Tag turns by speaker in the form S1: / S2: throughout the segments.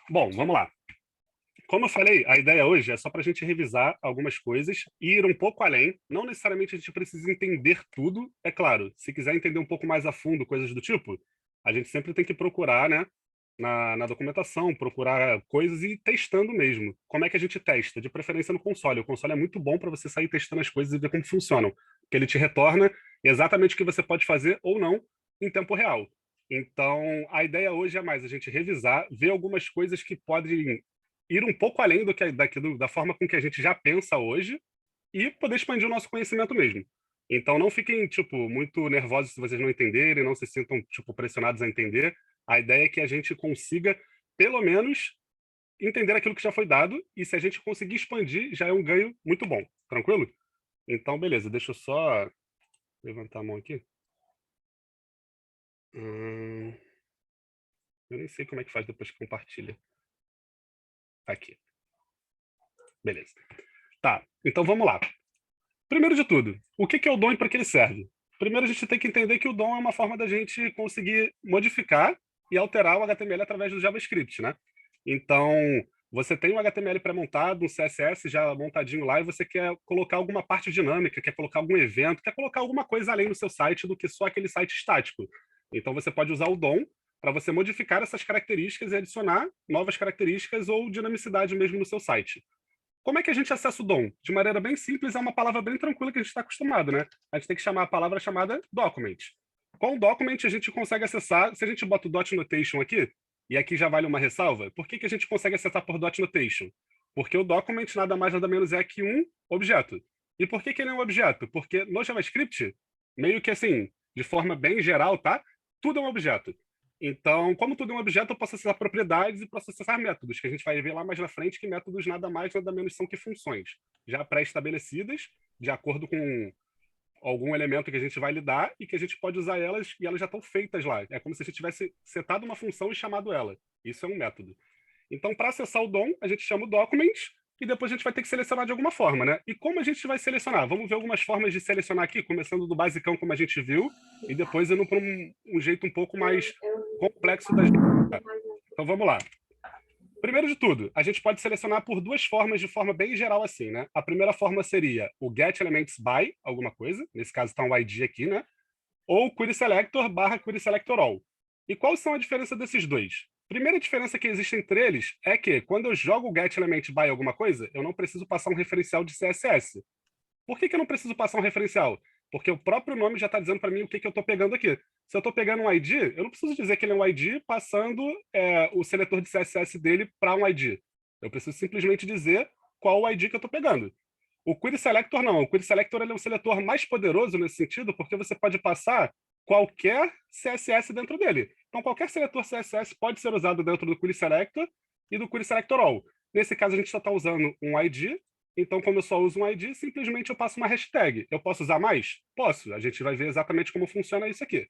S1: Bom, vamos lá. Como eu falei, a ideia hoje é só para a gente revisar algumas coisas e ir um pouco além. Não necessariamente a gente precisa entender tudo, é claro. Se quiser entender um pouco mais a fundo coisas do tipo, a gente sempre tem que procurar, né, na documentação, procurar coisas e ir testando mesmo. Como é que a gente testa? De preferência no console. O console é muito bom para você sair testando as coisas e ver como funcionam, porque ele te retorna exatamente o que você pode fazer ou não em tempo real. Então, a ideia hoje é mais a gente revisar, ver algumas coisas que podem ir um pouco além da forma com que a gente já pensa hoje e poder expandir o nosso conhecimento mesmo. Então não fiquem, tipo, muito nervosos se vocês não entenderem, não se sintam, tipo, pressionados a entender. A ideia é que a gente consiga, pelo menos, entender aquilo que já foi dado, e se a gente conseguir expandir, já é um ganho muito bom. Tranquilo? Então, beleza, deixa eu só levantar a mão aqui. Eu nem sei como é que faz depois que compartilha. Tá aqui. Beleza. Tá, então vamos lá. Primeiro de tudo, o que é o DOM e para que ele serve? Primeiro, a gente tem que entender que o DOM é uma forma da gente conseguir modificar e alterar o HTML através do JavaScript, né? Então, você tem um HTML pré-montado, um CSS já montadinho lá, e você quer colocar alguma parte dinâmica, quer colocar algum evento, quer colocar alguma coisa além no seu site do que só aquele site estático. Então, você pode usar o DOM para você modificar essas características e adicionar novas características ou dinamicidade mesmo no seu site. Como é que a gente acessa o DOM? De maneira bem simples, é uma palavra bem tranquila que a gente está acostumado, né? A gente tem que chamar a palavra chamada document. Com o document, a gente consegue acessar, se a gente bota o dot notation aqui, e aqui já vale uma ressalva, por que a gente consegue acessar por dot notation? Porque o document nada mais nada menos é que um objeto. E por que ele é um objeto? Porque no JavaScript, meio que assim, de forma bem geral, tá? Tudo é um objeto. Então, como tudo é um objeto, eu posso acessar propriedades e posso acessar métodos, que a gente vai ver lá mais na frente que métodos nada mais, nada menos são que funções, já pré-estabelecidas, de acordo com algum elemento que a gente vai lidar e que a gente pode usar elas e elas já estão feitas lá. É como se a gente tivesse setado uma função e chamado ela. Isso é um método. Então, para acessar o DOM, a gente chama o document e depois a gente vai ter que selecionar de alguma forma, né? E como a gente vai selecionar? Vamos ver algumas formas de selecionar aqui, começando do basicão, como a gente viu, e depois indo para um jeito um pouco mais complexo da gente. Então, vamos lá. Primeiro de tudo, a gente pode selecionar por duas formas, de forma bem geral assim, né? A primeira forma seria o get elements by alguma coisa, nesse caso está um ID aqui, né? Ou query selector barra query selector all. E quais são a diferença desses dois? Primeira diferença que existe entre eles é que quando eu jogo o get element by alguma coisa, eu não preciso passar um referencial de CSS. Por que eu não preciso passar um referencial? Porque o próprio nome já está dizendo para mim o que eu estou pegando aqui. Se eu estou pegando um ID, eu não preciso dizer que ele é um ID passando o seletor de CSS dele para um ID. Eu preciso simplesmente dizer qual o ID que eu estou pegando. O Query Selector não. O Query Selector ele é um seletor mais poderoso nesse sentido, porque você pode passar qualquer CSS dentro dele. Então, qualquer seletor CSS pode ser usado dentro do Query Selector e do Query Selector All. Nesse caso, a gente só está usando um ID. Então, como eu só uso um ID, simplesmente eu passo uma hashtag. Eu posso usar mais? Posso. A gente vai ver exatamente como funciona isso aqui.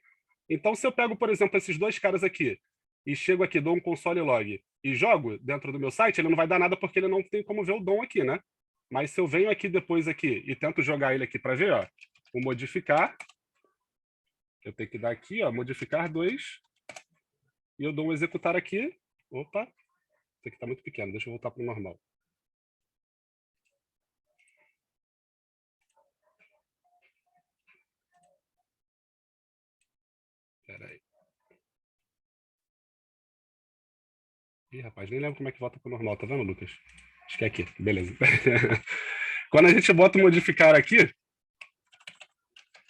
S1: Então, se eu pego, por exemplo, esses dois caras aqui e chego aqui, dou um console log e jogo dentro do meu site, ele não vai dar nada porque ele não tem como ver o DOM aqui, né? Mas se eu venho aqui depois aqui e tento jogar ele aqui para ver, ó, o modificar, eu tenho que dar aqui, ó, modificar 2, e eu dou um executar aqui. Opa, isso aqui está muito pequeno, deixa eu voltar para o normal. Espera aí. Ih, rapaz, nem lembro como é que volta para o normal, tá vendo, Lucas? Acho que é aqui, beleza. Quando a gente bota o modificar aqui,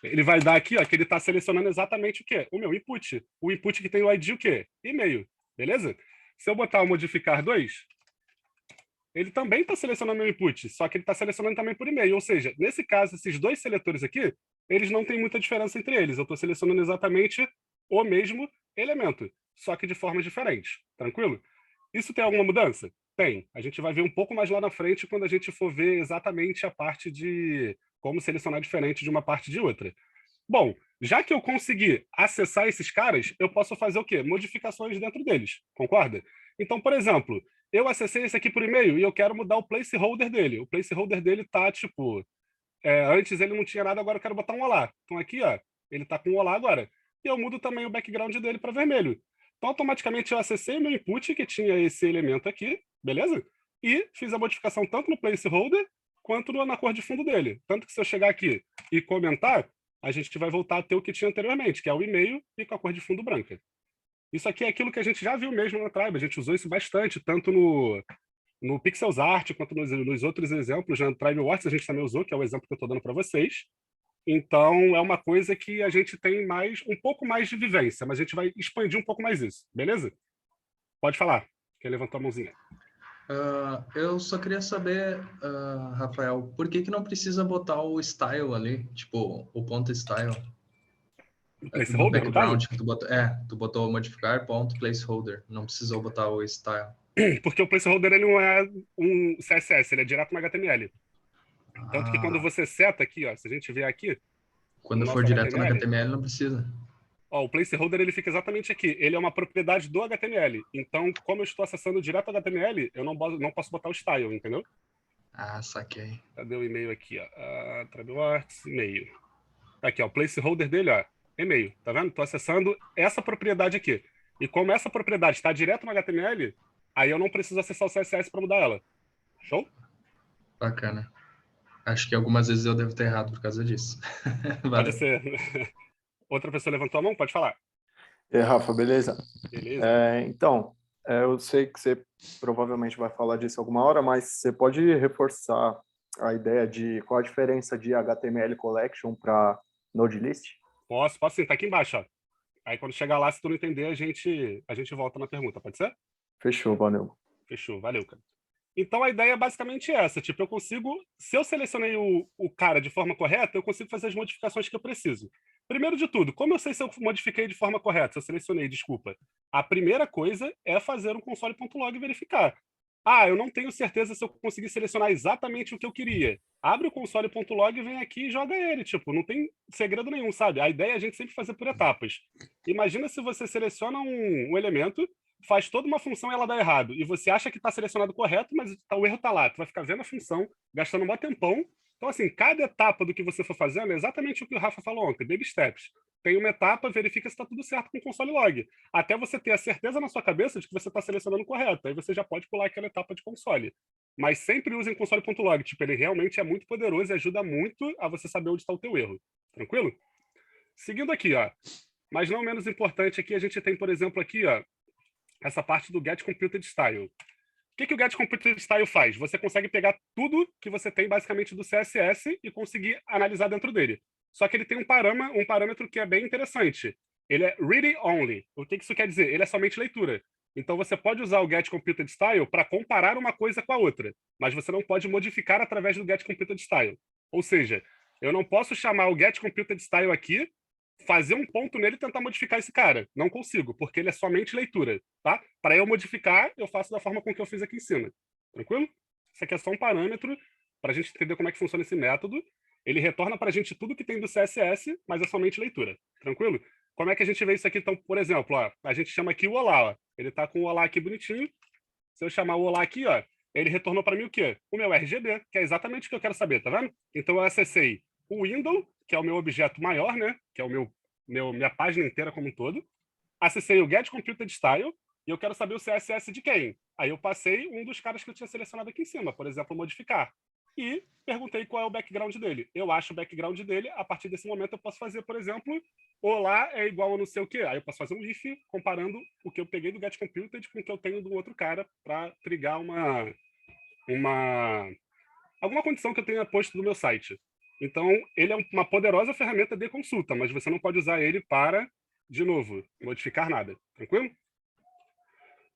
S1: ele vai dar aqui, ó, que ele está selecionando exatamente o quê? O meu input. O input que tem o ID o quê? E-mail, beleza? Se eu botar o modificar 2, ele também está selecionando o input, só que ele está selecionando também por e-mail. Ou seja, nesse caso, esses dois seletores aqui, eles não têm muita diferença entre eles. Eu estou selecionando exatamente o mesmo elemento, só que de formas diferentes. Tranquilo? Isso tem alguma mudança? Tem. A gente vai ver um pouco mais lá na frente quando a gente for ver exatamente a parte de como selecionar diferente de uma parte de outra. Bom, já que eu consegui acessar esses caras, eu posso fazer o quê? Modificações dentro deles, concorda? Então, por exemplo, eu acessei esse aqui por e-mail e eu quero mudar o placeholder dele. O placeholder dele tá, tipo, antes ele não tinha nada, agora eu quero botar um olá. Então aqui, ó, ele tá com um olá agora. E eu mudo também o background dele para vermelho. Então, automaticamente, eu acessei meu input, que tinha esse elemento aqui, beleza? E fiz a modificação tanto no placeholder quanto na cor de fundo dele. Tanto que se eu chegar aqui e comentar, a gente vai voltar a ter o que tinha anteriormente, que é o e-mail e com a cor de fundo branca. Isso aqui é aquilo que a gente já viu mesmo na Tribe, a gente usou isso bastante, tanto no Pixels Art, quanto nos outros exemplos, na Tribe Works a gente também usou, que é o exemplo que eu estou dando para vocês. Então, é uma coisa que a gente tem um pouco mais de vivência, mas a gente vai expandir um pouco mais isso, beleza? Pode falar, quem levantou a mãozinha.
S2: Eu só queria saber, Rafael, por que não precisa botar o style ali, tipo, o ponto style? No
S1: Placeholder, no caso?
S2: background que tu botou modificar ponto placeholder, não precisou botar o style.
S1: Porque o placeholder ele não é um CSS, ele é direto no HTML. Tanto que quando você seta aqui, ó, se a gente vier aqui, no
S2: Quando for
S1: nosso
S2: direto no
S1: HTML,
S2: HTML não precisa.
S1: ó, o placeholder ele fica exatamente aqui. Ele é uma propriedade do HTML. Então, como eu estou acessando direto ao HTML, eu não posso botar o style, entendeu?
S2: Saquei.
S1: Cadê o e-mail aqui, ó? Tradeworks, e-mail. Aqui, ó, o placeholder dele, ó, e-mail, tá vendo? Estou acessando essa propriedade aqui. E como essa propriedade está direto no HTML, aí eu não preciso acessar o CSS para mudar ela. Show?
S2: Bacana. Acho que algumas vezes eu devo ter errado por causa disso.
S1: Pode
S2: Valeu.
S1: ser. Outra pessoa levantou a mão? Pode falar.
S3: E aí, Rafa, beleza?
S1: Beleza.
S3: Então, eu sei que você provavelmente vai falar disso alguma hora, mas você pode reforçar a ideia de qual a diferença de HTML Collection para Node List?
S1: Posso sim, tá aqui embaixo, ó. Aí quando chegar lá, se tu não entender, a gente volta na pergunta, pode ser?
S3: Fechou, valeu.
S1: Fechou, valeu, cara. Então a ideia é basicamente essa, tipo, eu consigo, se eu selecionei o cara de forma correta, eu consigo fazer as modificações que eu preciso. Primeiro de tudo, como eu sei se eu modifiquei de forma correta, se eu selecionei, desculpa, a primeira coisa é fazer um console.log e verificar. Eu não tenho certeza se eu consegui selecionar exatamente o que eu queria. Abre o console.log e vem aqui e joga ele, tipo, não tem segredo nenhum, sabe? A ideia é a gente sempre fazer por etapas. Imagina se você seleciona um elemento, faz toda uma função e ela dá errado. E você acha que está selecionado correto, mas o erro está lá. Tu vai ficar vendo a função, gastando um bom tempão. Então, assim, cada etapa do que você for fazendo é exatamente o que o Rafa falou ontem, baby steps. Tem uma etapa, verifica se está tudo certo com o console log. Até você ter a certeza na sua cabeça de que você está selecionando correto. Aí você já pode pular aquela etapa de console. Mas sempre usem console.log. Tipo, ele realmente é muito poderoso e ajuda muito a você saber onde está o teu erro. Tranquilo? Seguindo aqui, ó. Mas não menos importante aqui, a gente tem, por exemplo, aqui, ó, essa parte do Get Computed Style. O que o Get Computed Style faz? Você consegue pegar tudo que você tem basicamente do CSS e conseguir analisar dentro dele. Só que ele tem um parâmetro que é bem interessante. Ele é read only. O que isso quer dizer? Ele é somente leitura. Então você pode usar o Get Computed Style para comparar uma coisa com a outra, mas você não pode modificar através do Get Computed Style. Ou seja, eu não posso chamar o Get Computed Style aqui, fazer um ponto nele e tentar modificar esse cara. Não consigo, porque ele é somente leitura, tá? Para eu modificar, eu faço da forma com que eu fiz aqui em cima. Tranquilo? Isso aqui é só um parâmetro para a gente entender como é que funciona esse método. Ele retorna para a gente tudo que tem do CSS, mas é somente leitura. Tranquilo? Como é que a gente vê isso aqui? Então, por exemplo, ó, a gente chama aqui o olá. Ó. Ele está com o olá aqui bonitinho. Se eu chamar o olá aqui, ó, ele retornou para mim o quê? O meu RGB, que é exatamente o que eu quero saber, tá vendo? Então eu acessei o window, que é o meu objeto maior, né? Que é o minha página inteira como um todo. Acessei o Get Computed Style e eu quero saber o CSS de quem. Aí eu passei um dos caras que eu tinha selecionado aqui em cima, por exemplo, modificar. E perguntei qual é o background dele. Eu acho o background dele, a partir desse momento eu posso fazer, por exemplo, olá é igual a não sei o quê. Aí eu posso fazer um if comparando o que eu peguei do Get Computed com o que eu tenho do outro cara para trigar alguma condição que eu tenha posto no meu site. Então, ele é uma poderosa ferramenta de consulta, mas você não pode usar ele para, de novo, modificar nada. Tranquilo?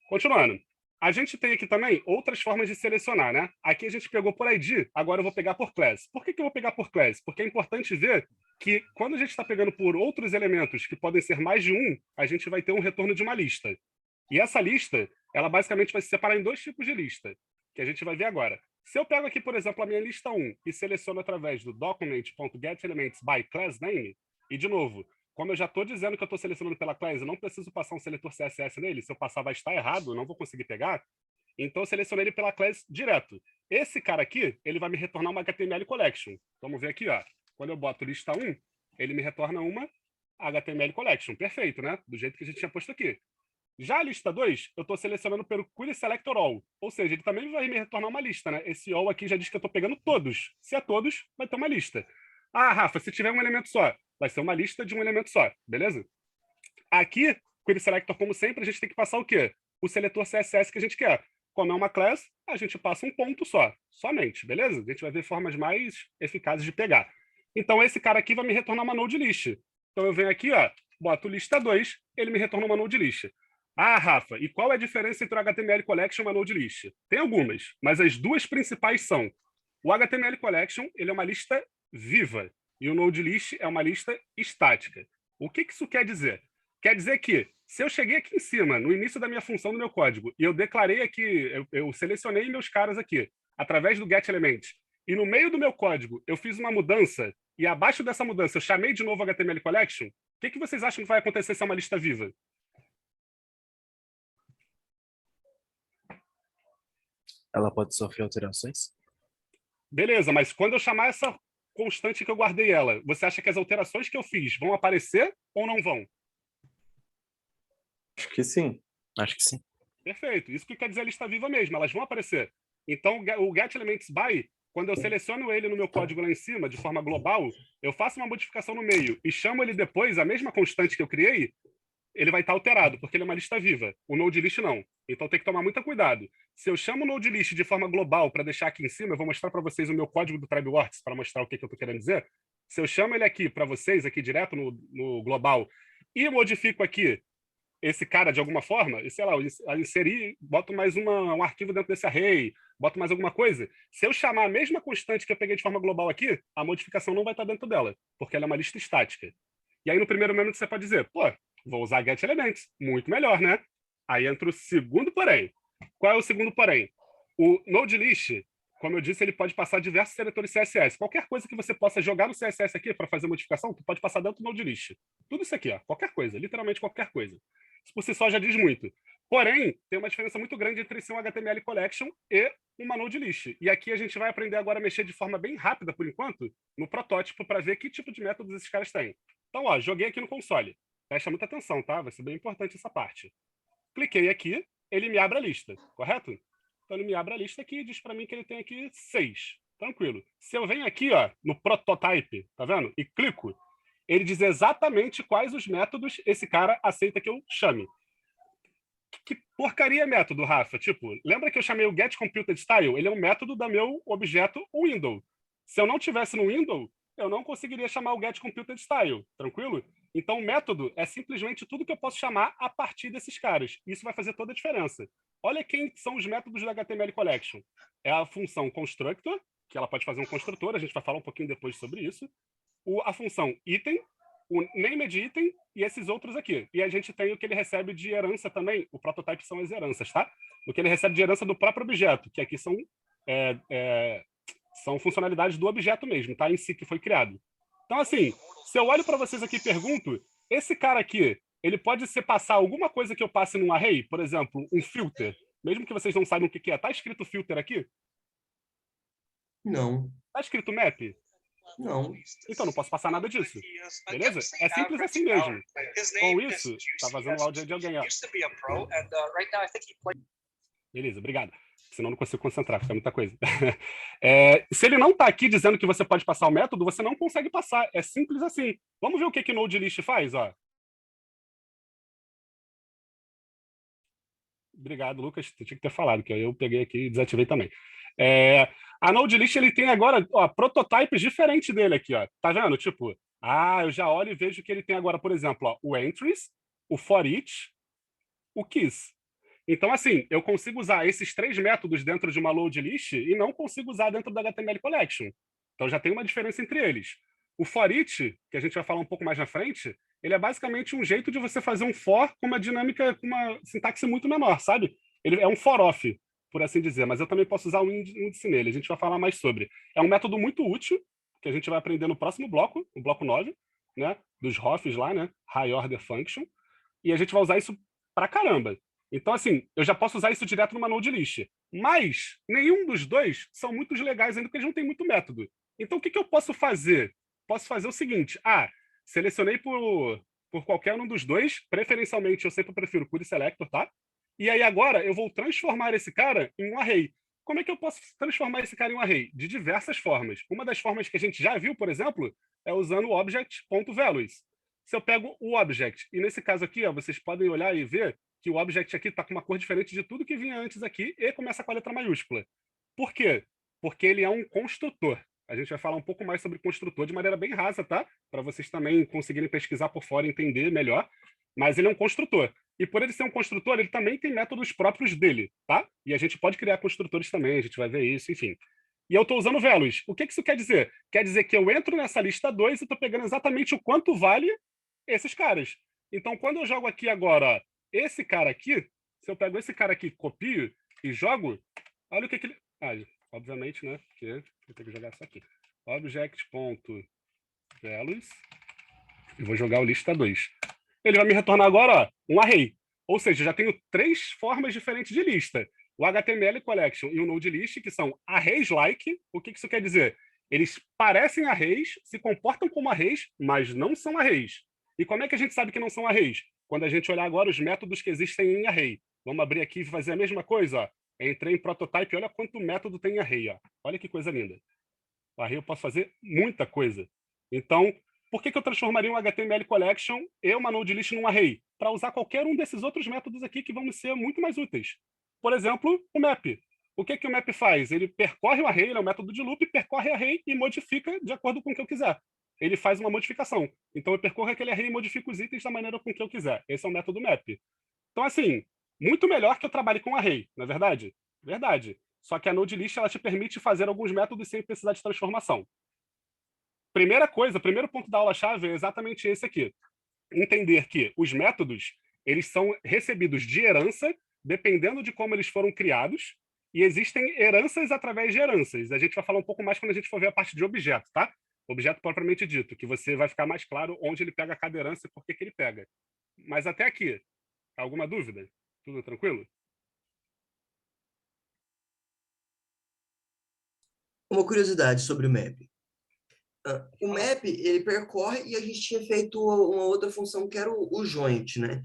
S1: Continuando. A gente tem aqui também outras formas de selecionar, né? Aqui a gente pegou por ID, agora eu vou pegar por class. Por que eu vou pegar por class? Porque é importante ver que quando a gente está pegando por outros elementos, que podem ser mais de um, a gente vai ter um retorno de uma lista. E essa lista, ela basicamente vai se separar em dois tipos de lista, que a gente vai ver agora. Se eu pego aqui, por exemplo, a minha lista 1 e seleciono através do document.getElementsByClassName, e de novo, como eu já estou dizendo que eu estou selecionando pela class, eu não preciso passar um seletor CSS nele, se eu passar vai estar errado, eu não vou conseguir pegar, então eu selecionei ele pela class direto. Esse cara aqui, ele vai me retornar uma HTML collection. Vamos ver aqui, ó. Quando eu boto lista 1, ele me retorna uma HTML collection. Perfeito, né? Do jeito que a gente tinha posto aqui. Já a lista 2, eu estou selecionando pelo Query Selector All. Ou seja, ele também vai me retornar uma lista, né? Esse All aqui já diz que eu estou pegando todos. Se é todos, vai ter uma lista. Ah, Rafa, se tiver um elemento só, vai ser uma lista de um elemento só, beleza? Aqui, Query Selector, como sempre, a gente tem que passar o quê? O seletor CSS que a gente quer. Como é uma class, a gente passa um ponto só, somente, beleza? A gente vai ver formas mais eficazes de pegar. Então, esse cara aqui vai me retornar uma node list. Então, eu venho aqui, ó, boto lista 2, ele me retorna uma node list. Ah, Rafa, e qual é a diferença entre o HTML Collection e uma node list? Tem algumas, mas as duas principais são: o HTML Collection, ele é uma lista viva, e o node list é uma lista estática. O que isso quer dizer? Quer dizer que, se eu cheguei aqui em cima, no início da minha função do meu código, e eu declarei aqui, eu selecionei meus caras aqui, através do getElement, e no meio do meu código eu fiz uma mudança, e abaixo dessa mudança eu chamei de novo o HTML Collection, o que vocês acham que vai acontecer se é uma lista viva?
S4: Ela pode sofrer alterações?
S1: Beleza, mas quando eu chamar essa constante que eu guardei ela, você acha que as alterações que eu fiz vão aparecer ou não vão?
S3: Acho que sim.
S4: Acho que sim.
S1: Perfeito. Isso que quer dizer lista viva mesmo, elas vão aparecer. Então, o getElementsBy, quando eu seleciono ele no meu código lá em cima, de forma global, eu faço uma modificação no meio e chamo ele depois, a mesma constante que eu criei, ele vai estar alterado, porque ele é uma lista viva. O nodelist não. Então tem que tomar muito cuidado. Se eu chamo o nodelist de forma global para deixar aqui em cima, eu vou mostrar para vocês o meu código do TribeWorks para mostrar o que eu estou querendo dizer. Se eu chamo ele aqui para vocês, aqui direto no global, e modifico aqui esse cara de alguma forma, e sei lá, eu inserir, boto mais um arquivo dentro desse array, boto mais alguma coisa. Se eu chamar a mesma constante que eu peguei de forma global aqui, a modificação não vai estar dentro dela, porque ela é uma lista estática. E aí, no primeiro momento, você pode dizer, pô, vou usar getElements, muito melhor, né? Aí entra o segundo porém. Qual é o segundo porém? O nodelist, como eu disse, ele pode passar diversos seletores CSS. Qualquer coisa que você possa jogar no CSS aqui para fazer modificação, tu pode passar dentro do nodelist. Tudo isso aqui, ó, qualquer coisa, literalmente qualquer coisa. Isso por si só já diz muito. Porém, tem uma diferença muito grande entre ser um HTML Collection e uma nodelist. E aqui a gente vai aprender agora a mexer de forma bem rápida, por enquanto, no protótipo, para ver que tipo de métodos esses caras têm. Então, ó, joguei aqui no console. Presta muita atenção, tá? Vai ser bem importante essa parte. Cliquei aqui, ele me abre a lista, correto? Então, ele me abre a lista aqui e diz para mim que ele tem aqui 6. Tranquilo. Se eu venho aqui, ó, no prototype, tá vendo? E clico, ele diz exatamente quais os métodos esse cara aceita que eu chame. Que porcaria é método, Rafa? Tipo, lembra que eu chamei o getComputed_style? Ele é um método do meu objeto window. Se eu não tivesse no window, eu não conseguiria chamar o getComputed_style, tranquilo? Então, o método é simplesmente tudo que eu posso chamar a partir desses caras. Isso vai fazer toda a diferença. Olha quem são os métodos do HTML Collection. É a função constructor, que ela pode fazer um construtor, a gente vai falar um pouquinho depois sobre isso. A função item, o named item e esses outros aqui. E a gente tem o que ele recebe de herança também. O prototype são as heranças, tá? O que ele recebe de herança do próprio objeto, que aqui são funcionalidades do objeto mesmo, tá? Em si que foi criado. Então, assim, se eu olho para vocês aqui e pergunto, esse cara aqui, ele pode ser passar alguma coisa que eu passe num array? Por exemplo, um filter. Mesmo que vocês não saibam o que é. Tá escrito filter aqui?
S2: Não,
S1: Tá escrito map?
S2: não.
S1: Então, não posso passar nada disso. Beleza? É simples assim mesmo. Com isso, tá vazando o áudio de alguém, ó. Beleza, obrigado. Senão não consigo concentrar, fica muita coisa. Se ele não tá aqui dizendo que você pode passar o método, você não consegue passar. É simples assim. Vamos ver o que o nodelist faz, ó. Obrigado, Lucas. Tu tinha que ter falado, que eu peguei aqui e desativei também. A nodelist, ele tem agora, ó, prototypes diferentes dele aqui, ó. Tá vendo? Tipo, eu já olho e vejo que ele tem agora, por exemplo, ó, o entries, o for each, o keys. Então, assim, eu consigo usar esses 3 métodos dentro de uma load list e não consigo usar dentro da HTML Collection. Então, já tem uma diferença entre eles. O for each, que a gente vai falar um pouco mais na frente, ele é basicamente um jeito de você fazer um for com uma dinâmica, com uma sintaxe muito menor, sabe? Ele é um for off, por assim dizer, mas eu também posso usar o índice nele. A gente vai falar mais sobre. É um método muito útil, que a gente vai aprender no próximo bloco, no bloco 9, né? Dos ROFs lá, né? High Order Function. E a gente vai usar isso pra caramba. Então, assim, eu já posso usar isso direto numa node list. Mas nenhum dos dois são muito legais ainda, porque eles não têm muito método. Então, o que eu posso fazer? Posso fazer o seguinte. Selecionei por por qualquer um dos dois. Preferencialmente, eu sempre prefiro query selector, tá? E aí agora eu vou transformar esse cara em um array. Como é que eu posso transformar esse cara em um array? De diversas formas. Uma das formas que a gente já viu, por exemplo, é usando o object.values. Se eu pego o object, e nesse caso aqui, ó, vocês podem olhar e ver que o object aqui está com uma cor diferente de tudo que vinha antes aqui e começa com a letra maiúscula. Por quê? Porque ele é um construtor. A gente vai falar um pouco mais sobre construtor de maneira bem rasa, tá? Para vocês também conseguirem pesquisar por fora e entender melhor. Mas ele é um construtor. E por ele ser um construtor, ele também tem métodos próprios dele, tá? E a gente pode criar construtores também, a gente vai ver isso, enfim. E eu estou usando values. O que isso quer dizer? Quer dizer que eu entro nessa lista 2 e estou pegando exatamente o quanto vale esses caras. Então, quando eu jogo aqui agora, ó, esse cara aqui, se eu pego esse cara aqui, copio e jogo, olha o que ele... Ah, obviamente, né? Porque eu tenho que jogar isso aqui. Object.values. E vou jogar o lista 2. Ele vai me retornar agora, ó, um array. Ou seja, já tenho 3 formas diferentes de lista. O HTML Collection e o Node List, que são arrays-like. O que isso quer dizer? Eles parecem arrays, se comportam como arrays, mas não são arrays. E como é que a gente sabe que não são arrays? Quando a gente olhar agora os métodos que existem em array. Vamos abrir aqui e fazer a mesma coisa. Ó. Entrei em prototype, olha quanto método tem em array. Ó. Olha que coisa linda. O array eu posso fazer muita coisa. Então, por que eu transformaria um HTML Collection e uma Node List num array? Para usar qualquer um desses outros métodos aqui que vão me ser muito mais úteis. Por exemplo, o map. O que o map faz? Ele percorre o array, ele é um método de loop, percorre o array e modifica de acordo com o que eu quiser. Ele faz uma modificação. Então, eu percorro aquele array e modifico os itens da maneira com que eu quiser. Esse é o método map. Então, assim, muito melhor que eu trabalhe com array, não é verdade? Verdade. Só que a Node List ela te permite fazer alguns métodos sem precisar de transformação. Primeira coisa, primeiro ponto da aula-chave é exatamente esse aqui. Entender que os métodos, eles são recebidos de herança, dependendo de como eles foram criados, e existem heranças através de heranças. A gente vai falar um pouco mais quando a gente for ver a parte de objeto, tá? Objeto propriamente dito, que você vai ficar mais claro onde ele pega cada herança e por que ele pega. Mas até aqui, alguma dúvida? Tudo tranquilo?
S5: Uma curiosidade sobre o map. O map, ele percorre e a gente tinha feito uma outra função que era o joint, né?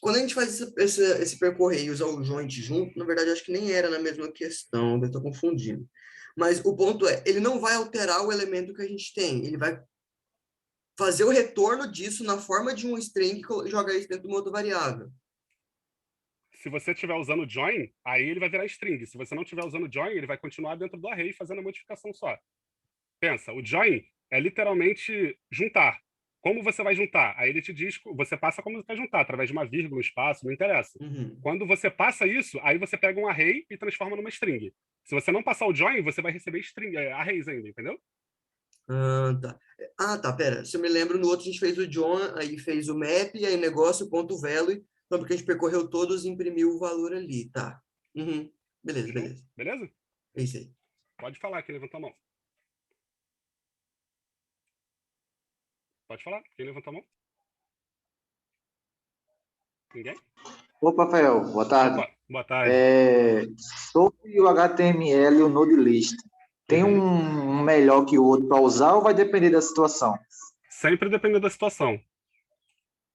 S5: Quando a gente faz esse percorrer e usar o joint junto, na verdade, acho que nem era na mesma questão, eu estou confundindo. Mas o ponto é, ele não vai alterar o elemento que a gente tem, ele vai fazer o retorno disso na forma de um string e jogar isso dentro de uma outra variável.
S1: Se você estiver usando join, aí ele vai virar string. Se você não estiver usando join, ele vai continuar dentro do array fazendo a modificação só. Pensa, o join é literalmente juntar. Como você vai juntar? Aí ele te diz, você passa como você vai juntar, através de uma vírgula, um espaço, não interessa.
S5: Uhum.
S1: Quando você passa isso, aí você pega um array e transforma numa string. Se você não passar o join, você vai receber string, arrays ainda, entendeu?
S5: Tá, pera. Se eu me lembro, no outro a gente fez o John, aí fez o map, aí o negócio, ponto value, então porque a gente percorreu todos e imprimiu o valor ali, tá. Uhum. Beleza.
S1: Beleza?
S5: É isso aí.
S1: Pode falar, quem levanta a mão. Pode falar, quem levanta a mão? Ninguém?
S6: Opa, Rafael, boa tarde.
S1: Opa, boa tarde.
S6: Sobre o HTML e o Node List, tem um melhor que o outro para usar ou vai depender da situação?
S1: Sempre depende da situação.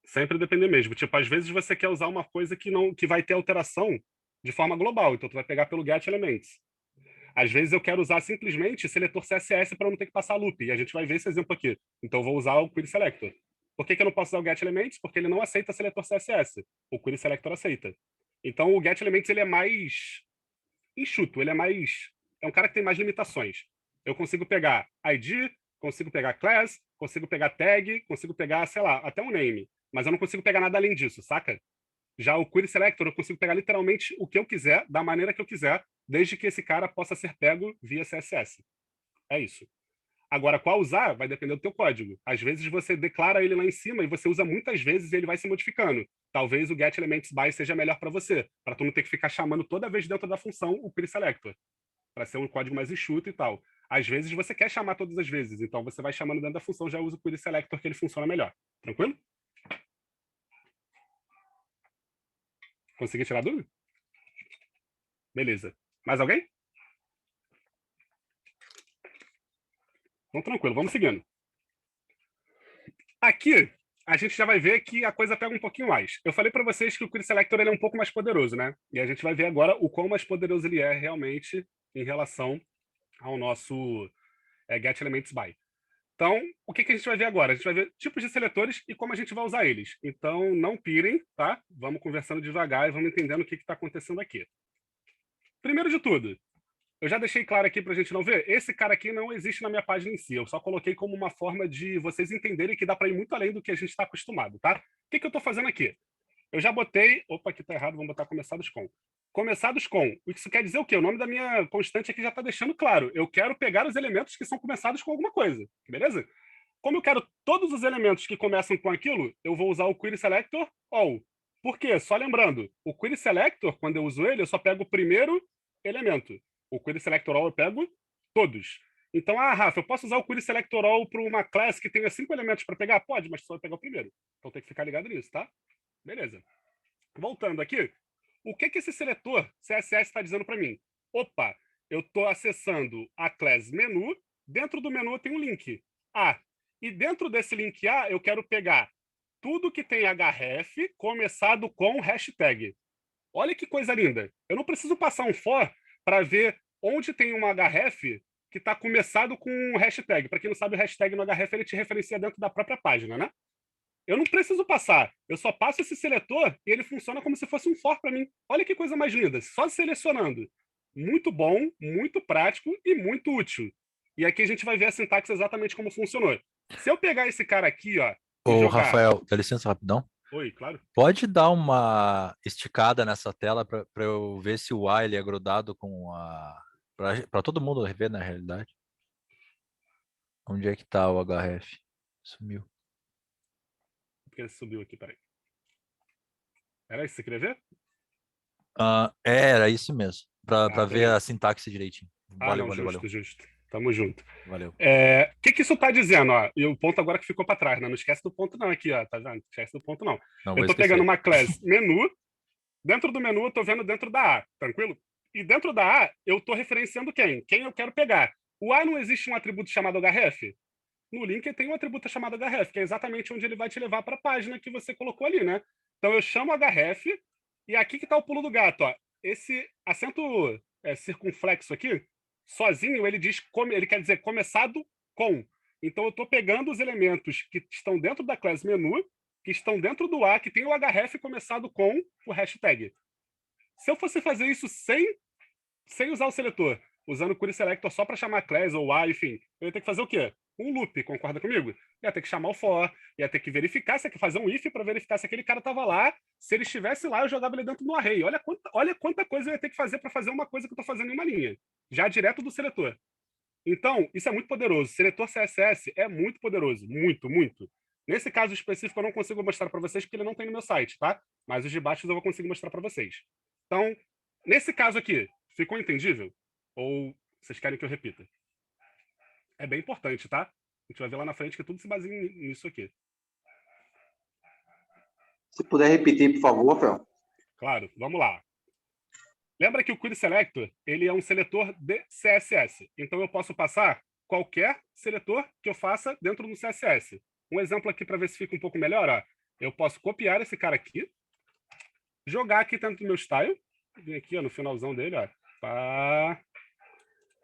S1: Sempre depende mesmo. Tipo, às vezes você quer usar uma coisa que vai ter alteração de forma global, então tu vai pegar pelo getElements. Às vezes eu quero usar simplesmente seletor CSS para não ter que passar loop, e a gente vai ver esse exemplo aqui. Então eu vou usar o Query Selector. Por que eu não posso usar o getElements? Porque ele não aceita seletor CSS. O Query Selector aceita. Então o getElements ele é mais enxuto, ele é mais... É um cara que tem mais limitações. Eu consigo pegar ID, consigo pegar class, consigo pegar tag, consigo pegar, sei lá, até um name. Mas eu não consigo pegar nada além disso, saca? Já o Query Selector, eu consigo pegar literalmente o que eu quiser, da maneira que eu quiser, desde que esse cara possa ser pego via CSS. É isso. Agora, qual usar vai depender do teu código. Às vezes você declara ele lá em cima e você usa muitas vezes e ele vai se modificando. Talvez o getElementsBy seja melhor para você, para tu não ter que ficar chamando toda vez dentro da função o Query Selector, para ser um código mais enxuto e tal. Às vezes você quer chamar todas as vezes, então você vai chamando dentro da função, já usa o Query Selector que ele funciona melhor. Tranquilo? Consegui tirar dúvida? Beleza. Mais alguém? Então, tranquilo, vamos seguindo. Aqui, a gente já vai ver que a coisa pega um pouquinho mais. Eu falei para vocês que o Query Selector ele é um pouco mais poderoso, né? E a gente vai ver agora o quão mais poderoso ele é realmente em relação ao nosso Get Elements By. Então, o que a gente vai ver agora? A gente vai ver tipos de seletores e como a gente vai usar eles. Então, não pirem, tá? Vamos conversando devagar e vamos entendendo o que está acontecendo aqui. Primeiro de tudo, eu já deixei claro aqui para a gente não ver, esse cara aqui não existe na minha página em si, eu só coloquei como uma forma de vocês entenderem que dá para ir muito além do que a gente está acostumado, tá? O que eu estou fazendo aqui? Eu já botei... Opa, aqui está errado, vamos botar começados com. Começados com. Isso quer dizer o quê? O nome da minha constante aqui já está deixando claro. Eu quero pegar os elementos que são começados com alguma coisa, beleza? Como eu quero todos os elementos que começam com aquilo, eu vou usar o Query Selector All. Por quê? Só lembrando, o Query Selector, quando eu uso ele, eu só pego o primeiro elemento. O Query Selector All eu pego todos. Então, Rafa, eu posso usar o Query Selector All para uma classe que tenha 5 elementos para pegar? Pode, mas só vai pegar o primeiro. Então tem que ficar ligado nisso, tá? Beleza. Voltando aqui, o que esse seletor CSS está dizendo para mim? Opa, eu estou acessando a class menu, dentro do menu tem um link A. E dentro desse link A, eu quero pegar tudo que tem href começado com hashtag. Olha que coisa linda. Eu não preciso passar um for para ver onde tem um href que está começado com um hashtag. Para quem não sabe, o hashtag no href ele te referencia dentro da própria página, né? Eu não preciso passar. Eu só passo esse seletor e ele funciona como se fosse um for para mim. Olha que coisa mais linda. Só selecionando. Muito bom, muito prático e muito útil. E aqui a gente vai ver a sintaxe exatamente como funcionou. Se eu pegar esse cara aqui, ó, e
S7: Ô,
S1: jogar...
S7: Rafael, dá licença rapidão.
S1: Oi, claro.
S7: Pode dar uma esticada nessa tela para eu ver se o A ele é grudado com a... Para todo mundo ver na realidade. Onde é que tá o href? Sumiu.
S1: Porque ele subiu aqui, peraí. Era isso que você queria ver?
S7: Era isso mesmo. Para ver
S1: beleza.
S7: a sintaxe direitinho. Valeu,
S1: não,
S7: valeu,
S1: justo,
S7: valeu.
S1: justo. Tamo junto.
S7: Valeu.
S1: O que isso tá dizendo? Ó? E o ponto agora que ficou para trás, né? Não esquece do ponto não aqui, ó. Tá vendo? Não esquece do ponto não.
S7: Não
S1: Eu
S7: vou
S1: tô
S7: esquecer.
S1: pegando uma class menu. Dentro do menu eu tô vendo dentro da A, tranquilo? E dentro da A eu tô referenciando quem? Quem eu quero pegar. O A não existe um atributo chamado href? No link tem um atributo chamado href, que é exatamente onde ele vai te levar para a página que você colocou ali, né? Então eu chamo href e aqui que tá o pulo do gato, ó. Esse acento circunflexo aqui, sozinho, ele quer dizer começado com. Então eu estou pegando os elementos que estão dentro da class menu, que estão dentro do A, que tem o href começado com o hashtag. Se eu fosse fazer isso sem usar o seletor, usando o Query Selector só para chamar class ou A, enfim, eu ia ter que fazer o quê? Um loop, concorda comigo? Ia ter que chamar o for, ia ter que verificar, se ia fazer um if para verificar se aquele cara estava lá. Se ele estivesse lá, eu jogava ele dentro do array. Olha quanta coisa eu ia ter que fazer para fazer uma coisa que eu estou fazendo em uma linha, já direto do seletor. Então, isso é muito poderoso. Seletor CSS é muito poderoso, muito, muito. Nesse caso específico, eu não consigo mostrar para vocês porque ele não tem no meu site, tá? Mas os de baixo eu vou conseguir mostrar para vocês. Então, nesse caso aqui, ficou entendível? Ou vocês querem que eu repita? É bem importante, tá? A gente vai ver lá na frente que tudo se baseia nisso aqui.
S6: Se puder repetir, por favor, Rafael.
S1: Claro, vamos lá. Lembra que o Query Selector ele é um seletor de CSS. Então eu posso passar qualquer seletor que eu faça dentro do CSS. Um exemplo aqui para ver se fica um pouco melhor. Ó. Eu posso copiar esse cara aqui, jogar aqui dentro do meu style, vem aqui ó, no finalzão dele, ó,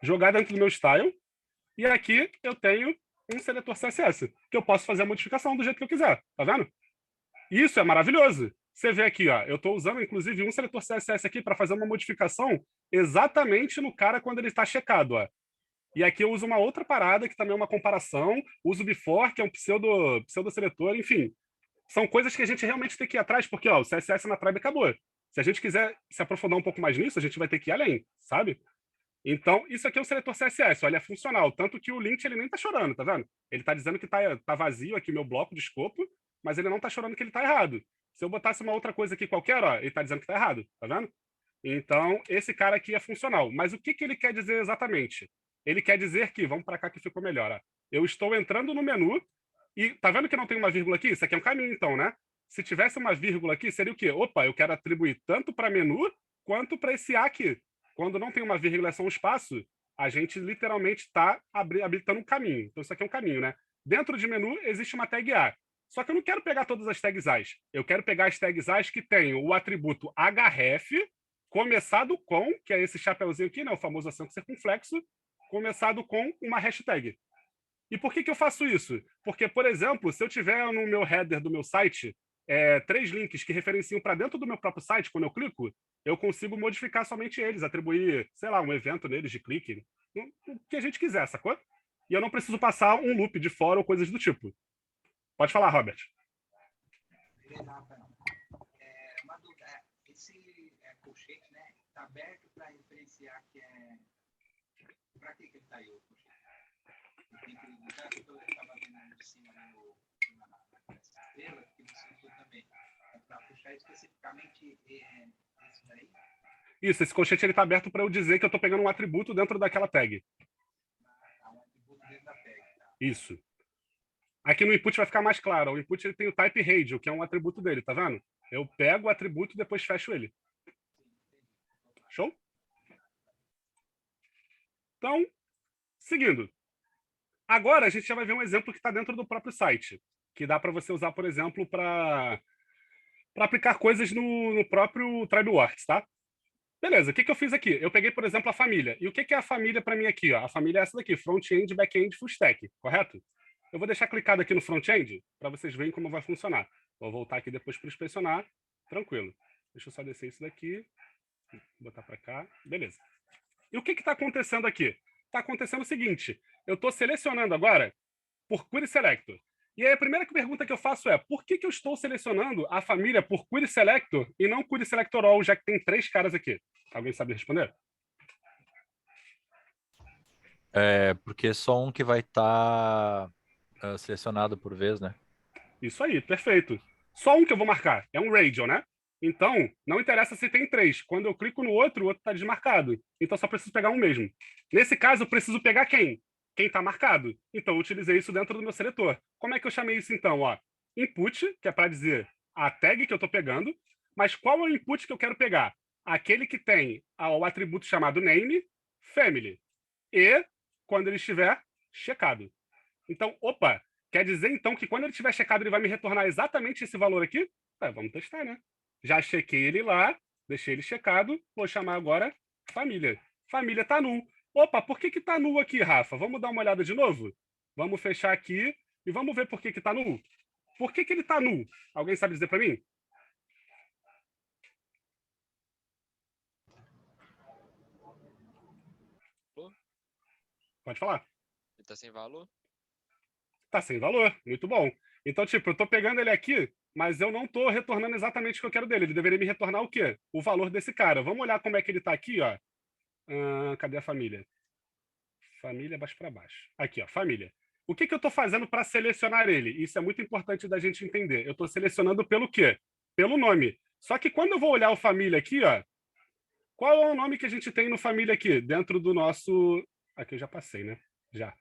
S1: jogar dentro do meu style, e aqui eu tenho um seletor CSS, que eu posso fazer a modificação do jeito que eu quiser. Tá vendo? Isso é maravilhoso. Você vê aqui, ó, eu estou usando, inclusive, um seletor CSS aqui para fazer uma modificação exatamente no cara quando ele está checado. Ó. E aqui eu uso uma outra parada, que também é uma comparação, uso o before, que é um pseudo-seletor, enfim. São coisas que a gente realmente tem que ir atrás, porque ó, o CSS na tribe acabou. Se a gente quiser se aprofundar um pouco mais nisso, a gente vai ter que ir além, sabe? Então, isso aqui é um seletor CSS, olha, é funcional. Tanto que o lint ele nem tá chorando, tá vendo? Ele tá dizendo que tá vazio aqui meu bloco de escopo, mas ele não tá chorando que ele tá errado. Se eu botasse uma outra coisa aqui qualquer, ó, ele tá dizendo que tá errado, tá vendo? Então, esse cara aqui é funcional. Mas o que ele quer dizer exatamente? Ele quer dizer que, vamos para cá que ficou melhor, ó. Eu estou entrando no menu e tá vendo que não tem uma vírgula aqui? Isso aqui é um caminho, então, né? Se tivesse uma vírgula aqui, seria o quê? Opa, eu quero atribuir tanto para menu quanto para esse A aqui. Quando não tem uma vírgula, é só um espaço, a gente literalmente está habilitando um caminho. Então, isso aqui é um caminho, né? Dentro de menu, existe uma tag A. Só que eu não quero pegar todas as tags as. Eu quero pegar as tags as que tem o atributo href, começado com, que é esse chapeuzinho aqui, né, o famoso acento circunflexo, começado com uma hashtag. E por que eu faço isso? Porque, por exemplo, se eu tiver no meu header do meu site 3 links que referenciam para dentro do meu próprio site, quando eu clico, eu consigo modificar somente eles, atribuir, sei lá, um evento neles de clique, o que a gente quiser, sacou? E eu não preciso passar um loop de fora ou coisas do tipo. Pode falar, Robert.
S8: Uma dúvida, esse colchete, né, está aberto para referenciar que é... Para que ele está aí, o colchete? Tem que ligar, que eu estava vendo de cima na estrela, que você usou também. Para puxar especificamente esse daí?
S1: Isso, esse colchete está aberto para eu dizer que eu estou pegando um atributo dentro daquela tag.
S8: Um atributo dentro da tag, tá?
S1: Isso. Aqui no input vai ficar mais claro. O input ele tem o type radio, que é um atributo dele, tá vendo? Eu pego o atributo e depois fecho ele. Show? Então, seguindo. Agora a gente já vai ver um exemplo que está dentro do próprio site, que dá para você usar, por exemplo, para aplicar coisas no próprio TribeWorks, tá? Beleza, o que eu fiz aqui? Eu peguei, por exemplo, a família. E o que é a família para mim aqui? Ó? A família é essa daqui, front-end, back-end, full stack, correto? Eu vou deixar clicado aqui no front-end para vocês verem como vai funcionar. Vou voltar aqui depois para inspecionar. Tranquilo. Deixa eu só descer isso daqui. Botar para cá. Beleza. E o que está acontecendo aqui? Está acontecendo o seguinte. Eu estou selecionando agora por Query Selector. E aí a primeira pergunta que eu faço é por que eu estou selecionando a família por Query Selector e não Query Selector All, já que tem 3 caras aqui? Alguém sabe responder?
S7: Porque só um que vai estar selecionado por vez, né?
S1: Isso aí, perfeito. Só um que eu vou marcar. É um radio, né? Então, não interessa se tem 3. Quando eu clico no outro, o outro está desmarcado. Então, só preciso pegar um mesmo. Nesse caso, eu preciso pegar quem? Quem está marcado. Então, eu utilizei isso dentro do meu seletor. Como é que eu chamei isso, então? Ó, input, que é para dizer a tag que eu estou pegando. Mas qual é o input que eu quero pegar? Aquele que tem o atributo chamado name, family. E quando ele estiver checado. Então, opa, quer dizer, então, que quando ele estiver checado, ele vai me retornar exatamente esse valor aqui? Vamos testar, né? Já chequei ele lá, deixei ele checado, vou chamar agora família. Família tá null. Opa, por que tá null aqui, Rafa? Vamos dar uma olhada de novo? Vamos fechar aqui e vamos ver por que tá null. Por que ele tá null? Alguém sabe dizer para mim? Pode falar.
S9: Ele tá sem valor?
S1: Tá sem valor, muito bom. Então, tipo, eu tô pegando ele aqui, mas eu não tô retornando exatamente o que eu quero dele. Ele deveria me retornar o quê? O valor desse cara. Vamos olhar como é que ele tá aqui, ó. Cadê a família? Família, baixo para baixo. Aqui, ó, família. O que eu tô fazendo para selecionar ele? Isso é muito importante da gente entender. Eu tô selecionando pelo quê? Pelo nome. Só que quando eu vou olhar o família aqui, ó, qual é o nome que a gente tem no família aqui? Dentro do nosso... Aqui eu já passei, né? Já.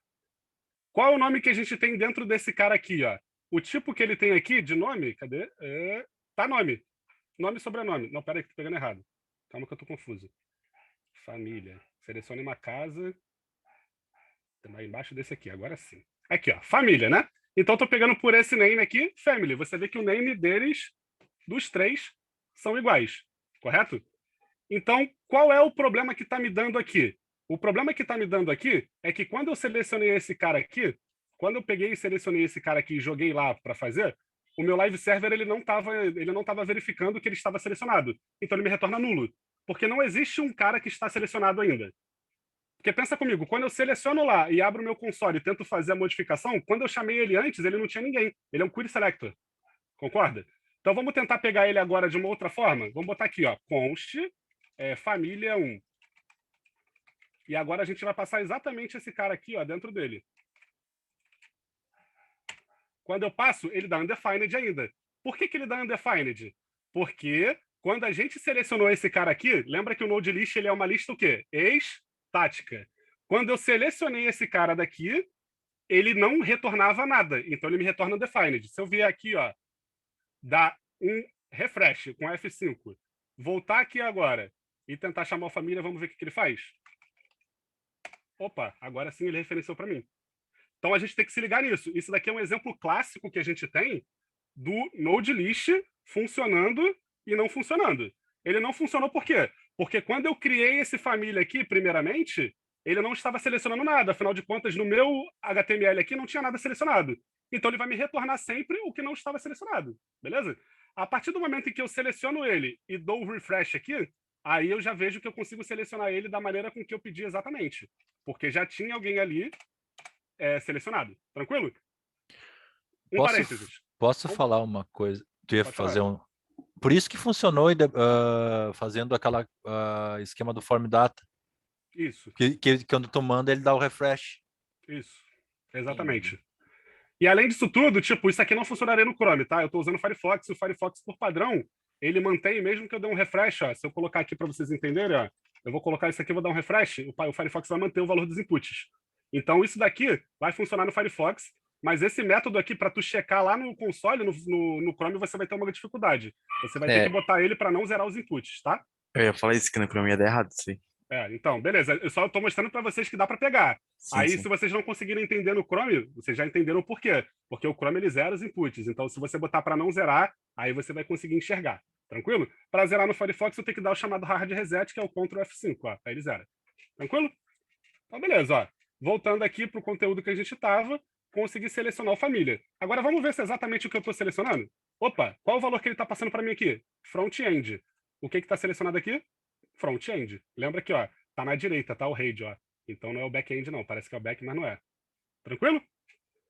S1: Qual é o nome que a gente tem dentro desse cara aqui, ó? O tipo que ele tem aqui de nome, cadê? Tá nome. Nome e sobrenome. Não, peraí que tô pegando errado. Calma que eu tô confuso. Família. Selecione uma casa. Tá embaixo desse aqui, agora sim. Aqui, ó, família, né? Então eu tô pegando por esse name aqui, family. Você vê que o name deles, dos 3, são iguais, correto? Então, qual é o problema que tá me dando aqui? O problema que está me dando aqui é que quando eu selecionei esse cara aqui, quando eu peguei e selecionei esse cara aqui e joguei lá para fazer, o meu live server ele não estava verificando que ele estava selecionado. Então ele me retorna nulo, porque não existe um cara que está selecionado ainda. Porque pensa comigo, quando eu seleciono lá e abro o meu console e tento fazer a modificação, quando eu chamei ele antes, ele não tinha ninguém. Ele é um query selector. Concorda? Então vamos tentar pegar ele agora de uma outra forma. Vamos botar aqui, ó, const família 1. E agora a gente vai passar exatamente esse cara aqui, ó, dentro dele. Quando eu passo, ele dá undefined ainda. Por que ele dá undefined? Porque quando a gente selecionou esse cara aqui, lembra que o node list ele é uma lista o quê? Estática. Quando eu selecionei esse cara daqui, ele não retornava nada. Então ele me retorna undefined. Se eu vier aqui, ó, dar um refresh com F5, voltar aqui agora e tentar chamar a família, vamos ver o que ele faz. Opa, agora sim ele referenciou para mim. Então a gente tem que se ligar nisso. Isso daqui é um exemplo clássico que a gente tem do node list funcionando e não funcionando. Ele não funcionou por quê? Porque quando eu criei esse família aqui, primeiramente, ele não estava selecionando nada. Afinal de contas, no meu HTML aqui não tinha nada selecionado. Então ele vai me retornar sempre o que não estava selecionado. Beleza? A partir do momento em que eu seleciono ele e dou o refresh aqui, aí eu já vejo que eu consigo selecionar ele da maneira com que eu pedi exatamente. Porque já tinha alguém ali selecionado. Tranquilo? Parênteses.
S7: Posso falar uma coisa? Tu ia
S1: Pode
S7: fazer
S1: falar.
S7: Por isso que funcionou fazendo aquela esquema do form data.
S1: Isso.
S7: Que quando tu manda, ele dá o refresh.
S1: Isso. Exatamente. E além disso tudo, tipo, isso aqui não funcionaria no Chrome, tá? Eu estou usando o Firefox, e o Firefox, por padrão, ele mantém, mesmo que eu dê um refresh, ó, se eu colocar aqui para vocês entenderem, ó, eu vou colocar isso aqui, vou dar um refresh, o Firefox vai manter o valor dos inputs. Então, isso daqui vai funcionar no Firefox, mas esse método aqui, para tu checar lá no console, no Chrome, você vai ter uma dificuldade. Você vai ter que botar ele para não zerar os inputs, tá?
S4: Eu ia falar isso, que no Chrome ia dar errado, sim.
S1: Então, beleza. Eu só estou mostrando para vocês que dá para pegar.
S4: Sim,
S1: Aí,
S4: sim.
S1: se vocês não conseguirem entender no Chrome, vocês já entenderam o porquê. Porque o Chrome, ele zera os inputs. Então, se você botar para não zerar, aí você vai conseguir enxergar. Tranquilo? Para zerar no Firefox, eu tenho que dar o chamado hard reset, que é o Ctrl F5, ó. Aí ele zera. Tranquilo? Então, beleza, ó. Voltando aqui para o conteúdo que a gente estava, consegui selecionar o família. Agora, vamos ver se é exatamente o que eu estou selecionando? Opa, qual o valor que ele está passando para mim aqui? Front-end. O que está selecionado aqui? Front-end. Lembra que, ó, tá na direita, tá? O RAID, ó. Então não é o back-end, não. Parece que é o back, mas não é. Tranquilo?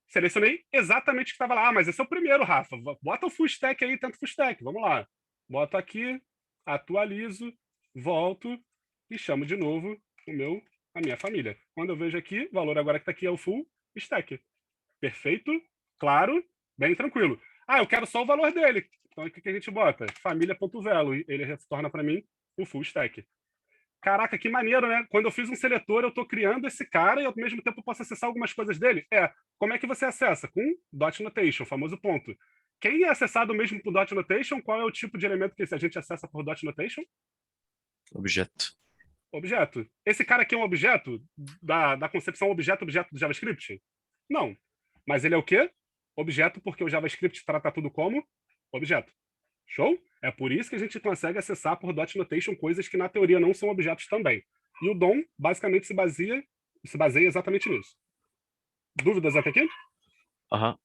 S1: Selecionei exatamente o que estava lá. Ah, mas esse é o primeiro, Rafa. Bota o full stack aí, tenta o full stack. Vamos lá. Boto aqui, atualizo, volto e chamo de novo a minha família. Quando eu vejo aqui, o valor agora que está aqui é o full stack. Perfeito, claro, bem tranquilo. Ah, eu quero só o valor dele. Então o que a gente bota? Família.velo. E ele retorna para mim o full stack. Caraca, que maneiro, né? Quando eu fiz um seletor, eu estou criando esse cara e ao mesmo tempo eu posso acessar algumas coisas dele? Como é que você acessa? Com dot notation, famoso ponto. Quem é acessado mesmo por dot notation, qual é o tipo de elemento que a gente acessa por dot notation?
S4: Objeto.
S1: Objeto. Esse cara aqui é um objeto da concepção objeto-objeto do JavaScript? Não. Mas ele é o quê? Objeto, porque o JavaScript trata tudo como objeto. Show? É por isso que a gente consegue acessar por dot notation coisas que na teoria não são objetos também. E o DOM basicamente se baseia exatamente nisso. Dúvidas até aqui?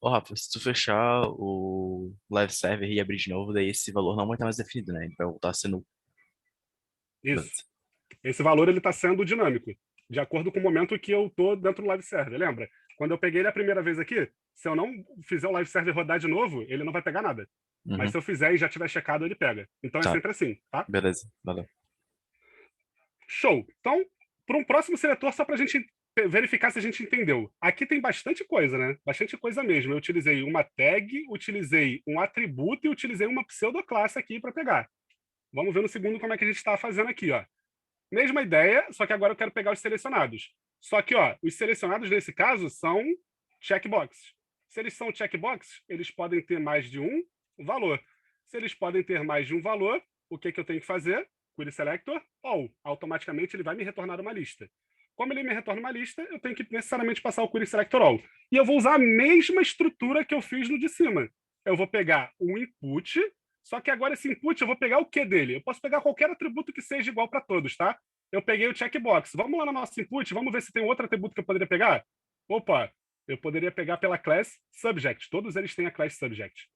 S4: Ô, Rafa, se tu fechar o live server e abrir de novo, daí esse valor não vai estar mais definido, né? Ele vai voltar a ser nulo.
S1: Isso. Esse valor ele está sendo dinâmico, de acordo com o momento que eu estou dentro do live server. Lembra? Quando eu peguei ele a primeira vez aqui, se eu não fizer o live server rodar de novo, ele não vai pegar nada.
S4: Uhum.
S1: Mas se eu fizer e já tiver checado, ele pega. Então
S4: Tá.
S1: é sempre assim, tá?
S4: Beleza, valeu.
S1: Show. Então, para um próximo seletor, só para a gente verificar se a gente entendeu. Aqui tem bastante coisa, né? Bastante coisa mesmo. Eu utilizei uma tag, utilizei um atributo e utilizei uma pseudoclasse aqui para pegar. Vamos ver no segundo como é que a gente está fazendo aqui, ó. Mesma ideia, só que agora eu quero pegar os selecionados. Só que, ó, os selecionados nesse caso são checkboxes. Se eles são checkboxes, eles podem ter mais de um valor. Se eles podem ter mais de um valor, o que eu tenho que fazer? Query selector, all. Automaticamente ele vai me retornar uma lista. Como ele me retorna uma lista, eu tenho que necessariamente passar o query selector all. E eu vou usar a mesma estrutura que eu fiz no de cima. Eu vou pegar um input, só que agora esse input eu vou pegar o que dele? Eu posso pegar qualquer atributo que seja igual para todos, tá? Eu peguei o checkbox. Vamos lá no nosso input, vamos ver se tem outro atributo que eu poderia pegar? Opa, eu poderia pegar pela class subject. Todos eles têm a class subject.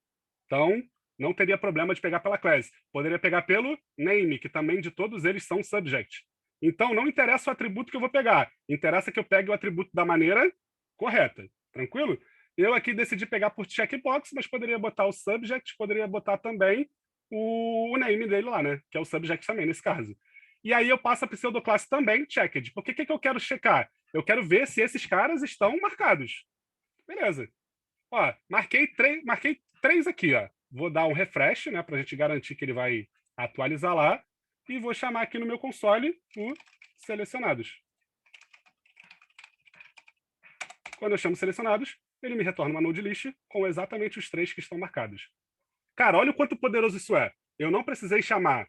S1: Então, não teria problema de pegar pela class. Poderia pegar pelo name, que também de todos eles são subject. Então, não interessa o atributo que eu vou pegar. Interessa que eu pegue o atributo da maneira correta. Tranquilo? Eu aqui decidi pegar por checkbox, mas poderia botar o subject, poderia botar também o name dele lá, né? Que é o subject também, nesse caso. E aí eu passo a pseudoclasse também, checked. Porque o que eu quero checar? Eu quero ver se esses caras estão marcados. Beleza. Ó, marquei três aqui, ó. Vou dar um refresh, né, para a gente garantir que ele vai atualizar lá. E vou chamar aqui no meu console o selecionados. Quando eu chamo selecionados, ele me retorna uma node list com exatamente os 3 que estão marcados. Cara, olha o quanto poderoso isso é. Eu não precisei chamar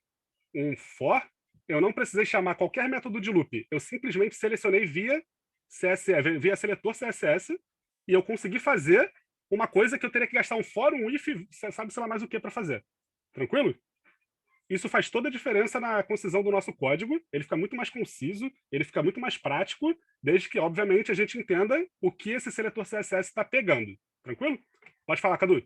S1: um for, eu não precisei chamar qualquer método de loop. Eu simplesmente selecionei via seletor CSS e eu consegui fazer uma coisa que eu teria que gastar um for, um if, sabe, sei lá mais o que para fazer. Tranquilo? Isso faz toda a diferença na concisão do nosso código, ele fica muito mais conciso, ele fica muito mais prático, desde que, obviamente, a gente entenda o que esse seletor CSS está pegando. Tranquilo? Pode falar, Cadu.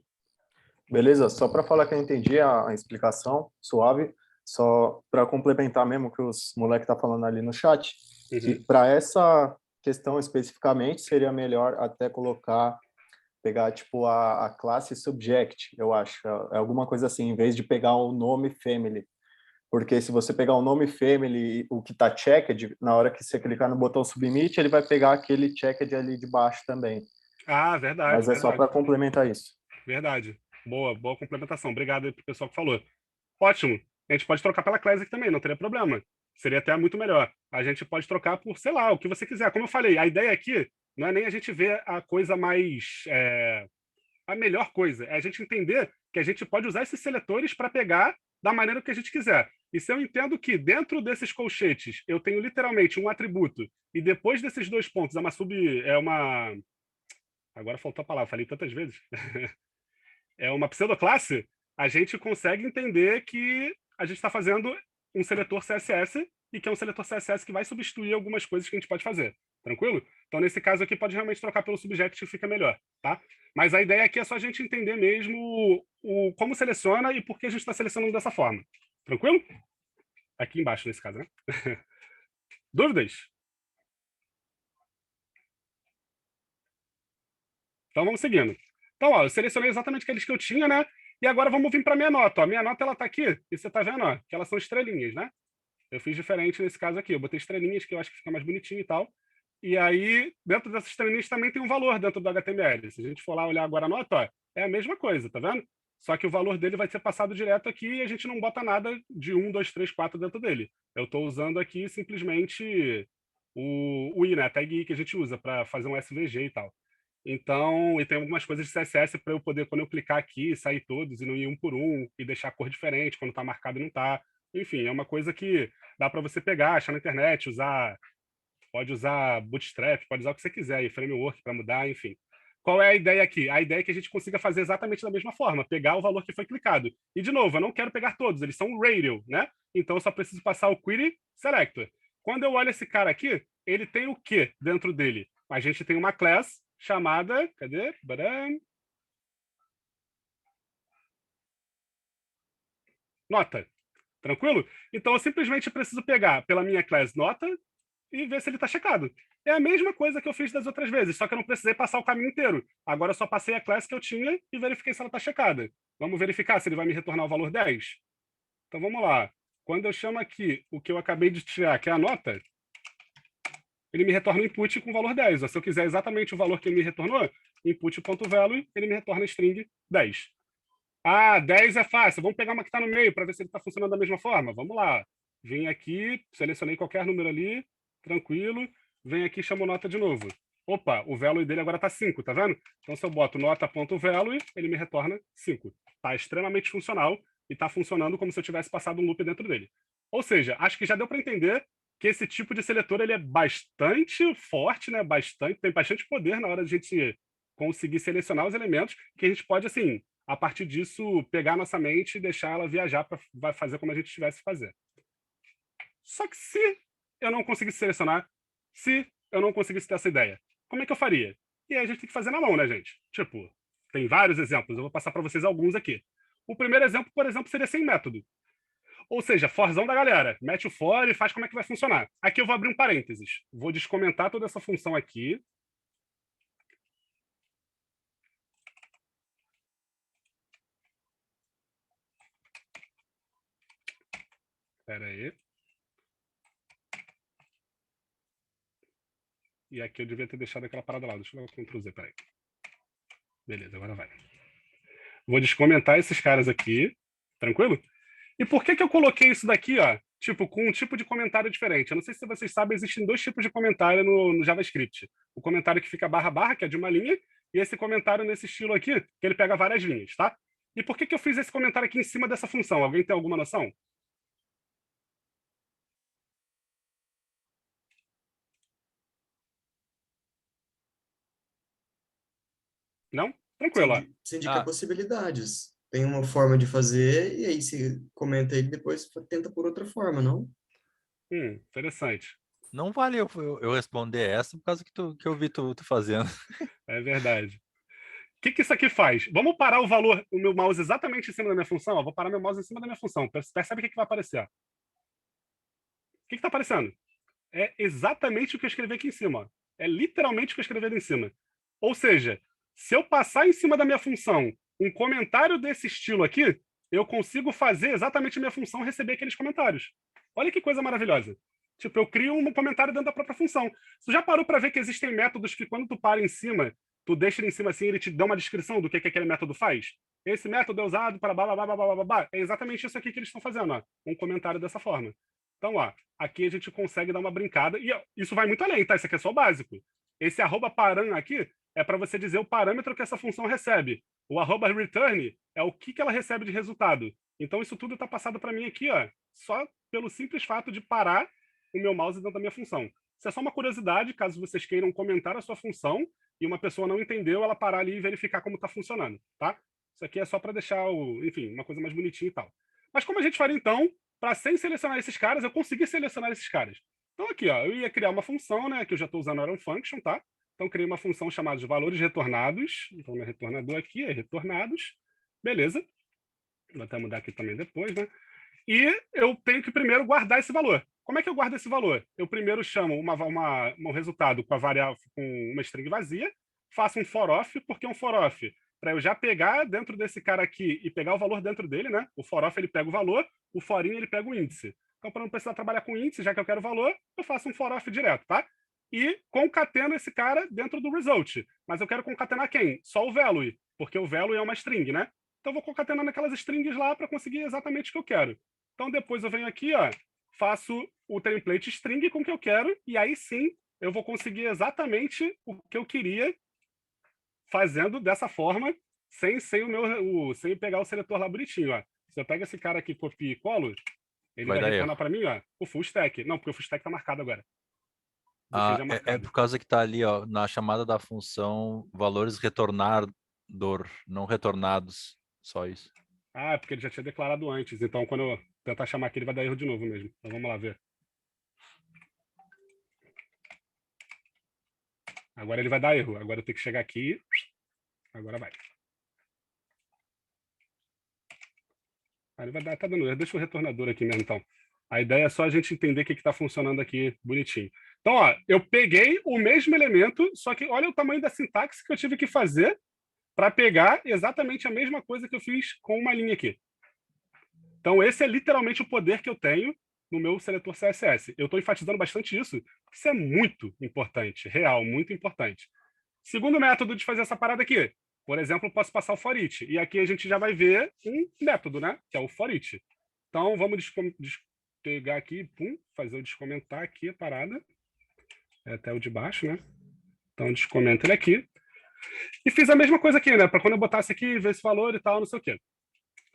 S3: Beleza, só para falar que eu entendi a explicação, suave, só para complementar mesmo o que os moleques tá falando ali no chat, que para essa questão especificamente seria melhor até pegar tipo a classe subject, eu acho, é alguma coisa assim, em vez de pegar o nome family, porque se você pegar o nome family, o que está checked, na hora que você clicar no botão submit, ele vai pegar aquele checked ali de baixo também.
S1: Ah, verdade.
S3: Mas é só para complementar isso.
S1: Verdade. Boa complementação. Obrigado aí pro pessoal que falou. Ótimo. A gente pode trocar pela Classic também, não teria problema. Seria até muito melhor. A gente pode trocar por, sei lá, o que você quiser. Como eu falei, a ideia aqui não é nem a gente ver a coisa mais... a melhor coisa. É a gente entender que a gente pode usar esses seletores para pegar da maneira que a gente quiser. E se eu entendo que dentro desses colchetes eu tenho literalmente um atributo e depois desses dois pontos é uma... Agora faltou a palavra, falei tantas vezes. É uma pseudoclasse, a gente consegue entender que a gente está fazendo um seletor CSS e que é um seletor CSS que vai substituir algumas coisas que a gente pode fazer. Tranquilo? Então, nesse caso aqui, pode realmente trocar pelo subject que fica melhor, tá? Mas a ideia aqui é só a gente entender mesmo como seleciona e por que a gente está selecionando dessa forma. Tranquilo? Aqui embaixo, nesse caso, né? Dúvidas? Então, vamos seguindo. Então, ó, eu selecionei exatamente aqueles que eu tinha, né? E agora vamos vir para a minha nota. A minha nota, ela tá aqui, e você tá vendo, ó, que elas são estrelinhas, né? Eu fiz diferente nesse caso aqui. Eu botei estrelinhas, que eu acho que fica mais bonitinho e tal. E aí, dentro dessas estrelinhas também tem um valor dentro do HTML. Se a gente for lá olhar agora a nota, ó, é a mesma coisa, tá vendo? Só que o valor dele vai ser passado direto aqui e a gente não bota nada de 1, 2, 3, 4 dentro dele. Eu estou usando aqui simplesmente o i, né? A tag i que a gente usa para fazer um SVG e tal. Então, e tem algumas coisas de CSS para eu poder, quando eu clicar aqui, sair todos e não ir um por um e deixar a cor diferente quando está marcado e não está. Enfim, é uma coisa que dá para você pegar, achar na internet, pode usar Bootstrap, pode usar o que você quiser, e framework para mudar, enfim. Qual é a ideia aqui? A ideia é que a gente consiga fazer exatamente da mesma forma, pegar o valor que foi clicado. E, de novo, eu não quero pegar todos, eles são radial, né? Então, eu só preciso passar o query selector. Quando eu olho esse cara aqui, ele tem o que dentro dele? A gente tem uma class chamada... Cadê? Badam. Nota. Tranquilo? Então, eu simplesmente preciso pegar pela minha class nota e ver se ele está checado. É a mesma coisa que eu fiz das outras vezes, só que eu não precisei passar o caminho inteiro. Agora eu só passei a classe que eu tinha e verifiquei se ela está checada. Vamos verificar se ele vai me retornar o valor 10? Então vamos lá. Quando eu chamo aqui o que eu acabei de tirar, que é a nota, ele me retorna o input com o valor 10. Se eu quiser exatamente o valor que ele me retornou, input.value, ele me retorna string 10. Ah, 10 é fácil. Vamos pegar uma que está no meio para ver se ele está funcionando da mesma forma. Vamos lá. Vim aqui, selecionei qualquer número ali, tranquilo. Vem aqui e chamo nota de novo. Opa, o value dele agora está 5, tá vendo? Então, se eu boto nota.value, ele me retorna 5. Está extremamente funcional e está funcionando como se eu tivesse passado um loop dentro dele. Ou seja, acho que já deu para entender que esse tipo de seletor ele é bastante forte, né? Tem bastante poder na hora de a gente conseguir selecionar os elementos, que a gente pode, assim, a partir disso, pegar a nossa mente e deixar ela viajar para fazer como a gente tivesse que fazer. Só que se eu não conseguisse selecionar, se eu não conseguisse ter essa ideia, como é que eu faria? E aí a gente tem que fazer na mão, né, gente? Tipo, tem vários exemplos, eu vou passar para vocês alguns aqui. O primeiro exemplo, por exemplo, seria sem método. Ou seja, forzão da galera. Mete o for e faz como é que vai funcionar. Aqui eu vou abrir um parênteses. Vou descomentar toda essa função aqui. Espera aí. E aqui eu devia ter deixado aquela parada lá. Deixa eu dar um Ctrl Z, peraí. Beleza, agora vai. Vou descomentar esses caras aqui. Tranquilo? E por que eu coloquei isso daqui, ó? Tipo, com um tipo de comentário diferente. Eu não sei se vocês sabem, existem dois tipos de comentário no JavaScript. O comentário que fica barra barra, que é de uma linha, e esse comentário nesse estilo aqui, que ele pega várias linhas, tá? E por que eu fiz esse comentário aqui em cima dessa função? Alguém tem alguma noção? Não? Tranquilo, ó.
S5: Você indica
S7: Ah.
S5: possibilidades. Tem uma forma de fazer, e aí você comenta aí depois tenta por outra forma, não?
S1: Interessante.
S7: Não vale eu responder essa por causa que eu vi tu fazendo.
S1: É verdade. O que isso aqui faz? Vamos parar o meu mouse exatamente em cima da minha função? Ó, vou parar meu mouse em cima da minha função. Percebe o que vai aparecer? Ó. O que está aparecendo? É exatamente o que eu escrevi aqui em cima. Ó. É literalmente o que eu escrevi ali em cima. Ou seja, se eu passar em cima da minha função um comentário desse estilo aqui, eu consigo fazer exatamente a minha função receber aqueles comentários. Olha que coisa maravilhosa. Tipo, eu crio um comentário dentro da própria função. Você já parou para ver que existem métodos que quando tu para em cima, tu deixa ele em cima assim, ele te dá uma descrição do que aquele método faz? Esse método é usado para blá, blá, blá, blá, blá, blá, blá. É exatamente isso aqui que eles estão fazendo, ó. Um comentário dessa forma. Então, ó, aqui a gente consegue dar uma brincada. E ó, isso vai muito além, tá? Isso aqui é só o básico. Esse @param aqui é para você dizer o parâmetro que essa função recebe. O @return é o que ela recebe de resultado. Então, isso tudo está passado para mim aqui, ó, só pelo simples fato de parar o meu mouse dentro da minha função. Isso é só uma curiosidade, caso vocês queiram comentar a sua função e uma pessoa não entendeu, ela parar ali e verificar como está funcionando, tá? Isso aqui é só para deixar, enfim, uma coisa mais bonitinha e tal. Mas como a gente faria, então, para sem selecionar esses caras, eu consegui selecionar esses caras. Então, aqui, ó, eu ia criar uma função, né, que eu já estou usando Iron Function, tá? Então, criei uma função chamada de valores retornados. Então, meu retornador aqui é retornados. Beleza. Vou até mudar aqui também depois, né? E eu tenho que primeiro guardar esse valor. Como é que eu guardo esse valor? Eu primeiro chamo um resultado com a variável com uma string vazia, faço um for off, porque um for off para eu já pegar dentro desse cara aqui e pegar o valor dentro dele, né? O for off ele pega o valor, o forinho ele pega o índice. Então, para não precisar trabalhar com índice, já que eu quero o valor, eu faço um for off direto, tá? E concateno esse cara dentro do result. Mas eu quero concatenar quem? Só o value, porque o value é uma string, né? Então, eu vou concatenando aquelas strings lá para conseguir exatamente o que eu quero. Então, depois eu venho aqui, ó, faço o template string com o que eu quero, e aí sim eu vou conseguir exatamente o que eu queria fazendo dessa forma, sem sem pegar o seletor lá bonitinho. Ó. Se eu pego esse cara aqui, copio e colo, ele vai retornar para mim ó, o full stack. Não, porque o full stack está marcado agora.
S7: É por causa que está ali, ó, na chamada da função valores retornador, não retornados, só isso.
S1: Ah, é porque ele já tinha declarado antes. Então, quando eu tentar chamar aqui, ele vai dar erro de novo mesmo. Então, vamos lá ver. Agora ele vai dar erro. Agora eu tenho que chegar aqui. Agora vai. Ele vai dar, tá dando erro. Deixa o retornador aqui mesmo, então. A ideia é só a gente entender o que está funcionando aqui bonitinho. Então, ó, eu peguei o mesmo elemento, só que olha o tamanho da sintaxe que eu tive que fazer para pegar exatamente a mesma coisa que eu fiz com uma linha aqui. Então, esse é literalmente o poder que eu tenho no meu seletor CSS. Eu estou enfatizando bastante isso, porque isso é muito importante, real, muito importante. Segundo método de fazer essa parada aqui, por exemplo, eu posso passar o for each. E aqui a gente já vai ver um método, né? Que é o for each. Então, vamos pegar aqui, pum, fazer o descomentar aqui a parada. É até o de baixo, né? Então, descomento ele aqui. E fiz a mesma coisa aqui, né? Para quando eu botasse aqui, ver esse valor e tal, não sei o quê.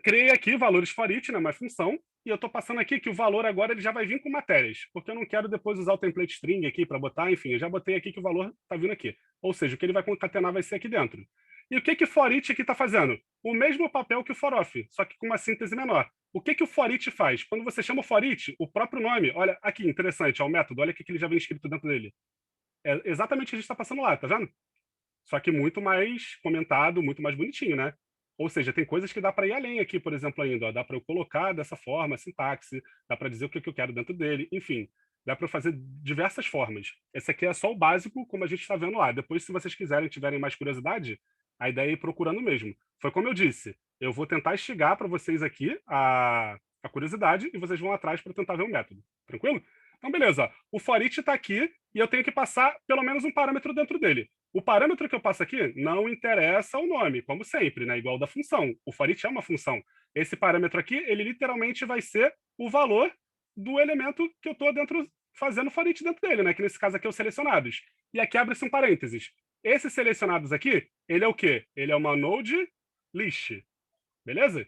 S1: Criei aqui valores for each, né? Uma função. E eu estou passando aqui que o valor agora ele já vai vir com matérias. Porque eu não quero depois usar o template string aqui para botar. Enfim, eu já botei aqui que o valor está vindo aqui. Ou seja, o que ele vai concatenar vai ser aqui dentro. E o que for each aqui está fazendo? O mesmo papel que o for off, só que com uma síntese menor. O que o for each faz? Quando você chama o for each, o próprio nome, olha aqui, interessante, ó, o método, olha o que ele já vem escrito dentro dele. É exatamente o que a gente está passando lá, tá vendo? Só que muito mais comentado, muito mais bonitinho, né? Ou seja, tem coisas que dá para ir além aqui, por exemplo, ainda. Ó, dá para eu colocar dessa forma, sintaxe, dá para dizer o que eu quero dentro dele, enfim. Dá para fazer diversas formas. Esse aqui é só o básico, como a gente está vendo lá. Depois, se vocês quiserem, tiverem mais curiosidade, a ideia é ir procurando mesmo. Foi como eu disse, eu vou tentar instigar para vocês aqui a curiosidade e vocês vão atrás para tentar ver o método. Tranquilo? Então, beleza. Ó. O for each está aqui e eu tenho que passar pelo menos um parâmetro dentro dele. O parâmetro que eu passo aqui não interessa o nome, como sempre, né? Igual da função. O for each é uma função. Esse parâmetro aqui, ele literalmente vai ser o valor do elemento que eu estou fazendo for each dentro dele, né? Que nesse caso aqui é o selecionados. E aqui abre-se um parênteses. Esses selecionados aqui, ele é o quê? Ele é uma node list. Beleza?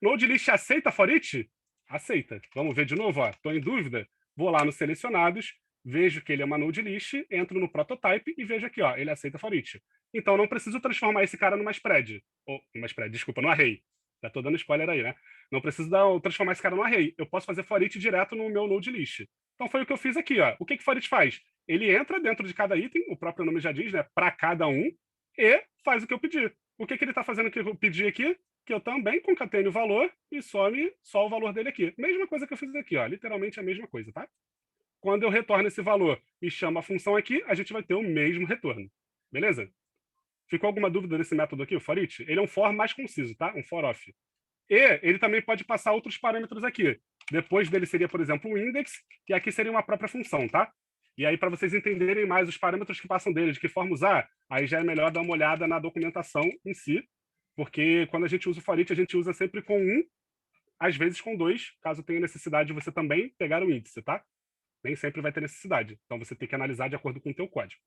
S1: Node list aceita for each? Aceita. Vamos ver de novo, ó. Estou em dúvida. Vou lá no selecionados, vejo que ele é uma node list, entro no prototype e vejo aqui, ó, ele aceita for each. Então, não preciso transformar esse cara numa spread. Ou, desculpa, no array. Já estou dando spoiler aí, né? Não preciso transformar esse cara no array. Eu posso fazer for each direto no meu node list. Então, foi o que eu fiz aqui, ó. O que for each faz? Ele entra dentro de cada item, o próprio nome já diz, né? Para cada um, e faz o que eu pedi. O que ele está fazendo que eu pedi aqui? Que eu também concatene o valor e some só o valor dele aqui. Mesma coisa que eu fiz aqui, ó. Literalmente a mesma coisa, tá? Quando eu retorno esse valor e chamo a função aqui, a gente vai ter o mesmo retorno. Beleza? Ficou alguma dúvida desse método aqui, o for each? Ele é um for mais conciso, tá? Um for off. E ele também pode passar outros parâmetros aqui. Depois dele seria, por exemplo, o index, e aqui seria uma própria função, tá? E aí, para vocês entenderem mais os parâmetros que passam dele, de que forma usar, aí já é melhor dar uma olhada na documentação em si, porque quando a gente usa o for each, a gente usa sempre com 1, às vezes com 2, caso tenha necessidade de você também pegar o índice, tá? Nem sempre vai ter necessidade. Então, você tem que analisar de acordo com o teu código.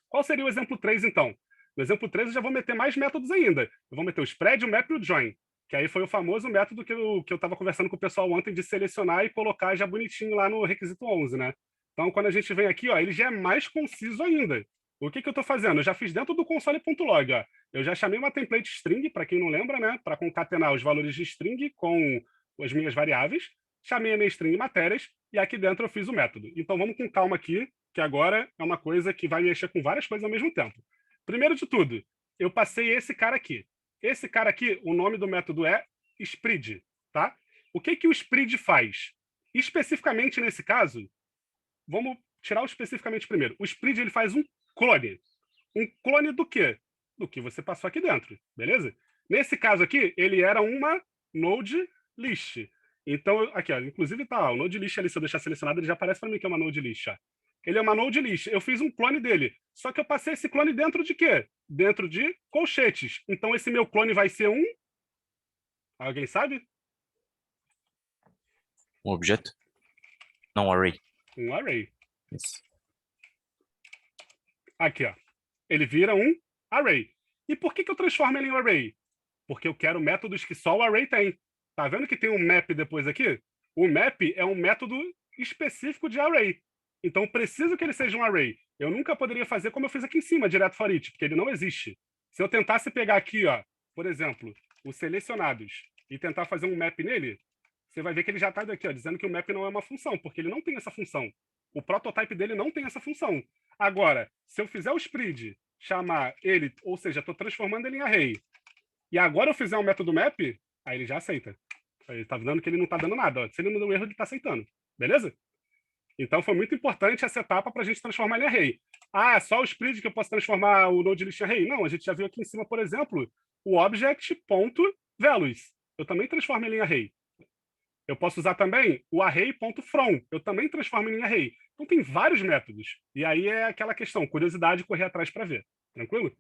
S1: Qual seria o exemplo 3, então? No exemplo 3, eu já vou meter mais métodos ainda. Eu vou meter o spread, o map e o join, que aí foi o famoso método que eu estava conversando com o pessoal ontem de selecionar e colocar já bonitinho lá no requisito 11, né? Então, quando a gente vem aqui, ó, ele já é mais conciso ainda. O que eu estou fazendo? Eu já fiz dentro do console.log, ó. Eu já chamei uma template string, para quem não lembra, né? Para concatenar os valores de string com as minhas variáveis. Chamei a minha string matérias e aqui dentro eu fiz o método. Então, vamos com calma aqui, que agora é uma coisa que vai mexer com várias coisas ao mesmo tempo. Primeiro de tudo, eu passei esse cara aqui. Esse cara aqui, o nome do método é spread, tá? O que o spread faz? Especificamente nesse caso, vamos tirar o especificamente primeiro. O spread ele faz um clone. Um clone do quê? Do que você passou aqui dentro, beleza? Nesse caso aqui, ele era uma node list. Então, aqui, ó, inclusive tá, o node list ali, se eu deixar selecionado, ele já aparece para mim que é uma node list, ó. Ele é uma node list. Eu fiz um clone dele. Só que eu passei esse clone dentro de quê? Dentro de colchetes. Então, esse meu clone vai ser um... Alguém sabe?
S4: Um objeto? Não, um array.
S1: Um array.
S4: Isso.
S1: Aqui, ó. Ele vira um array. E por que eu transformo ele em array? Porque eu quero métodos que só o array tem. Tá vendo que tem um map depois aqui? O map é um método específico de array. Então, preciso que ele seja um array. Eu nunca poderia fazer como eu fiz aqui em cima, direto for each, porque ele não existe. Se eu tentasse pegar aqui, ó, por exemplo, os selecionados, e tentar fazer um map nele, você vai ver que ele já está aqui, ó, dizendo que o map não é uma função, porque ele não tem essa função. O prototype dele não tem essa função. Agora, se eu fizer o spread, chamar ele, ou seja, estou transformando ele em array, e agora eu fizer um método map, aí ele já aceita. Ele está dando que ele não está dando nada. Ó. Se ele não deu erro, ele está aceitando. Beleza? Então, foi muito importante essa etapa para a gente transformar ele em array. Ah, só o spread que eu posso transformar o node list em array? Não, a gente já viu aqui em cima, por exemplo, o object.values. Eu também transformo ele em array. Eu posso usar também o array.from. Eu também transformo ele em array. Então, tem vários métodos. E aí é aquela questão, curiosidade, correr atrás para ver. Tranquilo?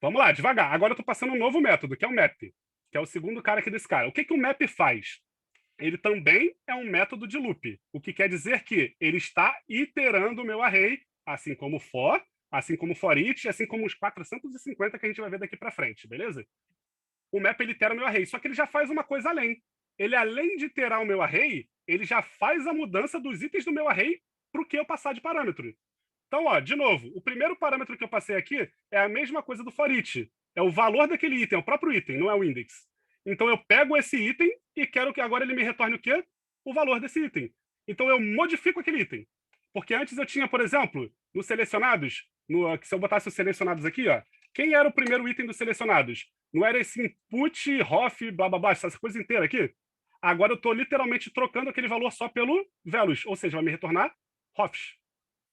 S1: Vamos lá, devagar. Agora eu estou passando um novo método, que é o map, que é o segundo cara aqui desse cara. O que o map faz? Ele também é um método de loop, o que quer dizer que ele está iterando o meu array, assim como for, assim como for each, assim como os 450 que a gente vai ver daqui para frente, beleza? O map ele itera o meu array, só que ele já faz uma coisa além. Ele, além de iterar o meu array, ele já faz a mudança dos itens do meu array para o que eu passar de parâmetro. Então, ó, de novo, o primeiro parâmetro que eu passei aqui é a mesma coisa do for each. É o valor daquele item, é o próprio item, não é o index. Então, eu pego esse item e quero que agora ele me retorne o quê? O valor desse item. Então, eu modifico aquele item. Porque antes eu tinha, por exemplo, nos selecionados, se eu botasse os selecionados aqui, ó, quem era o primeiro item dos selecionados? Não era esse input, rof, blá, blá, blá, essa coisa inteira aqui? Agora eu estou literalmente trocando aquele valor só pelo values, ou seja, vai me retornar rofs.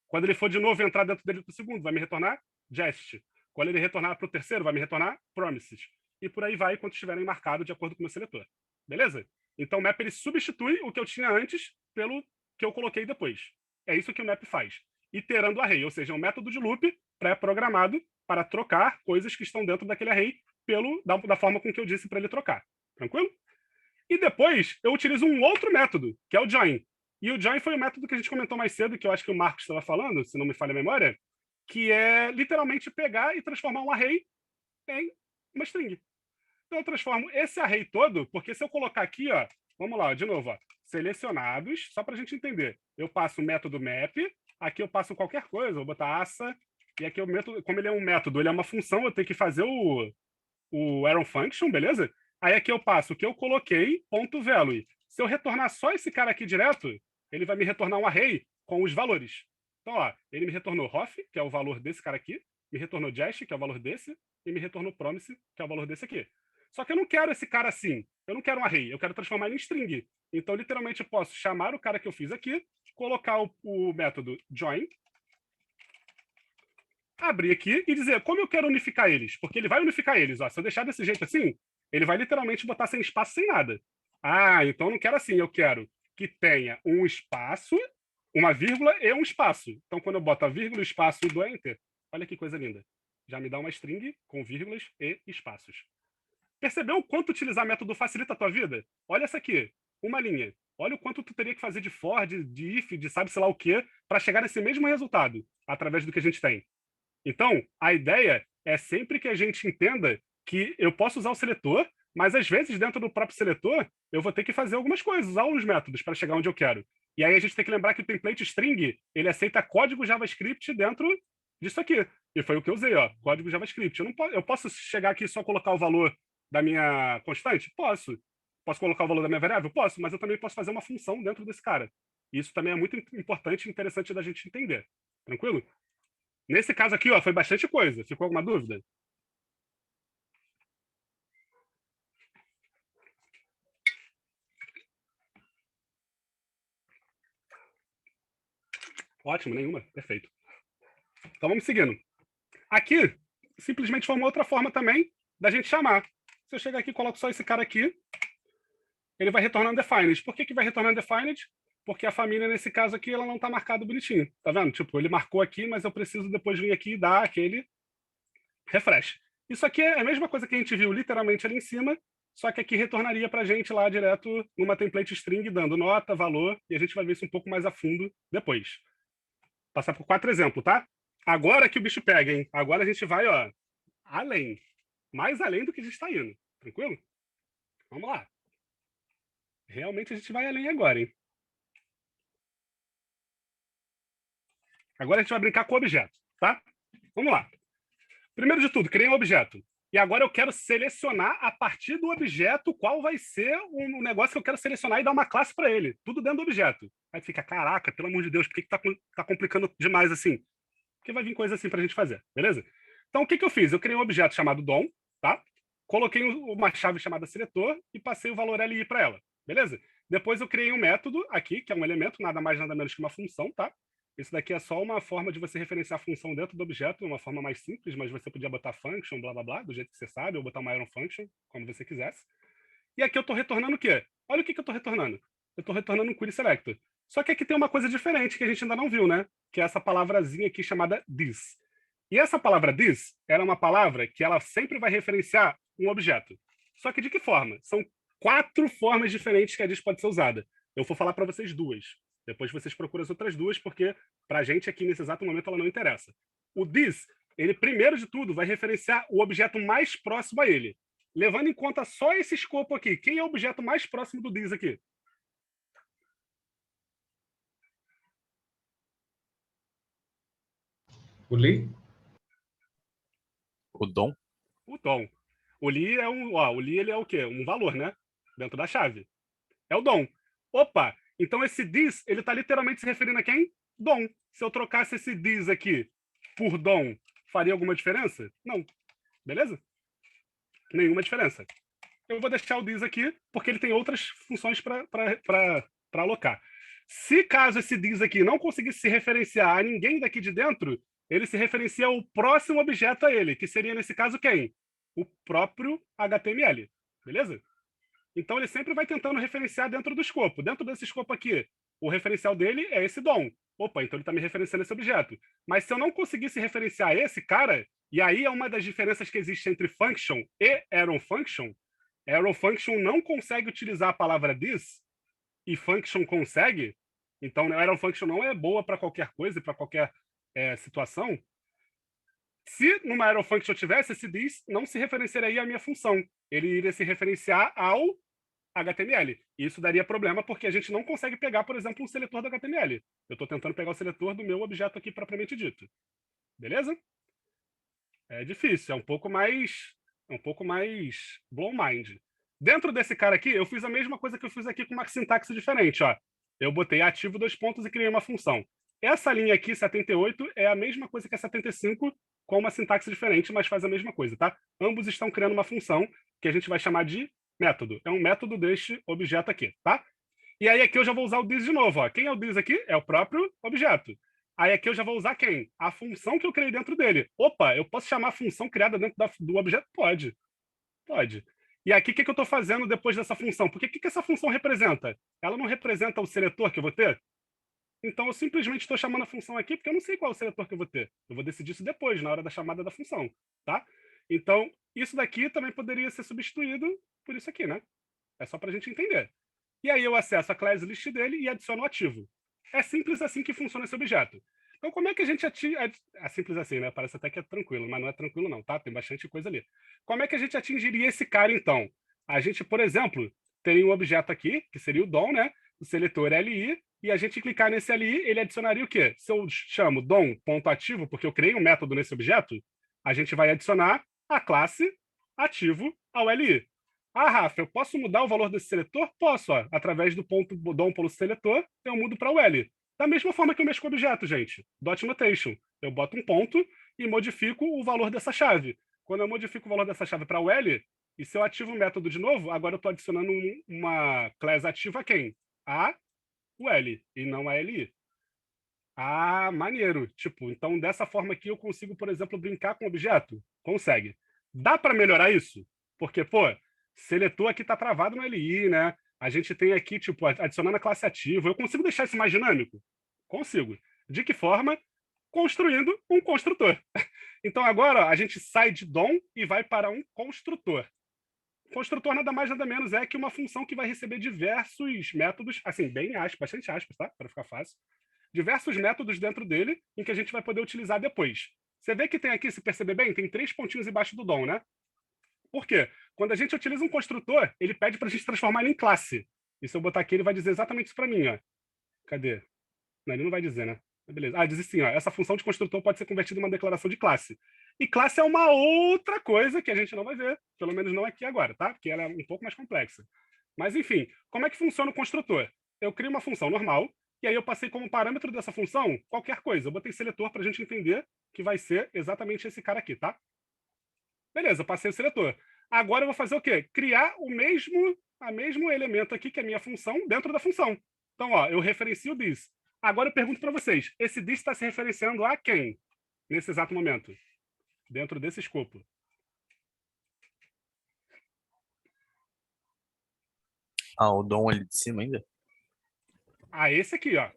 S1: Quando ele for de novo entrar dentro dele para o segundo, vai me retornar jest. Quando ele retornar para o terceiro, vai me retornar promises. E por aí vai, quando estiverem marcados de acordo com o meu seletor. Beleza? Então o map ele substitui o que eu tinha antes pelo que eu coloquei depois. É isso que o map faz. Iterando o array, ou seja, é um método de loop pré-programado para trocar coisas que estão dentro daquele array da forma com que eu disse para ele trocar. Tranquilo? E depois eu utilizo um outro método, que é o join. E o join foi o método que a gente comentou mais cedo, que eu acho que o Marcos estava falando, se não me falha a memória, que é literalmente pegar e transformar um array em uma string. Então eu transformo esse array todo, porque se eu colocar aqui, ó, vamos lá, de novo, ó, selecionados, só para a gente entender. Eu passo o método map, aqui eu passo qualquer coisa, vou botar assa, e aqui o método, como ele é um método, ele é uma função, eu tenho que fazer o arrow function, beleza? Aí aqui eu passo o que eu coloquei, ponto value. Se eu retornar só esse cara aqui direto, ele vai me retornar um array com os valores. Então, ó, ele me retornou Hoff, que é o valor desse cara aqui, me retornou Jest, que é o valor desse, e me retornou Promise, que é o valor desse aqui. Só que eu não quero esse cara assim, eu não quero um array, eu quero transformar ele em string. Então, literalmente, eu posso chamar o cara que eu fiz aqui, colocar o método join, abrir aqui e dizer como eu quero unificar eles, porque ele vai unificar eles. Ó. Se eu deixar desse jeito assim, ele vai literalmente botar sem espaço, sem nada. Ah, então eu não quero assim, eu quero que tenha um espaço, uma vírgula e um espaço. Então, quando eu boto a vírgula, espaço e dou Enter, olha que coisa linda. Já me dá uma string com vírgulas e espaços. Percebeu o quanto utilizar método facilita a tua vida? Olha essa aqui, uma linha. Olha o quanto tu teria que fazer de for, de if, de sabe-se lá o quê, para chegar nesse mesmo resultado, através do que a gente tem. Então, a ideia é sempre que a gente entenda que eu posso usar o seletor, mas às vezes dentro do próprio seletor eu vou ter que fazer algumas coisas, usar os métodos para chegar onde eu quero. E aí a gente tem que lembrar que o template string, ele aceita código JavaScript dentro disso aqui. E foi o que eu usei, ó, código JavaScript. Eu posso chegar aqui e só colocar o valor da minha constante? Posso. Posso colocar o valor da minha variável? Posso, mas eu também posso fazer uma função dentro desse cara. E isso também é muito importante e interessante da gente entender. Tranquilo? Nesse caso aqui, ó, foi bastante coisa. Ficou alguma dúvida? Ótimo, nenhuma. Perfeito. Então vamos seguindo. Aqui, simplesmente foi uma outra forma também da gente chamar. Se eu chegar aqui e coloco só esse cara aqui, ele vai retornar undefined. Por que vai retornar undefined? Porque a família, nesse caso aqui, ela não está marcada bonitinho. Tá vendo? Tipo, ele marcou aqui, mas eu preciso depois vir aqui e dar aquele refresh. Isso aqui é a mesma coisa que a gente viu literalmente ali em cima, só que aqui retornaria para a gente lá direto numa template string, dando nota, valor, e a gente vai ver isso um pouco mais a fundo depois. Passar por 4 exemplos, tá? Agora que o bicho pega, hein? Agora a gente vai, ó, além. Mais além do que a gente está indo. Tranquilo? Vamos lá. Realmente a gente vai além agora, hein? Agora a gente vai brincar com o objeto, tá? Vamos lá. Primeiro de tudo, criei um objeto. E agora eu quero selecionar a partir do objeto qual vai ser o negócio que eu quero selecionar e dar uma classe para ele. Tudo dentro do objeto. Aí fica, caraca, pelo amor de Deus, por que tá complicando demais assim? Porque vai vir coisa assim para a gente fazer, beleza? Então, o que eu fiz? Eu criei um objeto chamado DOM, tá? Coloquei uma chave chamada seletor e passei o valor LI para ela, beleza? Depois eu criei um método aqui, que é um elemento, nada mais nada menos que uma função, tá? Isso daqui é só uma forma de você referenciar a função dentro do objeto, uma forma mais simples, mas você podia botar function, blá, blá, blá, do jeito que você sabe, ou botar uma iron function, como você quisesse. E aqui eu estou retornando o quê? Olha o que eu estou retornando. Eu estou retornando um query selector. Só que aqui tem uma coisa diferente que a gente ainda não viu, né? Que é essa palavrazinha aqui chamada this. E essa palavra this, ela é uma palavra que ela sempre vai referenciar um objeto. Só que de que forma? São 4 formas diferentes que a this pode ser usada. Eu vou falar para vocês 2. Depois vocês procuram as outras 2, porque para a gente aqui nesse exato momento ela não interessa. O this, ele primeiro de tudo vai referenciar o objeto mais próximo a ele. Levando em conta só esse escopo aqui. Quem é o objeto mais próximo do this aqui?
S2: O Li?
S4: O Dom?
S1: O DOM. O Li é o Li ele é o quê? Um valor, né? Dentro da chave. É o DOM. Opa! Então esse this, ele está literalmente se referindo a quem? DOM. Se eu trocasse esse this aqui por DOM, faria alguma diferença? Não. Beleza? Nenhuma diferença. Eu vou deixar o this aqui, porque ele tem outras funções para alocar. Se caso esse this aqui não conseguisse se referenciar a ninguém daqui de dentro, ele se referencia ao próximo objeto a ele, que seria, nesse caso, quem? O próprio HTML. Beleza? Então, ele sempre vai tentando referenciar dentro do escopo. Dentro desse escopo aqui, o referencial dele é esse DOM. Opa, então ele está me referenciando esse objeto. Mas se eu não conseguisse referenciar esse cara, e aí é uma das diferenças que existe entre function e arrow function não consegue utilizar a palavra this, e function consegue. Então, a arrow function não é boa para qualquer coisa e para qualquer situação. Se numa arrow function eu tivesse esse this, não se referenciaria à minha função. Ele iria se referenciar ao HTML. E isso daria problema porque a gente não consegue pegar, por exemplo, um seletor do HTML. Eu estou tentando pegar o seletor do meu objeto aqui propriamente dito. Beleza? É difícil, é um pouco mais blow mind. Dentro desse cara aqui, eu fiz a mesma coisa que eu fiz aqui com uma sintaxe diferente, ó. Eu botei ativo 2 pontos e criei uma função. Essa linha aqui, 78, é a mesma coisa que a 75, com uma sintaxe diferente, mas faz a mesma coisa, tá? Ambos estão criando uma função que a gente vai chamar de método. É um método deste objeto aqui, tá? E aí aqui eu já vou usar o this de novo, ó. Quem é o this aqui? É o próprio objeto. Aí aqui eu já vou usar quem? A função que eu criei dentro dele. Opa, eu posso chamar a função criada dentro do objeto? Pode. Pode. E aqui, o que eu estou fazendo depois dessa função? Porque o que essa função representa? Ela não representa o seletor que eu vou ter? Então, eu simplesmente estou chamando a função aqui porque eu não sei qual é o seletor que eu vou ter. Eu vou decidir isso depois, na hora da chamada da função. Tá? Então, isso daqui também poderia ser substituído por isso aqui, né? É só para a gente entender. E aí eu acesso a class list dele e adiciono o ativo. É simples assim que funciona esse objeto. Então, como é que a gente atinge... É simples assim, né? Parece até que é tranquilo, mas não é tranquilo não, tá? Tem bastante coisa ali. Como é que a gente atingiria esse cara, então? A gente, por exemplo, teria um objeto aqui, que seria o DOM, né? O seletor LI, e a gente clicar nesse LI, ele adicionaria o quê? Se eu chamo DOM.ativo, porque eu criei um método nesse objeto, a gente vai adicionar a classe ativo ao LI. Ah, Rafa, eu posso mudar o valor desse seletor? Posso, ó. Através do ponto DOM.seletor, eu mudo para o L. Da mesma forma que eu mexo com o objeto, gente. Dot notation. Eu boto um ponto e modifico o valor dessa chave. Quando eu modifico o valor dessa chave para o L, e se eu ativo o método de novo, agora eu estou adicionando uma classe ativa a quem? A o L, e não a LI. Ah, maneiro. Tipo, então dessa forma aqui eu consigo, por exemplo, brincar com o objeto? Consegue. Dá para melhorar isso? Porque, pô, seletor aqui está travado no LI, né? A gente tem aqui, tipo, adicionando a classe ativa. Eu consigo deixar isso mais dinâmico? Consigo. De que forma? Construindo um construtor. Então agora a gente sai de DOM e vai para um construtor. Construtor nada mais nada menos é que uma função que vai receber diversos métodos, assim, bem aspas, bastante aspas, tá? Para ficar fácil. Diversos métodos dentro dele em que a gente vai poder utilizar depois. Você vê que tem aqui, se perceber bem, tem 3 pontinhos embaixo do DOM, né? Por quê? Quando a gente utiliza um construtor, ele pede para a gente transformar ele em classe. E se eu botar aqui, ele vai dizer exatamente isso para mim, ó. Cadê? Não, ele não vai dizer, né? Beleza. Ah, diz assim, ó, essa função de construtor pode ser convertida em uma declaração de classe. E classe é uma outra coisa que a gente não vai ver, pelo menos não aqui agora, tá? Porque ela é um pouco mais complexa. Mas, enfim, como é que funciona o construtor? Eu crio uma função normal, e aí eu passei como parâmetro dessa função qualquer coisa. Eu botei seletor para a gente entender que vai ser exatamente esse cara aqui, tá? Beleza, eu passei o seletor. Agora eu vou fazer o quê? Criar o mesmo elemento aqui, que é a minha função, dentro da função. Então, ó, eu referencio o this. Agora eu pergunto para vocês, esse this está se referenciando a quem? Nesse exato momento? Dentro desse escopo.
S4: Ah, o DOM ali de cima ainda?
S1: Ah, esse aqui, ó.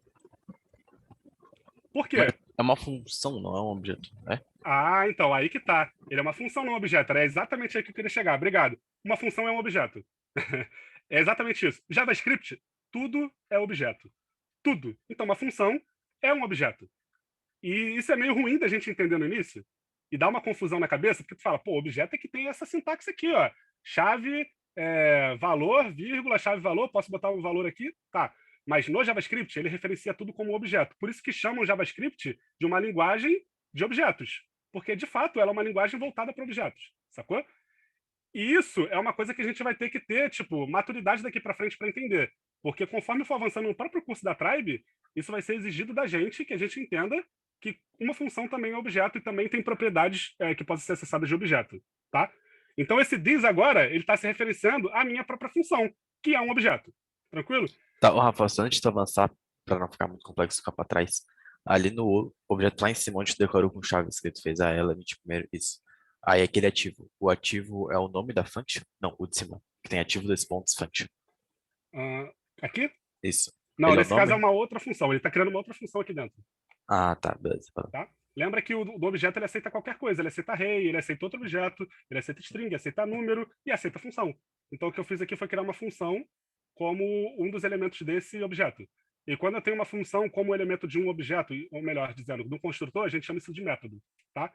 S1: Por quê?
S4: É uma função, não é um objeto, né?
S1: Ah, então, aí que tá. Ele é uma função, não um objeto. Era exatamente aí que eu queria chegar. Obrigado. Uma função é um objeto. É exatamente isso. JavaScript, tudo é objeto. Tudo. Então, uma função é um objeto. E isso é meio ruim da gente entender no início. E dá uma confusão na cabeça, porque tu fala, pô, objeto é que tem essa sintaxe aqui, ó. Chave, valor, vírgula, chave, valor, posso botar um valor aqui? Tá. Mas no JavaScript, ele referencia tudo como objeto. Por isso que chamam JavaScript de uma linguagem de objetos. Porque, de fato, ela é uma linguagem voltada para objetos. Sacou? E isso é uma coisa que a gente vai ter que ter, tipo, maturidade daqui para frente para entender. Porque conforme for avançando no próprio curso da Tribe, isso vai ser exigido da gente, que a gente entenda que uma função também é objeto e também tem propriedades que podem ser acessadas de objeto, tá? Então esse this agora, ele está se referenciando à minha própria função, que é um objeto. Tranquilo?
S4: Tá, ô, Rafa, só antes de tu avançar, para não ficar muito complexo ficar para trás, ali no objeto lá em cima, onde tu decorou com chaves que tu fez a element primeiro, isso. Aí aquele ativo. O ativo é o nome da function? Não, o de cima. Que tem ativo 2 pontos function.
S1: Aqui?
S4: Isso.
S1: Não,
S4: Ele
S1: nesse
S4: é o
S1: caso é
S4: nome?
S1: uma outra função. Ele está criando uma outra função aqui dentro.
S4: Ah, tá, beleza.
S1: Tá? Lembra que o do objeto ele aceita qualquer coisa. Ele aceita array, ele aceita outro objeto, ele aceita string, aceita número e aceita função. Então o que eu fiz aqui foi criar uma função como um dos elementos desse objeto. E quando eu tenho uma função como elemento de um objeto, ou melhor dizendo, do construtor, a gente chama isso de método. Tá?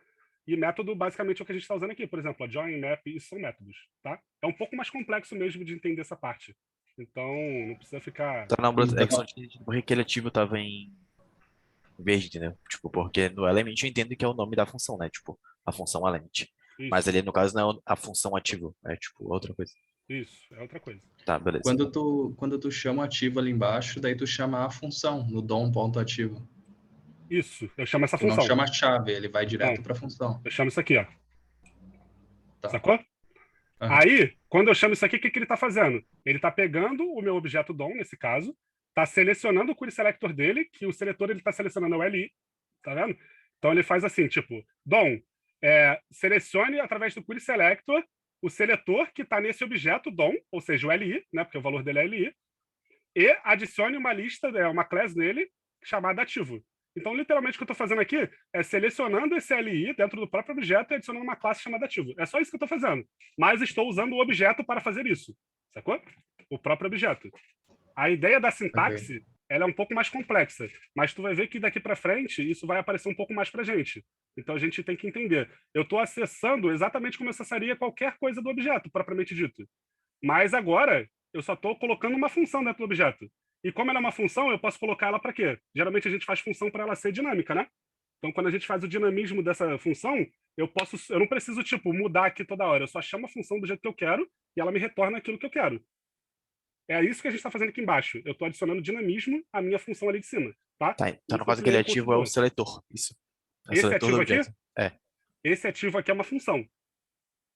S1: E método, basicamente, é o que a gente está usando aqui. Por exemplo, a join, map, isso são métodos, tá? É um pouco mais complexo mesmo de entender essa parte. Então, não precisa ficar...
S4: Tá, não, Bruno, é
S2: Então,
S4: que só tinha entendido por que ele ativo tava em verde, entendeu? Tipo, porque no element eu entendo que é o nome da função, né? Tipo, a função element. Mas
S1: Isso,
S4: ali, no caso, não é a função ativo. É, tipo, outra coisa.
S1: isso, é outra coisa.
S4: Tá, beleza.
S2: quando tu chama o ativo ali embaixo, daí tu chama a função no DOM.ativo.
S1: Isso, eu chamo essa
S2: Tu não
S1: função.
S2: chama a chave, ele vai
S1: Não.
S2: direto para a função.
S1: Eu chamo isso aqui, ó.
S2: Tá.
S1: Sacou?
S2: Aham.
S1: Aí, quando eu chamo isso aqui, o que ele está fazendo? Ele está pegando o meu objeto DOM, nesse caso, está selecionando o query selector dele, que o seletor ele está selecionando é o LI, tá vendo? Então ele faz assim, tipo, DOM, selecione através do query selector o seletor que está nesse objeto DOM, ou seja, o LI, né, porque o valor dele é LI, e adicione uma lista, uma class nele, chamada ativo. Então, literalmente, o que eu estou fazendo aqui é selecionando esse LI dentro do próprio objeto e adicionando uma classe chamada ativo. É só isso que eu estou fazendo. Mas estou usando o objeto para fazer isso. Sacou? O próprio objeto. A ideia da sintaxe, ela é um pouco mais complexa. Mas tu vai ver que daqui para frente, isso vai aparecer um pouco mais para a gente. Então, a gente tem que entender. Eu estou acessando exatamente como eu acessaria qualquer coisa do objeto, propriamente dito. Mas agora, eu só estou colocando uma função dentro do objeto. E como ela é uma função, eu posso colocar ela para quê? Geralmente a gente faz função para ela ser dinâmica, né? Então, quando a gente faz o dinamismo dessa função, eu não preciso, tipo, mudar aqui toda hora. Eu só chamo a função do jeito que eu quero e ela me retorna aquilo que eu quero. É isso que a gente está fazendo aqui embaixo. Eu estou adicionando dinamismo à minha função ali de cima, tá?
S4: Tá, então no
S1: Isso
S4: caso
S1: aqui
S4: aquele
S1: é um
S4: ativo é o
S1: construtor.
S4: seletor. Isso. É o
S1: Esse
S4: seletor do
S1: ativo aqui?
S4: objeto. É.
S1: Esse ativo aqui é uma função.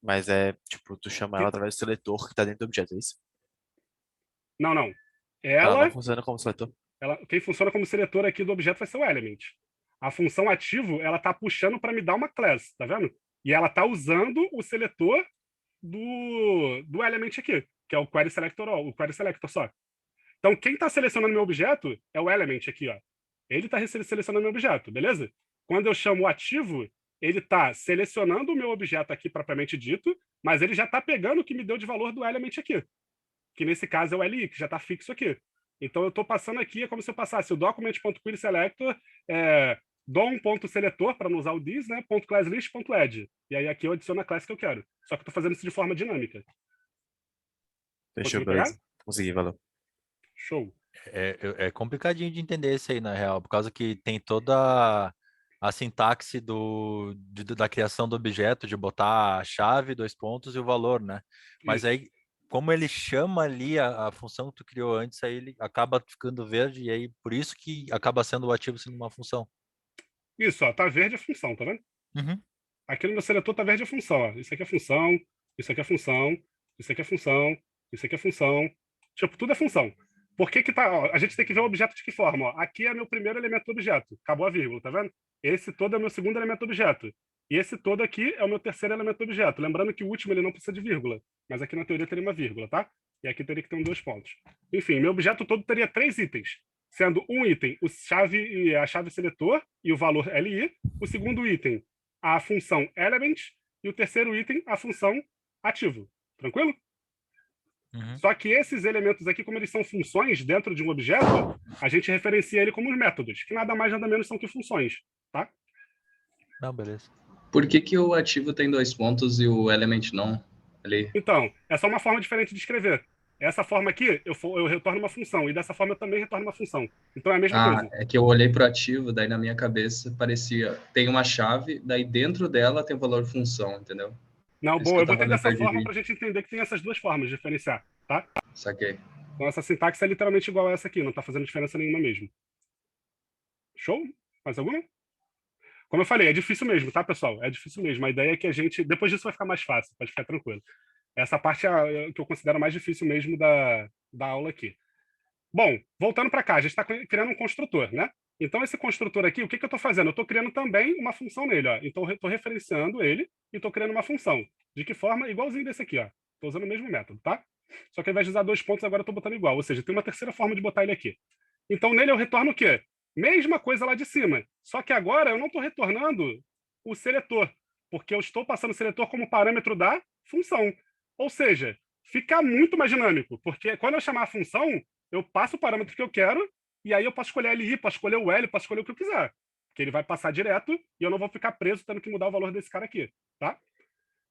S4: Mas é, tipo, tu chama ela através do seletor que tá dentro do objeto, é isso?
S1: Não, não.
S4: Ela não funciona como seletor.
S1: Quem funciona como seletor aqui do objeto vai ser o element. A função ativo, ela tá puxando para me dar uma class, tá vendo? E ela tá usando o seletor do element aqui, que é o query selector all, o query selector só. Então, quem está selecionando meu objeto é o element aqui, ó. Ele está selecionando meu objeto, beleza? Quando eu chamo o ativo, ele está selecionando o meu objeto aqui propriamente dito, mas ele já está pegando o que me deu de valor do element aqui, que nesse caso é o LI, que já está fixo aqui. Então, eu estou passando aqui, é como se eu passasse o document.querySelector, dom.seletor, para não usar o this, né, .classlist.add. E aí aqui eu adiciono a classe que eu quero. Só que eu estou fazendo isso de forma dinâmica.
S4: Fechou,
S1: Conseguiu
S4: beleza.
S1: pegar?
S4: Consegui, valeu.
S1: Show.
S7: É complicadinho de entender isso aí, na real, por causa que tem toda a sintaxe da criação do objeto, de botar a chave, 2 pontos e o valor, né? Mas
S1: Isso.
S7: aí, como ele chama ali a função que tu criou antes, aí ele acaba ficando verde, e aí por isso que acaba sendo o ativo sendo uma função.
S1: Isso, ó, tá verde a função, tá vendo?
S7: Uhum.
S1: Aqui no meu seletor tá verde a função, ó. Isso aqui é função, isso aqui é função, isso aqui é função, isso aqui é função. Tipo, tudo é função. Por que que tá... Ó, a gente tem que ver o objeto de que forma, ó. Aqui é meu primeiro elemento do objeto. Acabou a vírgula, tá vendo? Esse todo é meu segundo elemento do objeto. E esse todo aqui é o meu terceiro elemento do objeto. Lembrando que o último ele não precisa de vírgula. Mas aqui na teoria teria uma vírgula, tá? E aqui teria que ter 2 pontos. Enfim, meu objeto todo teria 3 itens. Sendo um item a chave seletor e o valor LI. O segundo item, a função element. E o terceiro item, a função ativo. Tranquilo?
S7: Uhum.
S1: Só que esses elementos aqui, como eles são funções dentro de um objeto, a gente referencia ele como métodos, que nada mais nada menos são que funções, tá?
S7: Não, beleza.
S2: Por que o ativo tem 2 pontos e o element não? Ali.
S1: Então, é só uma forma diferente de escrever. Essa forma aqui, eu retorno uma função, e dessa forma eu também retorno uma função. Então é a mesma coisa.
S2: É que eu olhei para o ativo, daí na minha cabeça parecia, tem uma chave, daí dentro dela tem o valor função, entendeu?
S1: Não,
S2: Isso
S1: bom,
S2: que
S1: eu
S2: eu tava
S1: botei dessa
S2: me
S1: forma
S2: perdi.
S1: para a gente entender que tem essas duas formas de diferenciar, tá?
S2: Saquei.
S1: Então essa sintaxe é literalmente igual a essa aqui, não está fazendo diferença nenhuma mesmo. Show? Mais alguma? Como eu falei, é difícil mesmo, tá, pessoal? É difícil mesmo. A ideia é que a gente... Depois disso vai ficar mais fácil, pode ficar tranquilo. Essa parte é a que eu considero mais difícil mesmo da aula aqui. Bom, voltando para cá, a gente está criando um construtor, né? Então, esse construtor aqui, o que eu estou fazendo? Eu estou criando também uma função nele, ó. Então, eu estou referenciando ele e estou criando uma função. De que forma? Igualzinho desse aqui, ó. Estou usando o mesmo método, tá? Só que ao invés de usar 2 pontos, agora eu estou botando igual. Ou seja, tem uma terceira forma de botar ele aqui. Então, nele eu retorno o quê? Mesma coisa lá de cima. Só que agora eu não estou retornando o seletor, porque eu estou passando o seletor como parâmetro da função. Ou seja, fica muito mais dinâmico, porque quando eu chamar a função, eu passo o parâmetro que eu quero, e aí eu posso escolher LI, posso escolher o L, posso escolher o que eu quiser. que ele vai passar direto e eu não vou ficar preso tendo que mudar o valor desse cara aqui, tá?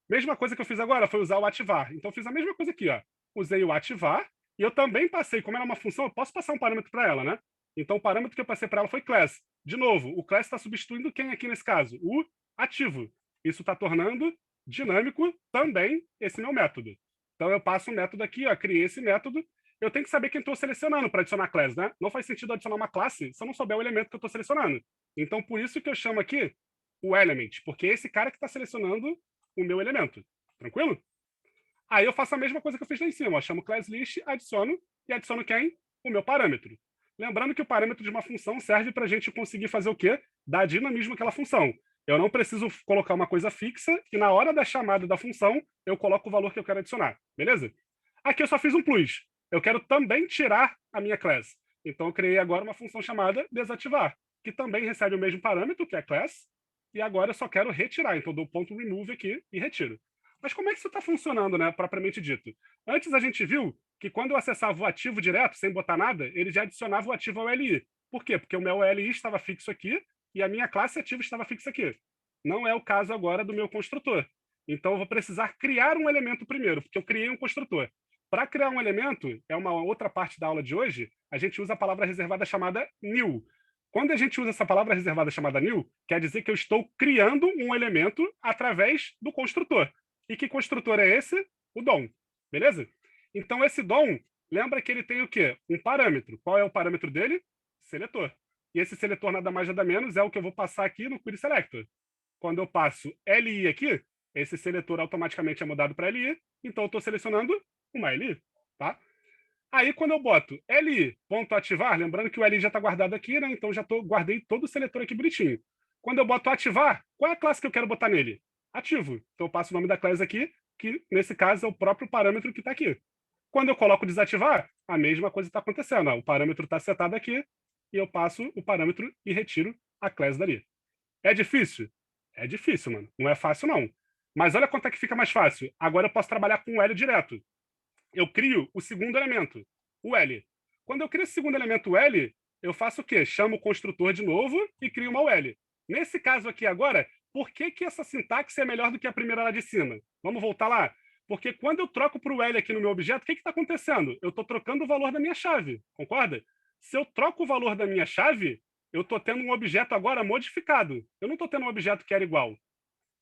S1: Mesma coisa que eu fiz agora foi usar o ativar. Então eu fiz a mesma coisa aqui, ó. Usei o ativar e eu também passei, como ela é uma função, eu posso passar um parâmetro para ela, né? Então o parâmetro que eu passei para ela foi class. De novo, o class está substituindo quem aqui nesse caso? O ativo. Isso está tornando dinâmico também esse meu método. Então eu passo um método aqui, ó, criei esse método. Eu tenho que saber quem estou selecionando para adicionar class, né? Não faz sentido adicionar uma classe se eu não souber o elemento que eu estou selecionando. Então por isso que eu chamo aqui o element, porque é esse cara que está selecionando o meu elemento. Tranquilo? Aí eu faço a mesma coisa que eu fiz lá em cima. Ó, chamo classList, adiciono e adiciono quem? O meu parâmetro. Lembrando que o parâmetro de uma função serve para a gente conseguir fazer o quê? Dar dinamismo àquela função. Eu não preciso colocar uma coisa fixa e na hora da chamada da função eu coloco o valor que eu quero adicionar. Beleza? Aqui eu só fiz um plus. Eu quero também tirar a minha class. Então eu criei agora uma função chamada desativar, que também recebe o mesmo parâmetro, que é class, e agora eu só quero retirar. Então eu dou ponto remove aqui e retiro. Mas como é que isso está funcionando, né, propriamente dito? Antes a gente viu que quando eu acessava o ativo direto, sem botar nada, ele já adicionava o ativo ao LI. Por quê? Porque o meu LI estava fixo aqui e a minha classe ativo estava fixa aqui. Não é o caso agora do meu construtor. Então eu vou precisar criar um elemento primeiro, porque eu criei um construtor. Para criar um elemento, é uma outra parte da aula de hoje, a gente usa a palavra reservada chamada new. Quando a gente usa essa palavra reservada chamada new, quer dizer que eu estou criando um elemento através do construtor. E que construtor é esse? O DOM. Beleza? Então, esse DOM, lembra que ele tem o quê? Um parâmetro. Qual é o parâmetro dele? Seletor. E esse seletor nada mais nada menos é o que eu vou passar aqui no Query Selector. Quando eu passo LI aqui, esse seletor automaticamente é mudado para LI, então eu estou selecionando uma LI. Tá? Aí, quando eu boto li.ativar, lembrando que o LI já está guardado aqui, né? Então já guardei todo o seletor aqui bonitinho. Quando eu boto ativar, qual é a classe que eu quero botar nele? Ativo. Então eu passo o nome da classe aqui, que nesse caso é o próprio parâmetro que está aqui. Quando eu coloco desativar, a mesma coisa está acontecendo. Ó, o parâmetro está setado aqui, e eu passo o parâmetro e retiro a classe dali. É difícil? É difícil, mano. Não é fácil, não. Mas olha quanto é que fica mais fácil. Agora eu posso trabalhar com o L direto. Eu crio o segundo elemento, o L. Quando eu crio esse segundo elemento, o L, eu faço o quê? Chamo o construtor de novo e crio uma UL. Nesse caso aqui agora, por que essa sintaxe é melhor do que a primeira lá de cima? Vamos voltar lá? Porque quando eu troco para o L aqui no meu objeto, o que está acontecendo? Eu estou trocando o valor da minha chave, concorda? Se eu troco o valor da minha chave, eu estou tendo um objeto agora modificado. Eu não estou tendo um objeto que era igual.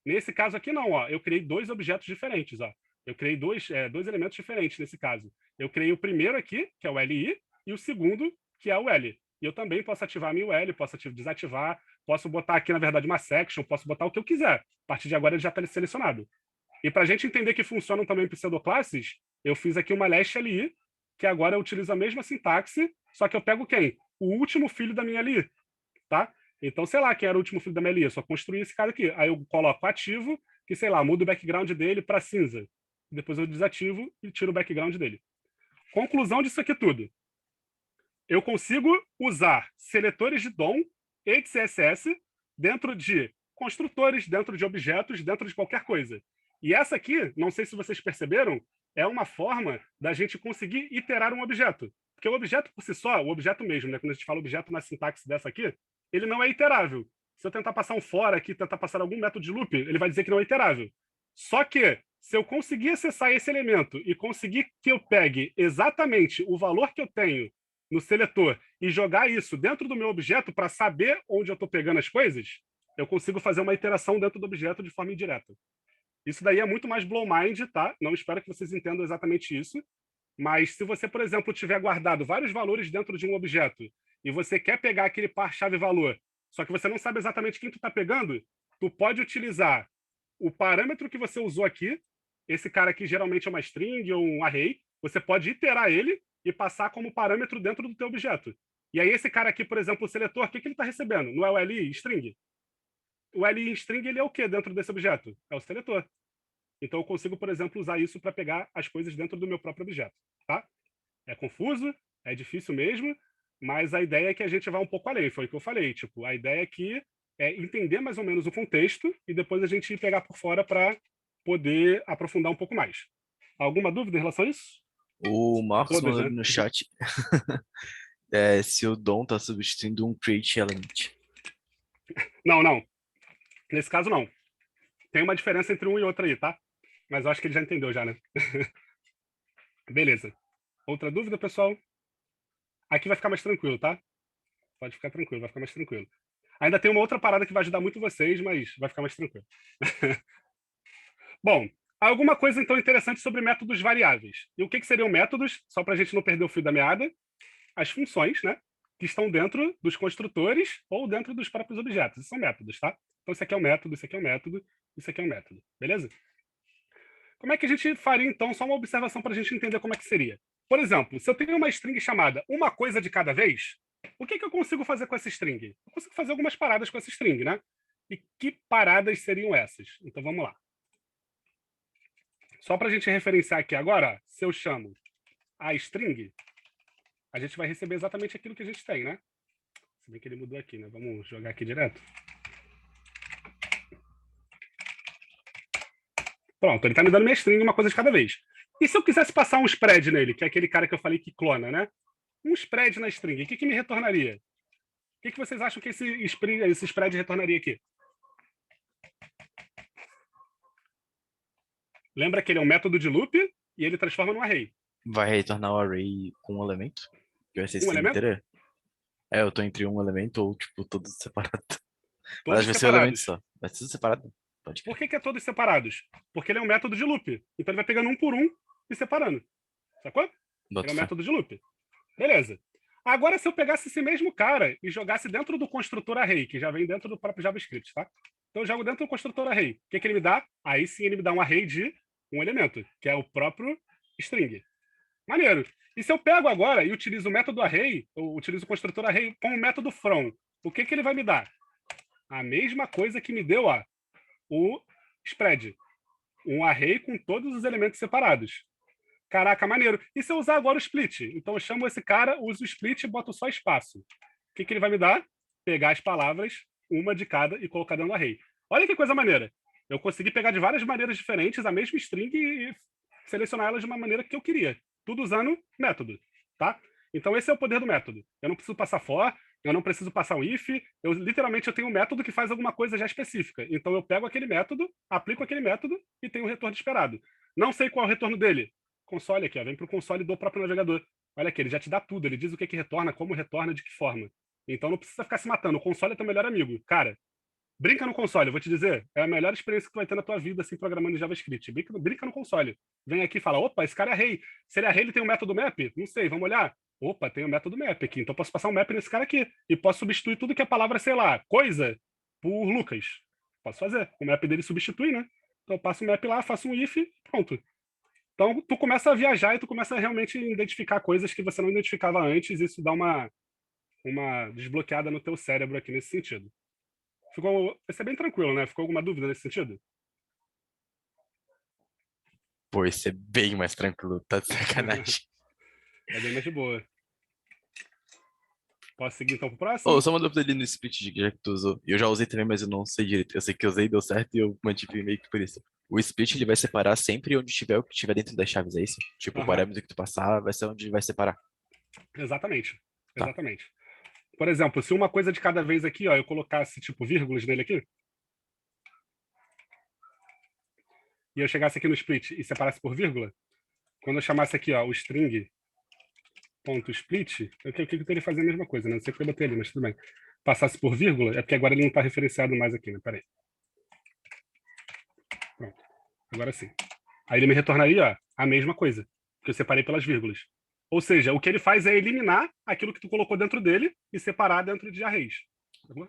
S1: Nesse caso aqui não, ó. Eu criei dois objetos diferentes, ó. Eu criei dois elementos diferentes nesse caso. Eu criei o primeiro aqui, que é o LI, e o segundo, que é o L. E eu também posso ativar a minha UL, posso desativar, posso botar aqui, na verdade, uma section, posso botar o que eu quiser. A partir de agora ele já está selecionado. E para a gente entender que funcionam também pseudoclasses, eu fiz aqui uma last LI, que agora eu utilizo a mesma sintaxe, só que eu pego quem? O último filho da minha LI. Tá? Então, sei lá quem era o último filho da minha LI, eu só construí esse cara aqui. Aí eu coloco ativo, que, sei lá, mudo o background dele para cinza. Depois eu desativo e tiro o background dele. Conclusão disso aqui tudo. Eu consigo usar seletores de DOM e de CSS dentro de construtores, dentro de objetos, dentro de qualquer coisa. E essa aqui, não sei se vocês perceberam, é uma forma da gente conseguir iterar um objeto. Porque o objeto por si só, o objeto mesmo, né? Quando a gente fala objeto na sintaxe dessa aqui, ele não é iterável. Se eu tentar passar um for aqui, tentar passar algum método de loop, ele vai dizer que não é iterável. Só que, se eu conseguir acessar esse elemento e conseguir que eu pegue exatamente o valor que eu tenho no seletor e jogar isso dentro do meu objeto para saber onde eu estou pegando as coisas, eu consigo fazer uma iteração dentro do objeto de forma indireta. Isso daí é muito mais blow mind, tá? Não espero que vocês entendam exatamente isso. Mas se você, por exemplo, tiver guardado vários valores dentro de um objeto e você quer pegar aquele par chave valor, só que você não sabe exatamente quem tu está pegando, tu pode utilizar o parâmetro que você usou aqui. Esse cara aqui geralmente é uma string ou um array. Você pode iterar ele e passar como parâmetro dentro do teu objeto. E aí esse cara aqui, por exemplo, o seletor, o que ele está recebendo? Não é o LI string? O LI string ele é o que dentro desse objeto? É o seletor. Então eu consigo, por exemplo, usar isso para pegar as coisas dentro do meu próprio objeto. Tá? É confuso, é difícil mesmo, mas a ideia é que a gente vá um pouco além. Foi o que eu falei. Tipo, a ideia aqui é entender mais ou menos o contexto e depois a gente pegar por fora para poder aprofundar um pouco mais. Alguma dúvida em relação a isso?
S4: O Marcos
S1: Todas,
S4: mandou
S1: né?
S4: no chat se o DOM está substituindo um create element.
S1: Não, não. Nesse caso, não. Tem uma diferença entre um e outro aí, tá? Mas eu acho que ele já entendeu já, né? Beleza. Outra dúvida, pessoal? Aqui vai ficar mais tranquilo, tá? Pode ficar tranquilo, vai ficar mais tranquilo. Ainda tem uma outra parada que vai ajudar muito vocês, mas vai ficar mais tranquilo. Bom, alguma coisa então interessante sobre métodos variáveis. E o que seriam métodos? Só para a gente não perder o fio da meada. As funções, né? Que estão dentro dos construtores ou dentro dos próprios objetos. Isso são métodos, tá? Então, isso aqui é um método, isso aqui é um método, isso aqui é um método. Beleza? Como é que a gente faria, então, só uma observação para a gente entender como é que seria? Por exemplo, se eu tenho uma string chamada uma coisa de cada vez, o que eu consigo fazer com essa string? Eu consigo fazer algumas paradas com essa string, né? E que paradas seriam essas? Então, vamos lá. Só para a gente referenciar aqui agora, se eu chamo a string, a gente vai receber exatamente aquilo que a gente tem, né? Se bem que ele mudou aqui, né? Vamos jogar aqui direto. Pronto, ele está me dando minha string, uma coisa de cada vez. E se eu quisesse passar um spread nele, que é aquele cara que eu falei que clona, né? Um spread na string, o que me retornaria? O que vocês acham que esse spread retornaria aqui? Lembra que ele é um método de loop e ele transforma num array.
S4: Vai retornar o array com um elemento? Que vai ser string
S1: elemento?
S4: inteira? É, eu tô entre um elemento ou, tipo, todos separados.
S1: Todos
S4: Mas vai ser um elemento
S1: separados.
S4: só. Vai ser separado. Pode
S1: Por
S4: crer.
S1: que é todos separados? Porque ele é um método de loop. Então ele vai pegando um por um e separando. Sacou?
S4: Boto
S1: Ele é um
S4: fé.
S1: método de loop. Beleza. Agora, se eu pegasse esse mesmo cara e jogasse dentro do construtor array, que já vem dentro do próprio JavaScript, tá? Então eu jogo dentro do construtor array. O que ele me dá? Aí sim ele me dá um array de um elemento, que é o próprio string. Maneiro. E se eu pego agora e utilizo o método array, ou utilizo o construtor array com o método from, o que ele vai me dar? A mesma coisa que me deu o spread. Um array com todos os elementos separados. Caraca, maneiro. E se eu usar agora o split? Então eu chamo esse cara, uso o split e boto só espaço. O que ele vai me dar? Pegar as palavras, uma de cada, e colocar dentro do array. Olha que coisa maneira. Eu consegui pegar de várias maneiras diferentes a mesma string e selecionar elas de uma maneira que eu queria. Tudo usando método, tá? Então esse é o poder do método. Eu não preciso passar for, eu não preciso passar um if, eu tenho um método que faz alguma coisa já específica. Então eu pego aquele método, aplico aquele método e tenho o retorno esperado. Não sei qual é o retorno dele. Console aqui, ó, vem para o console do próprio navegador. Olha aqui, ele já te dá tudo, ele diz o que retorna, como retorna, de que forma. Então não precisa ficar se matando, o console é teu melhor amigo. Cara, brinca no console, eu vou te dizer, é a melhor experiência que tu vai ter na tua vida, assim, programando em JavaScript. Brinca no console. Vem aqui e fala, opa, esse cara é array. Se ele é array, ele tem um método map? Não sei, vamos olhar. Opa, tem um método map aqui, então eu posso passar um map nesse cara aqui. E posso substituir tudo que é palavra, sei lá, coisa, por Lucas. Posso fazer. O map dele substitui, né? Então eu passo um map lá, faço um if, pronto. Então, tu começa a viajar e tu começa a realmente identificar coisas que você não identificava antes, e isso dá uma desbloqueada no teu cérebro aqui nesse sentido. Vai ser bem tranquilo, né? Ficou alguma dúvida nesse sentido?
S4: Pô, isso é bem mais tranquilo, tá de sacanagem.
S1: É bem mais de boa. Posso seguir então pro próximo?
S4: Ô, só uma dúvida ali no split já que tu usou. Eu já usei também, mas eu não sei direito. Eu sei que eu usei, deu certo e eu mantive meio que por isso. O split ele vai separar sempre onde tiver o que tiver dentro das chaves, é isso? Tipo, o parâmetro que tu passar vai ser onde vai separar.
S1: Exatamente.
S4: Tá.
S1: Exatamente. Por exemplo, se uma coisa de cada vez aqui, ó, eu colocasse tipo vírgulas nele aqui, e eu chegasse aqui no split e separasse por vírgula, quando eu chamasse aqui, ó, o string.split, eu teria fazer a mesma coisa, né? Não sei porque eu botei ali, mas tudo bem. Passasse por vírgula, é porque agora ele não está referenciado mais aqui, né? Peraí. Pronto. Agora sim. Aí ele me retornaria, ó, a mesma coisa, que eu separei pelas vírgulas. Ou seja, o que ele faz é eliminar aquilo que tu colocou dentro dele e separar dentro de arrays.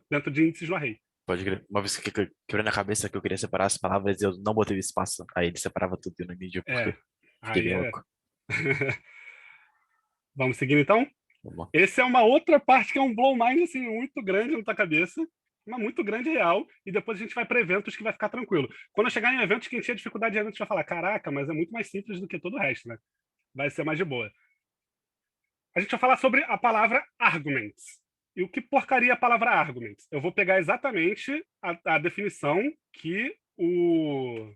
S1: Dentro de índices no array.
S4: Pode crer. Uma vez que quebrou na cabeça que eu queria separar as palavras, eu não botei o espaço. Aí ele separava tudo e eu não entendi o porquê. Fiquei bem louco.
S1: Vamos seguir então?
S4: Vamos lá.
S1: Essa é uma outra parte que é um blow mind assim, muito grande na tua cabeça, mas muito grande e real, e depois a gente vai para eventos que vai ficar tranquilo. Quando eu chegar em eventos, quem tinha dificuldade de eventos vai falar, caraca, mas é muito mais simples do que todo o resto, né? Vai ser mais de boa. A gente vai falar sobre a palavra arguments. E o que porcaria é a palavra arguments? Eu vou pegar exatamente a definição que o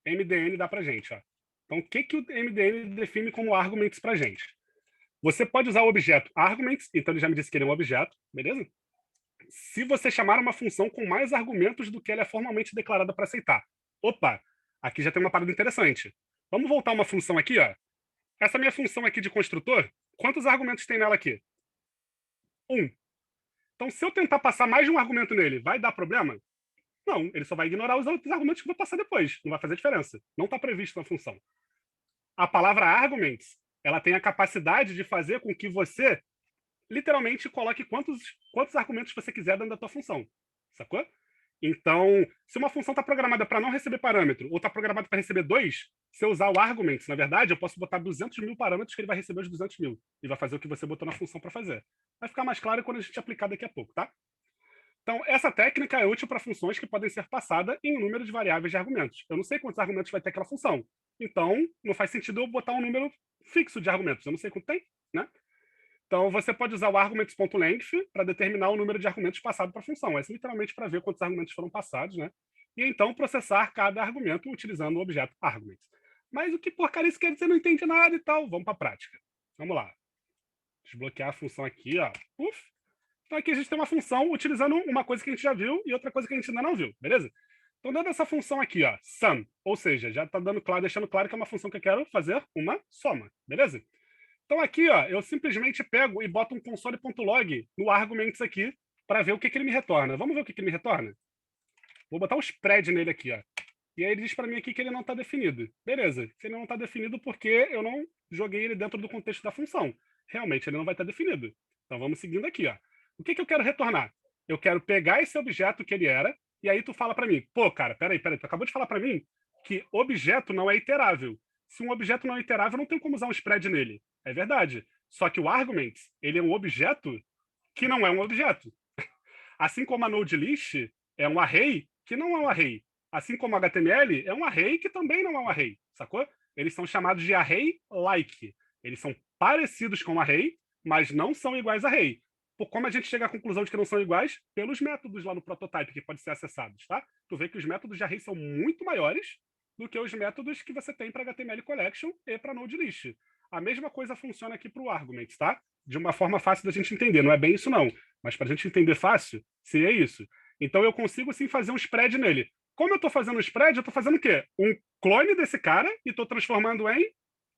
S1: MDN dá pra gente. Ó. Então, o que o MDN define como arguments pra gente? Você pode usar o objeto arguments, então ele já me disse que ele é um objeto, beleza? se você chamar uma função com mais argumentos do que ela é formalmente declarada para aceitar. Opa, aqui já tem uma parada interessante. Vamos voltar uma função aqui, ó. Essa minha função aqui de construtor, quantos argumentos tem nela aqui? 1. Então, se eu tentar passar mais de um argumento nele, vai dar problema? Não, ele só vai ignorar os outros argumentos que eu vou passar depois. Não vai fazer diferença. Não está previsto na função. A palavra arguments, ela tem a capacidade de fazer com que você, literalmente, coloque quantos argumentos você quiser dentro da tua função. Sacou? Então, se uma função está programada para não receber parâmetro, ou está programada para receber 2, se eu usar o arguments, na verdade, eu posso botar 200 mil parâmetros que ele vai receber os 200 mil. E vai fazer o que você botou na função para fazer. Vai ficar mais claro quando a gente aplicar daqui a pouco, tá? Então, essa técnica é útil para funções que podem ser passadas em um número de variáveis de argumentos. Eu não sei quantos argumentos vai ter aquela função. Então, não faz sentido eu botar um número fixo de argumentos. Eu não sei quanto tem, né? Então, você pode usar o arguments.length para determinar o número de argumentos passado para a função. É literalmente para ver quantos argumentos foram passados, né? E então processar cada argumento utilizando o objeto arguments. Mas o que porcaria isso quer dizer? Não entende nada e tal. Vamos para a prática. Vamos lá. Desbloquear a função aqui, ó. Uf. Então aqui a gente tem uma função utilizando uma coisa que a gente já viu e outra coisa que a gente ainda não viu, beleza? Então dentro dessa função aqui, ó, sum, ou seja, já está deixando claro que é uma função que eu quero fazer uma soma, beleza? Então aqui, ó, eu simplesmente pego e boto um console.log no arguments aqui para ver o que ele me retorna. Vamos ver o que ele me retorna? Vou botar um spread nele aqui, ó. E aí ele diz para mim aqui que ele não está definido. Beleza, se ele não está definido porque eu não joguei ele dentro do contexto da função. Realmente ele não vai estar definido. Então vamos seguindo aqui, ó. O que eu quero retornar? Eu quero pegar esse objeto que ele era, e aí tu fala para mim, pô, cara, peraí, tu acabou de falar para mim que objeto não é iterável. Se um objeto não é iterável, não tem como usar um spread nele. É verdade. Só que o arguments, ele é um objeto que não é um objeto. Assim como a node list é um array que não é um array. Assim como o HTML é um array que também não é um array, sacou? Eles são chamados de array-like. Eles são parecidos com um array, mas não são iguais a array. Como a gente chega à conclusão de que não são iguais? Pelos métodos lá no prototype que podem ser acessados, tá? Tu vê que os métodos de array são muito maiores do que os métodos que você tem para HTML Collection e para Node List. A mesma coisa funciona aqui para o Arguments, tá? De uma forma fácil da gente entender. Não é bem isso, não. Mas para a gente entender fácil, seria isso. Então eu consigo, sim, fazer um spread nele. Como eu estou fazendo um spread, eu estou fazendo o quê? Um clone desse cara e estou transformando em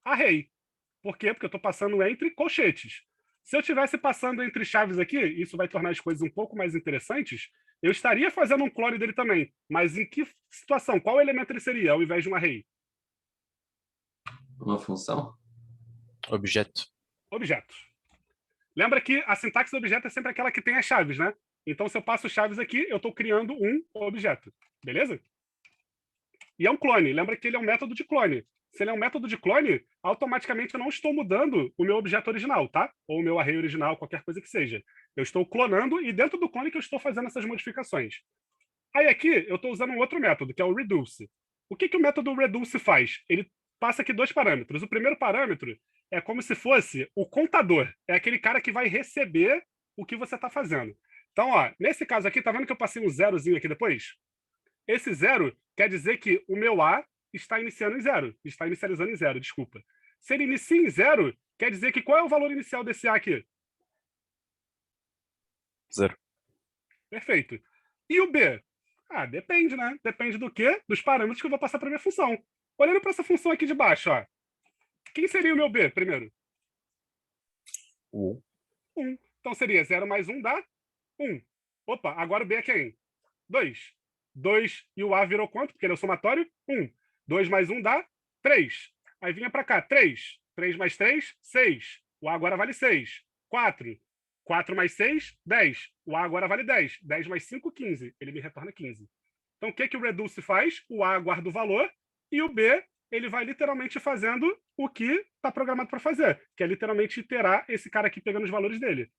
S1: array. Por quê? Porque eu estou passando entre colchetes. Se eu estivesse passando entre chaves aqui, isso vai tornar as coisas um pouco mais interessantes, eu estaria fazendo um clone dele também. Mas em que situação? Qual elemento ele seria, ao invés de um array?
S9: Uma função?
S4: Objeto.
S1: Objeto. Lembra que a sintaxe do objeto é sempre aquela que tem as chaves, né? Então, se eu passo chaves aqui, eu estou criando um objeto. Beleza? E é um clone. Lembra que ele é um método de clone. Se ele é um método de clone, automaticamente eu não estou mudando o meu objeto original, tá? Ou o meu array original, qualquer coisa que seja. Eu estou clonando e dentro do clone que eu estou fazendo essas modificações. Aí aqui eu estou usando um outro método, que é o reduce. O que o método reduce faz? Ele passa aqui 2 parâmetros. O primeiro parâmetro é como se fosse o contador. É aquele cara que vai receber o que você está fazendo. Então, ó, nesse caso aqui, tá vendo que eu passei um zerozinho aqui depois? Esse zero quer dizer que o meu A está iniciando em zero. Está inicializando em zero, desculpa. Se ele inicia em zero, quer dizer que qual é o valor inicial desse A aqui?
S4: 0.
S1: Perfeito. E o B? Ah, depende, né? Depende do quê? Dos parâmetros que eu vou passar para minha função. Olhando para essa função aqui de baixo, ó. Quem seria o meu B primeiro?
S4: 1.
S1: 1. Então seria 0 mais 1 dá 1. Opa, agora o B é quem? 2. 2 e o A virou quanto? Porque ele é o somatório? 1. 2 mais 1 dá 3. Aí vinha para cá, 3. 3 mais 3, 6. O A agora vale 6. 4. 4 mais 6, 10. O A agora vale 10. 10 mais 5, 15. Ele me retorna 15. Então o que o reduce faz? O A guarda o valor e o B, ele vai literalmente fazendo o que está programado para fazer, que é literalmente iterar esse cara aqui pegando os valores dele.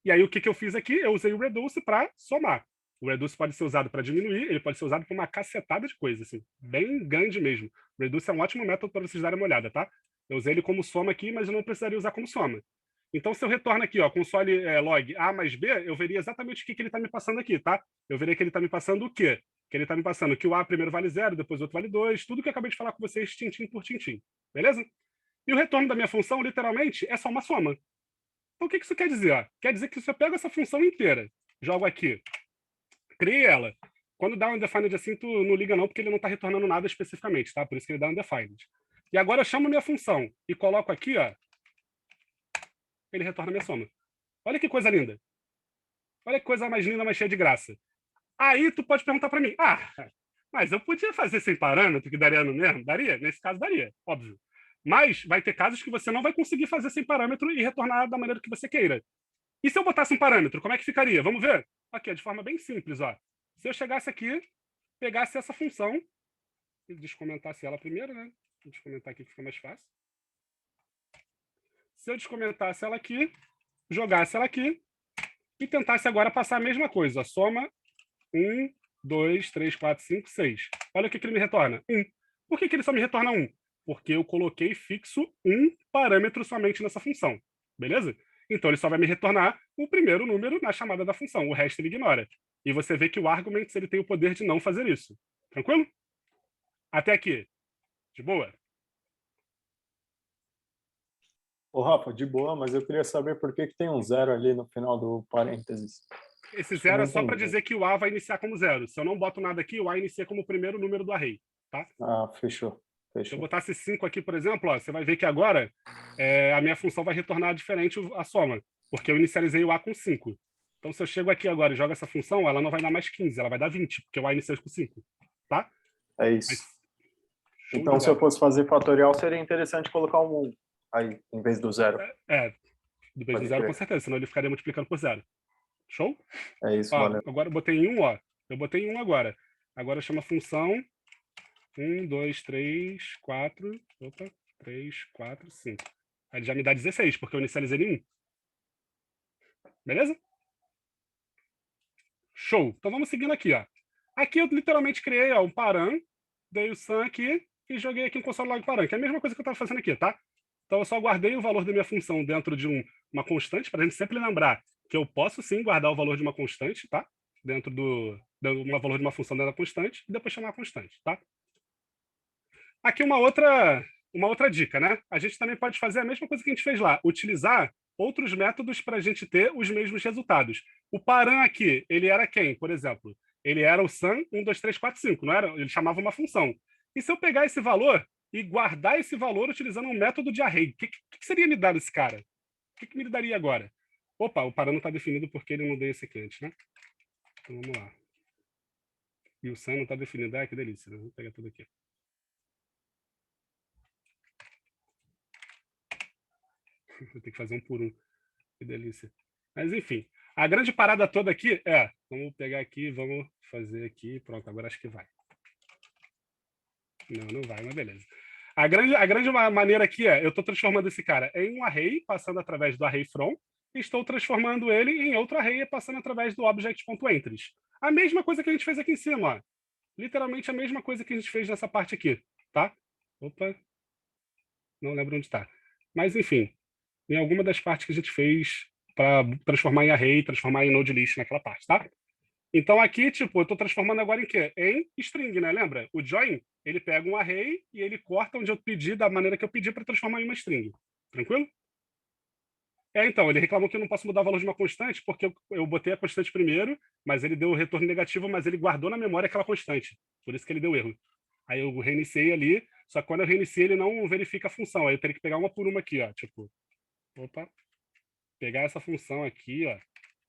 S1: E aí o que eu fiz aqui? Eu usei o reduce para somar. O reduce pode ser usado para diminuir, ele pode ser usado para uma cacetada de coisas, assim, bem grande mesmo. O reduce é um ótimo método para vocês darem uma olhada, tá? Eu usei ele como soma aqui, mas eu não precisaria usar como soma. Então, se eu retorno aqui, ó, console log A mais B, eu veria exatamente o que ele está me passando aqui, tá? Eu veria que ele está me passando o quê? Que ele está me passando que o A primeiro vale 0, depois o outro vale 2, tudo que eu acabei de falar com vocês, tintim por tintim. Beleza? E o retorno da minha função, literalmente, é só uma soma. Então, o que isso quer dizer? Ó? Quer dizer que se eu pego essa função inteira jogo aqui. Criei ela. Quando dá um undefined assim, tu não liga não, porque ele não está retornando nada especificamente, tá? Por isso que ele dá undefined. E agora eu chamo minha função e coloco aqui, ó. Ele retorna minha soma. Olha que coisa linda. Olha que coisa mais linda, mais cheia de graça. Aí tu pode perguntar para mim, mas eu podia fazer sem parâmetro, que daria no mesmo? Daria? Nesse caso, daria, óbvio. Mas vai ter casos que você não vai conseguir fazer sem parâmetro e retornar da maneira que você queira. E se eu botasse um parâmetro, como é que ficaria? Vamos ver? Aqui, de forma bem simples, ó. Se eu chegasse aqui, pegasse essa função, e descomentasse ela primeiro, né? Vou descomentar aqui que fica mais fácil. Se eu descomentasse ela aqui, jogasse ela aqui, e tentasse agora passar a mesma coisa. Soma 1, 2, 3, 4, 5, 6. Olha o que ele me retorna. 1. Por que ele só me retorna 1? Porque eu coloquei fixo um parâmetro somente nessa função. Beleza? Então, ele só vai me retornar o primeiro número na chamada da função. O resto ele ignora. E você vê que o arguments ele tem o poder de não fazer isso. Tranquilo? Até aqui. De boa?
S3: Ô, Rafa, de boa, mas eu queria saber por que tem um 0 ali no final do parênteses.
S1: Esse 0 é só para dizer que o A vai iniciar como 0. Se eu não boto nada aqui, o A inicia como o primeiro número do array. Tá?
S3: Ah, fechou.
S1: Se eu botasse 5 aqui, por exemplo, ó, você vai ver que agora a minha função vai retornar diferente a soma, porque eu inicializei o A com 5. Então, se eu chego aqui agora e jogo essa função, ela não vai dar mais 15, ela vai dar 20, porque o A iniciou com 5. Tá?
S3: É isso. Então, se eu fosse fazer fatorial, seria interessante colocar um 1 aí, em vez do 0.
S1: Em vez do 0, com certeza, senão ele ficaria multiplicando por 0. Show?
S3: É isso,
S1: ó,
S3: valeu.
S1: Agora eu botei em 1, ó. Eu botei em 1 agora. Agora eu chamo a função 1, 2, 3, 4. Opa, 3, 4, 5. Aí ele já me dá 16, porque eu inicializei em 1. Beleza? Show. Então vamos seguindo aqui, ó. Aqui eu literalmente criei um param, dei o sum aqui e joguei aqui um console log param, que é a mesma coisa que eu estava fazendo aqui, tá? Então eu só guardei o valor da minha função dentro de uma constante, para a gente sempre lembrar que eu posso sim guardar o valor de uma constante, tá? Dentro do valor de uma função dentro da constante, e depois chamar a constante, tá? Aqui uma outra dica, né? A gente também pode fazer a mesma coisa que a gente fez lá, utilizar outros métodos para a gente ter os mesmos resultados. O param aqui, ele era quem, por exemplo? Ele era o sum 1, 2, 3, 4, 5, não era? Ele chamava uma função. E se eu pegar esse valor e guardar esse valor utilizando um método de array, o que seria me dar esse cara? O que me daria agora? Opa, o param não está definido porque ele não deu esse aqui antes, né? Então vamos lá. E o sum não está definido. Ah, que delícia, né? Vou pegar tudo aqui. Vou ter que fazer um por um. Que delícia. Mas, enfim. A grande parada toda aqui é... Vamos pegar aqui, vamos fazer aqui. Pronto, agora acho que vai. Não vai, mas beleza. A grande maneira aqui é... Eu estou transformando esse cara em um array, passando através do array from, e estou transformando ele em outro array, passando através do object.entries. A mesma coisa que a gente fez aqui em cima, ó. Literalmente a mesma coisa que a gente fez nessa parte aqui, tá? Opa. Não lembro onde está. Mas, enfim. Em alguma das partes que a gente fez para transformar em array, transformar em node list naquela parte, tá? Então aqui, tipo, eu estou transformando agora em quê? Em string, né? Lembra? O join, ele pega um array e ele corta onde eu pedi, da maneira que eu pedi para transformar em uma string. Tranquilo? Então, ele reclamou que eu não posso mudar o valor de uma constante porque eu botei a constante primeiro, mas ele deu o retorno negativo, mas ele guardou na memória aquela constante. Por isso que ele deu erro. Aí eu reiniciei ali, só que quando eu reiniciei ele não verifica a função. Aí eu teria que pegar uma por uma aqui, ó. Tipo, opa, pegar essa função aqui, ó,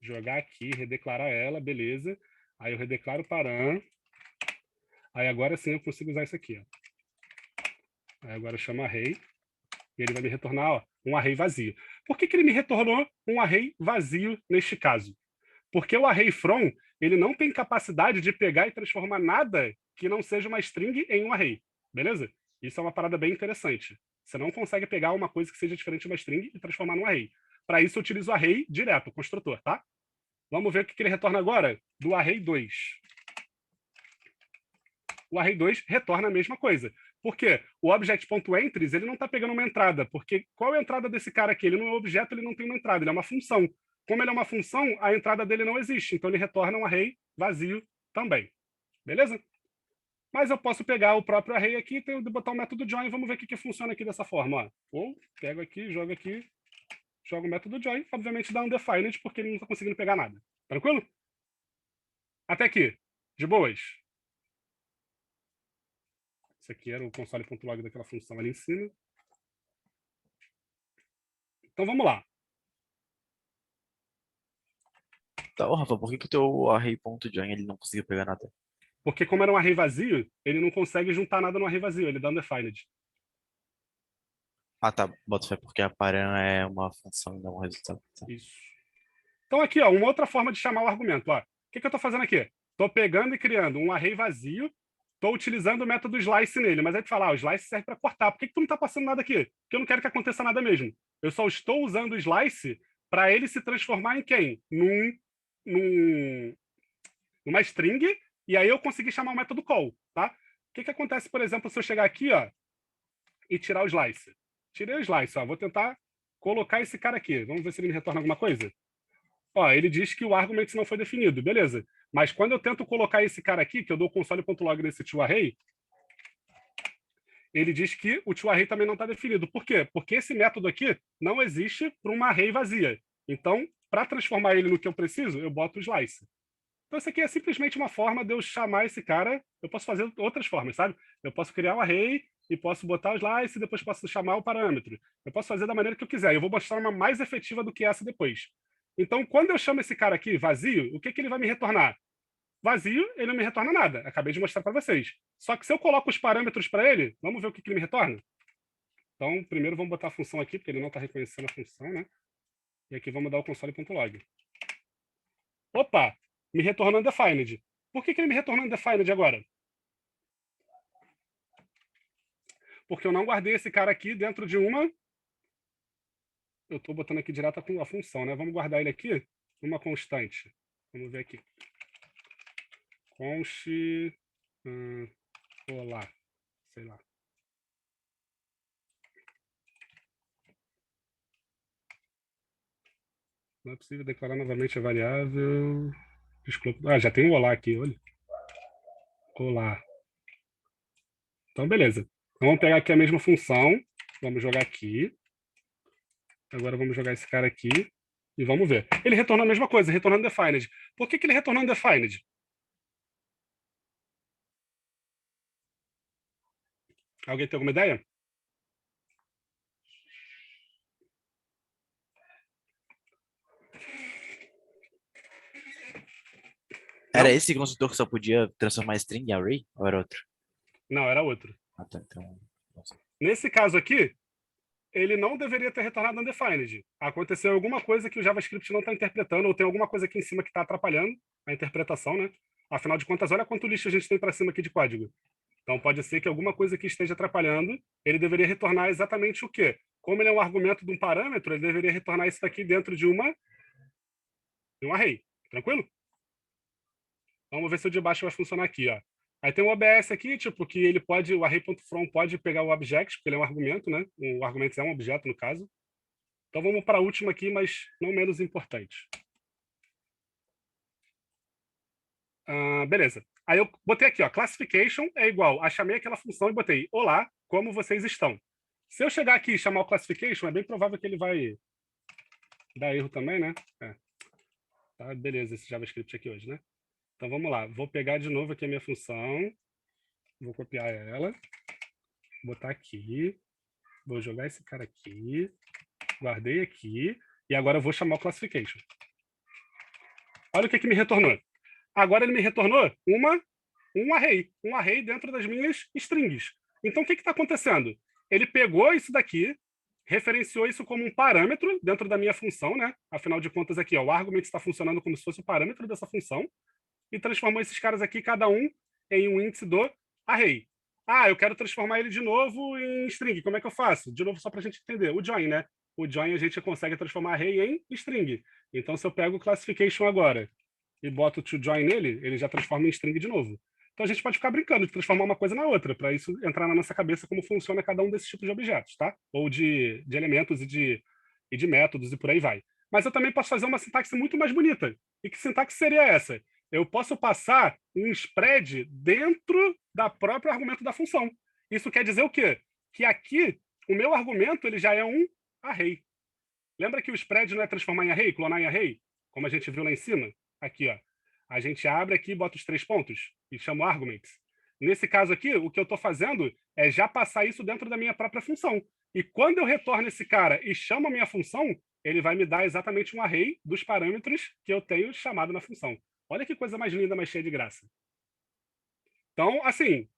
S1: jogar aqui, redeclarar ela, beleza. Aí eu redeclaro o param. Aí agora sim eu consigo usar isso aqui, ó. Aí agora eu chamo array e ele vai me retornar, ó, um array vazio. Por que ele me retornou um array vazio neste caso? Porque o array from, ele não tem capacidade de pegar e transformar nada que não seja uma string em um array, beleza? Isso é uma parada bem interessante. Você não consegue pegar uma coisa que seja diferente de uma string e transformar num array. Para isso, eu utilizo o array direto, o construtor, tá? Vamos ver o que ele retorna agora do array 2. O array 2 retorna a mesma coisa. Por quê? O object.entries, ele não está pegando uma entrada, porque qual é a entrada desse cara aqui? Ele não é um objeto, ele não tem uma entrada, ele é uma função. Como ele é uma função, a entrada dele não existe, então ele retorna um array vazio também. Beleza? Mas eu posso pegar o próprio array aqui e tenho de botar o método join. Vamos ver o que funciona aqui dessa forma. Ó. Ou pego aqui, jogo o método join. Obviamente dá undefined, porque ele não está conseguindo pegar nada. Tranquilo? Até aqui. De boas. Isso aqui era o console.log daquela função ali em cima. Então vamos lá.
S4: Tá, ô, Rafa, por que que o teu array.join ele não conseguiu pegar nada?
S1: Porque como era um array vazio, ele não consegue juntar nada no array vazio, ele dá undefined.
S4: Ah, tá, bota fé, porque a param é uma função e não um resultado. Tá.
S1: Isso. Então aqui, ó, uma outra forma de chamar o argumento. Ó. O que eu estou fazendo aqui? Estou pegando e criando um array vazio, estou utilizando o método slice nele, mas aí tu fala, o slice serve para cortar. Por que tu não está passando nada aqui? Porque eu não quero que aconteça nada mesmo. Eu só estou usando o slice para ele se transformar em quem? Numa string, e aí eu consegui chamar o método call, tá? O que acontece, por exemplo, se eu chegar aqui, ó, e tirar o slice? Tirei o slice, ó, vou tentar colocar esse cara aqui. Vamos ver se ele me retorna alguma coisa. Ó, ele diz que o argument não foi definido, beleza. Mas quando eu tento colocar esse cara aqui, que eu dou console.log nesse toArray, ele diz que o toArray também não está definido. Por quê? Porque esse método aqui não existe para uma array vazia. Então, para transformar ele no que eu preciso, eu boto o slice. Então, isso aqui é simplesmente uma forma de eu chamar esse cara. Eu posso fazer outras formas, sabe? Eu posso criar um array e posso botar o slice e depois posso chamar o parâmetro. Eu posso fazer da maneira que eu quiser. Eu vou mostrar uma mais efetiva do que essa depois. Então, quando eu chamo esse cara aqui vazio, o que ele vai me retornar? Vazio, ele não me retorna nada. Acabei de mostrar para vocês. Só que se eu coloco os parâmetros para ele, vamos ver o que ele me retorna? Então, primeiro vamos botar a função aqui, porque ele não está reconhecendo a função, né? E aqui vamos dar o console.log. Opa! Me retornou undefined. Por que ele me retornou undefined agora? Porque eu não guardei esse cara aqui dentro de uma... Eu estou botando aqui direto com a função, né? Vamos guardar ele aqui numa constante. Vamos ver aqui. Const... olá. Sei lá. Não é possível declarar novamente a variável... Desculpa. Ah, já tem o olá aqui, olha. Olá. Então, beleza. Então, vamos pegar aqui a mesma função. Vamos jogar aqui. Agora vamos jogar esse cara aqui. E vamos ver. Ele retornou a mesma coisa, retornando undefined. Por que ele retornou undefined? Alguém tem alguma ideia?
S4: Era esse construtor que só podia transformar string em array? Ou era outro?
S1: Não, era outro.
S4: Ah, tá, então...
S1: Nesse caso aqui, ele não deveria ter retornado undefined. Aconteceu alguma coisa que o JavaScript não está interpretando, ou tem alguma coisa aqui em cima que está atrapalhando a interpretação, né? Afinal de contas, olha quanto lixo a gente tem para cima aqui de código. Então pode ser que alguma coisa aqui esteja atrapalhando. Ele deveria retornar exatamente o quê? Como ele é um argumento de um parâmetro, ele deveria retornar isso daqui dentro de um array. Tranquilo? Vamos ver se o de baixo vai funcionar aqui, ó. Aí tem um OBS aqui, tipo, que ele pode, o array.from pode pegar o object, porque ele é um argumento, né? O argumento é um objeto, no caso. Então vamos para a última aqui, mas não menos importante. Beleza. Aí eu botei aqui, ó, classification é igual a chamei aquela função e botei, olá, como vocês estão? Se eu chegar aqui e chamar o classification, é bem provável que ele vai dar erro também, né? Tá, beleza, esse JavaScript aqui hoje, né? Então vamos lá, vou pegar de novo aqui a minha função, vou copiar ela, botar aqui, vou jogar esse cara aqui, guardei aqui, e agora eu vou chamar o classification. Olha o que me retornou. Agora ele me retornou um array dentro das minhas strings. Então o que está acontecendo? Ele pegou isso daqui, referenciou isso como um parâmetro dentro da minha função, né? Afinal de contas aqui, ó, o argument está funcionando como se fosse o parâmetro dessa função, e transformou esses caras aqui, cada um, em um índice do array. Ah, eu quero transformar ele de novo em string. Como é que eu faço? De novo, só para a gente entender. O join, né? O join a gente consegue transformar array em string. Então, se eu pego o classification agora e boto o toJoin nele, ele já transforma em string de novo. Então, a gente pode ficar brincando de transformar uma coisa na outra, para isso entrar na nossa cabeça como funciona cada um desses tipos de objetos, tá? Ou de elementos e de métodos e por aí vai. Mas eu também posso fazer uma sintaxe muito mais bonita. E que sintaxe seria essa? Eu posso passar um spread dentro da própria argumento da função. Isso quer dizer o quê? Que aqui, o meu argumento ele já é um array. Lembra que o spread não é transformar em array, clonar em array? Como a gente viu lá em cima? aqui, ó, a gente abre aqui e bota os 3 pontos e chama o arguments. Nesse caso aqui, o que eu estou fazendo é já passar isso dentro da minha própria função. E quando eu retorno esse cara e chamo a minha função, ele vai me dar exatamente um array dos parâmetros que eu tenho chamado na função. Olha que coisa mais linda, mais cheia de graça. Então, assim,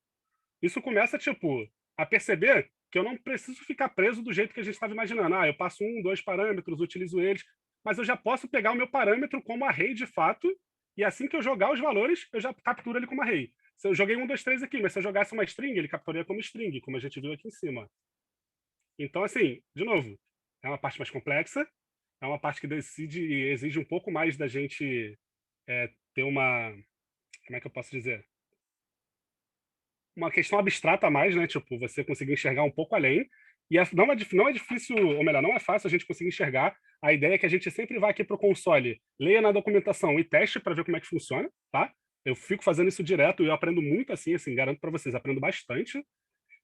S1: isso começa, tipo, a perceber que eu não preciso ficar preso do jeito que a gente estava imaginando. Eu passo 1, 2 parâmetros, utilizo eles, mas eu já posso pegar o meu parâmetro como array de fato, e assim que eu jogar os valores, eu já capturo ele como array. Se eu joguei 1, 2, 3 aqui, mas se eu jogasse uma string, ele capturaria como string, como a gente viu aqui em cima. Então, assim, de novo, é uma parte mais complexa, é uma parte que decide e exige um pouco mais da gente ter uma... Como é que eu posso dizer? Uma questão abstrata a mais, né? Tipo, você conseguir enxergar um pouco além. E não é difícil, ou melhor, não é fácil a gente conseguir enxergar. A ideia é que a gente sempre vá aqui para o console, leia na documentação e teste para ver como é que funciona, tá? Eu fico fazendo isso direto e eu aprendo muito assim, garanto para vocês, aprendo bastante.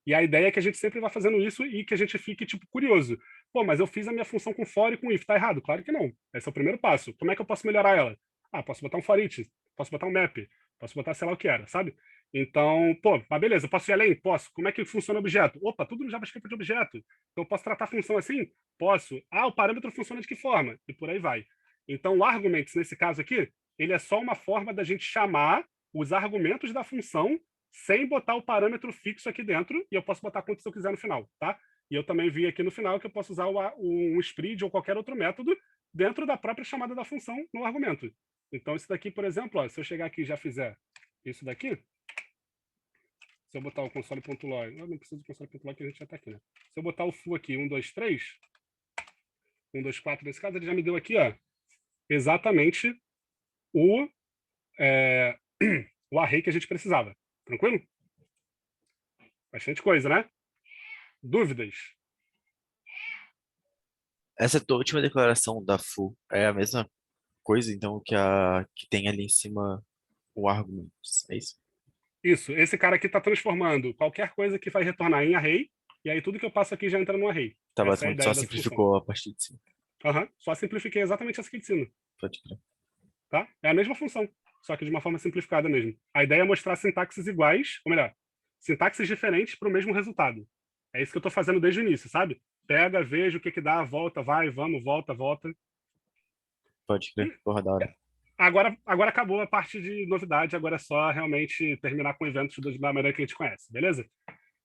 S1: E a ideia é que a gente sempre vá fazendo isso e que a gente fique, tipo, curioso. Pô, mas eu fiz a minha função com for e com if, tá errado? Claro que não. Esse é o primeiro passo. Como é que eu posso melhorar ela? Posso botar um for each, posso botar um map, posso botar sei lá o que era, sabe? Então, pô, mas beleza, eu posso ir além? Posso. Como é que funciona o objeto? Opa, tudo no JavaScript de objeto. Então, eu posso tratar a função assim? Posso. O parâmetro funciona de que forma? E por aí vai. Então, o arguments, nesse caso aqui, ele é só uma forma da gente chamar os argumentos da função sem botar o parâmetro fixo aqui dentro, e eu posso botar quanto eu quiser no final, tá? E eu também vi aqui no final que eu posso usar um spread ou qualquer outro método dentro da própria chamada da função no argumento. Então, isso daqui, por exemplo, ó, se eu chegar aqui e já fizer isso daqui, se eu botar o console.log, eu não preciso do console.log que a gente já está aqui, né? Se eu botar o foo aqui, 1, 2, 3, 1, 2, 4, nesse caso, ele já me deu aqui, ó, exatamente o array que a gente precisava. Tranquilo? Bastante coisa, né? Dúvidas?
S4: Essa tua última declaração da foo é a mesma coisa, então, que tem ali em cima o arguments, é isso?
S1: Isso. Esse cara aqui está transformando qualquer coisa que vai retornar em array, e aí tudo que eu passo aqui já entra no array.
S4: Tá,
S1: Essa é a
S4: basicamente
S1: ideia
S4: só
S1: da função.
S4: simplificou a partir de cima.
S1: Só simplifiquei exatamente essa aqui de cima.
S4: Pode crer.
S1: Tá? É a mesma função, só que de uma forma simplificada mesmo. A ideia é mostrar sintaxes iguais, ou melhor, sintaxes diferentes para o mesmo resultado. É isso que eu estou fazendo desde o início, sabe? Pega, veja o que dá, volta, vai, vamos, volta, volta.
S4: Pode crer, porra, da hora.
S1: Agora acabou a parte de novidade, agora é só realmente terminar com eventos da maneira que a gente conhece, beleza?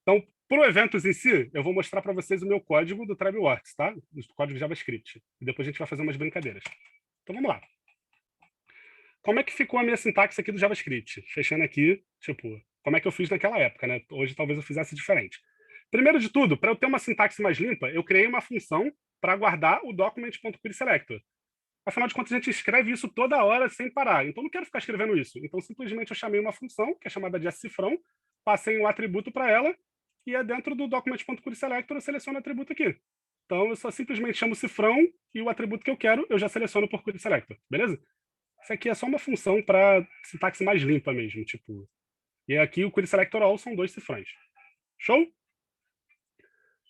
S1: Então, para o eventos em si, eu vou mostrar para vocês o meu código do TribeWorks, tá? O código JavaScript. E depois a gente vai fazer umas brincadeiras. Então, vamos lá. Como é que ficou a minha sintaxe aqui do JavaScript? Fechando aqui, tipo, como é que eu fiz naquela época, né? Hoje talvez eu fizesse diferente. Primeiro de tudo, para eu ter uma sintaxe mais limpa, eu criei uma função para guardar o document.querySelector. Afinal de contas, a gente escreve isso toda hora sem parar. Então, não quero ficar escrevendo isso. Então, simplesmente eu chamei uma função, que é chamada de cifrão, passei um atributo para ela, e é dentro do document.querySelector eu seleciono o atributo aqui. Então, eu só simplesmente chamo o cifrão e o atributo que eu quero, eu já seleciono por querySelector, beleza? Isso aqui é só uma função para sintaxe mais limpa mesmo, tipo. E aqui o querySelector all são 2 cifrões. Show?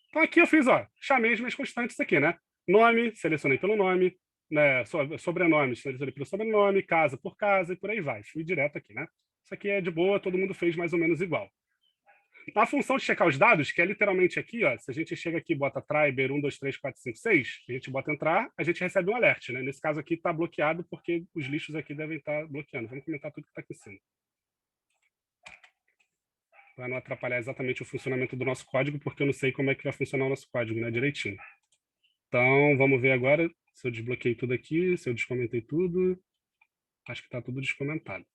S1: Então, aqui eu fiz, ó, chamei as minhas constantes aqui, né? Nome, selecionei pelo nome, né, sobrenome, selecionei pelo sobrenome, casa por casa e por aí vai. Fui direto aqui, né? Isso aqui é de boa, todo mundo fez mais ou menos igual. A função de checar os dados, que é literalmente aqui, ó, se a gente chega aqui e bota triber 1, 2, 3, 4, 5, 6, a gente bota entrar, a gente recebe um alert, né? Nesse caso aqui está bloqueado porque os lixos aqui devem estar bloqueando. Vamos comentar tudo que está aqui em cima. Para não atrapalhar exatamente o funcionamento do nosso código, porque eu não sei como é que vai funcionar o nosso código, né, direitinho. Então, vamos ver agora se eu desbloqueei tudo aqui, se eu descomentei tudo. Acho que está tudo descomentado.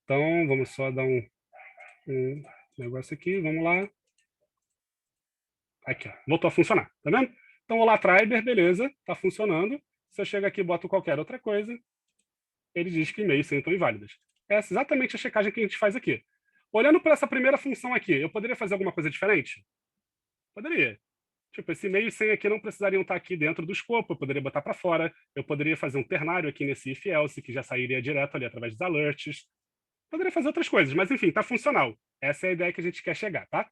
S1: Então, vamos só dar um negócio aqui, vamos lá. Aqui, ó, voltou a funcionar, tá vendo? Então, olá, Triber, beleza, tá funcionando. Se eu chego aqui e boto qualquer outra coisa, ele diz que e-mails estão inválidas. Essa é exatamente a checagem que a gente faz aqui. Olhando para essa primeira função aqui, eu poderia fazer alguma coisa diferente? Poderia. Tipo, esse e-mail e senha aqui não precisariam estar aqui dentro do escopo, eu poderia botar para fora, eu poderia fazer um ternário aqui nesse if else, que já sairia direto ali através dos alerts. Poderia fazer outras coisas, mas enfim, tá funcional. Essa é a ideia que a gente quer chegar, tá?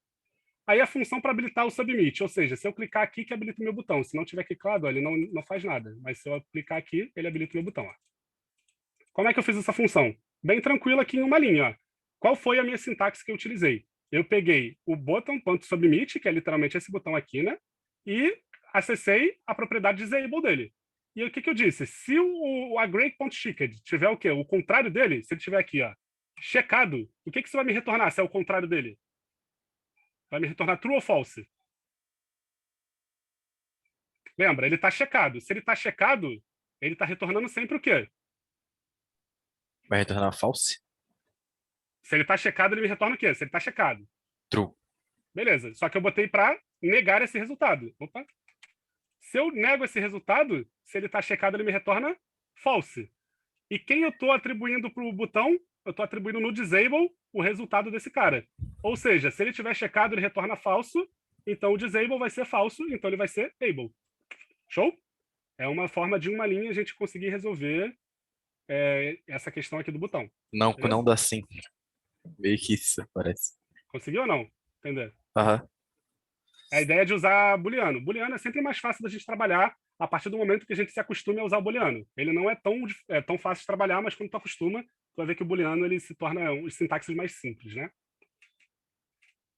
S1: Aí a função para habilitar o submit, ou seja, se eu clicar aqui que habilita o meu botão, se não tiver clicado, ele não faz nada, mas se eu clicar aqui, ele habilita o meu botão. Ó. Como é que eu fiz essa função? Bem tranquilo aqui em uma linha. Ó. Qual foi a minha sintaxe que eu utilizei? Eu peguei o button.submit, que é literalmente esse botão aqui, né? E acessei a propriedade disable dele. E o que eu disse? Se o agree.checked tiver o quê? O contrário dele, se ele tiver aqui, ó, checado, o que você vai me retornar se é o contrário dele? Vai me retornar true ou false? Lembra, ele está checado. Se ele está checado, ele está retornando sempre o quê?
S4: Vai retornar false?
S1: Se ele está checado, ele me retorna o quê? Se ele está checado.
S4: True.
S1: Beleza. Só que eu botei para negar esse resultado. Opa. Se eu nego esse resultado, se ele está checado, ele me retorna false. E quem eu estou atribuindo para o botão? Eu estou atribuindo no disable o resultado desse cara. Ou seja, se ele tiver checado, ele retorna falso. Então o disable vai ser falso, então ele vai ser able. Show? É uma forma de uma linha a gente conseguir resolver essa questão aqui do botão.
S4: Não,
S1: Beleza?
S4: não dá sim. Meio que isso, parece.
S1: Conseguiu ou não? Entender?
S4: Aham.
S1: A ideia é de usar booleano. Booleano é sempre mais fácil da gente trabalhar a partir do momento que a gente se acostume a usar o booleano. Ele não é tão fácil de trabalhar, mas quando tu acostuma, tu vai ver que o booleano ele se torna os sintaxes mais simples, né?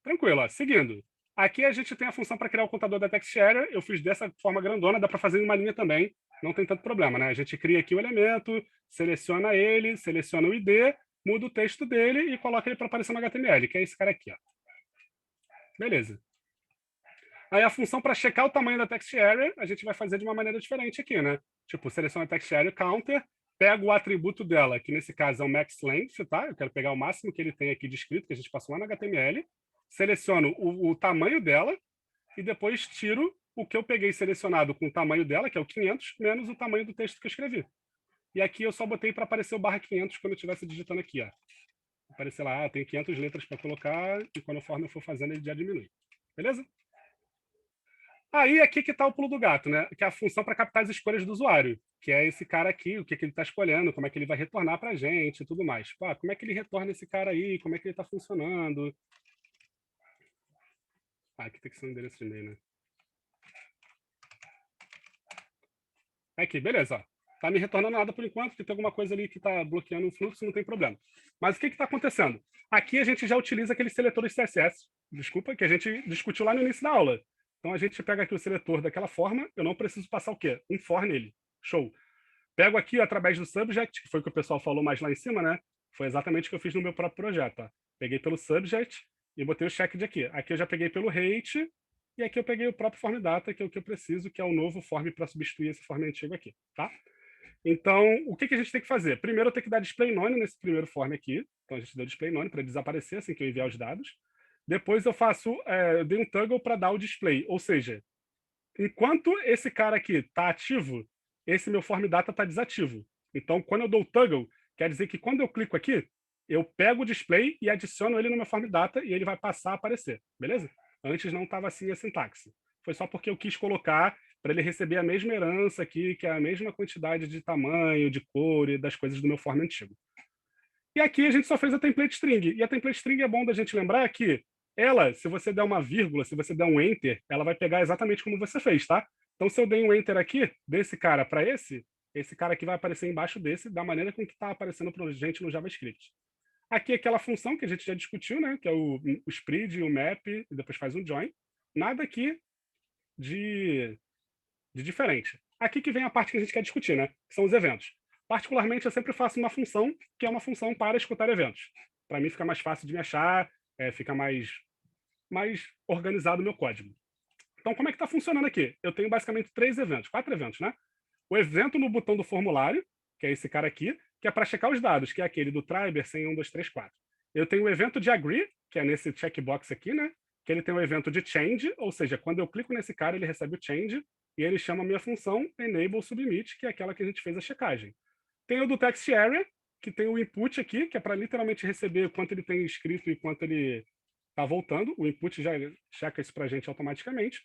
S1: Tranquilo, ó. Seguindo. Aqui a gente tem a função para criar o contador da text area. Eu fiz dessa forma grandona, dá para fazer em uma linha também. Não tem tanto problema, né? A gente cria aqui o elemento, seleciona ele, seleciona o ID, muda o texto dele e coloca ele para aparecer no HTML, que é esse cara aqui, ó. Beleza. Aí a função para checar o tamanho da text area, a gente vai fazer de uma maneira diferente aqui, né? Tipo, seleciona a text area counter, pego o atributo dela, que nesse caso é o max length, tá? Eu quero pegar o máximo que ele tem aqui descrito, que a gente passou lá no HTML, seleciono o tamanho dela e depois tiro o que eu peguei selecionado com o tamanho dela, que é o 500, menos o tamanho do texto que eu escrevi. E aqui eu só botei para aparecer o barra 500 quando eu estivesse digitando aqui, ó. Aparecer lá, tem 500 letras para colocar e quando eu for fazendo ele já diminui. Beleza? Aí aqui que está o pulo do gato, né? Que é a função para captar as escolhas do usuário, que é esse cara aqui, o que ele está escolhendo, como é que ele vai retornar para a gente e tudo mais. Tipo, como é que ele retorna esse cara aí, como é que ele está funcionando. Aqui tem que ser um endereço de e-mail, né? Aqui, beleza. Ó. Tá me retornando nada por enquanto, que tem alguma coisa ali que está bloqueando o fluxo, não tem problema. Mas o que está acontecendo? Aqui a gente já utiliza aquele seletor de CSS, desculpa, que a gente discutiu lá no início da aula. Então a gente pega aqui o seletor daquela forma, eu não preciso passar o quê? Um for nele. Show. Pego aqui através do subject, que foi o que o pessoal falou mais lá em cima, né? Foi exatamente o que eu fiz no meu próprio projeto. Ó. Peguei pelo subject e botei o checked aqui. Aqui eu já peguei pelo rate e aqui eu peguei o próprio form data, que é o que eu preciso, que é o novo form para substituir esse form antigo aqui, tá? Então, o que a gente tem que fazer? Primeiro eu tenho que dar display none nesse primeiro form aqui. Então a gente deu display none para desaparecer assim que eu enviar os dados. Depois eu eu dei um toggle para dar o display, ou seja, enquanto esse cara aqui está ativo, esse meu form data está desativo. Então, quando eu dou o toggle, quer dizer que quando eu clico aqui, eu pego o display e adiciono ele no meu form data e ele vai passar a aparecer, beleza? Antes não estava assim a sintaxe. Foi só porque eu quis colocar para ele receber a mesma herança aqui, que é a mesma quantidade de tamanho, de cor e das coisas do meu form antigo. E aqui a gente só fez a template string. E a template string é bom da gente lembrar que ela, se você der uma vírgula, se você der um enter, ela vai pegar exatamente como você fez, tá? Então, se eu der um enter aqui, desse cara para esse cara aqui vai aparecer embaixo desse, da maneira com que está aparecendo para a gente no JavaScript. Aqui aquela função que a gente já discutiu, né? Que é o spread, o map, e depois faz um join. Nada aqui de diferente. Aqui que vem a parte que a gente quer discutir, né? Que são os eventos. Particularmente, eu sempre faço uma função que é uma função para escutar eventos. Para mim fica mais fácil de me achar, fica mais organizado o meu código. Então, como é que está funcionando aqui? Eu tenho basicamente 4 eventos, né? O evento no botão do formulário, que é esse cara aqui, que é para checar os dados, que é aquele do Triber 100, 1, 2, 3, 4. Eu tenho o evento de agree, que é nesse checkbox aqui, né? Que ele tem o evento de change, ou seja, quando eu clico nesse cara, ele recebe o change, e ele chama a minha função enable submit, que é aquela que a gente fez a checagem. Tem o do text area, que tem o input aqui, que é para literalmente receber quanto ele tem escrito e quanto ele está voltando. O input já checa isso para a gente automaticamente.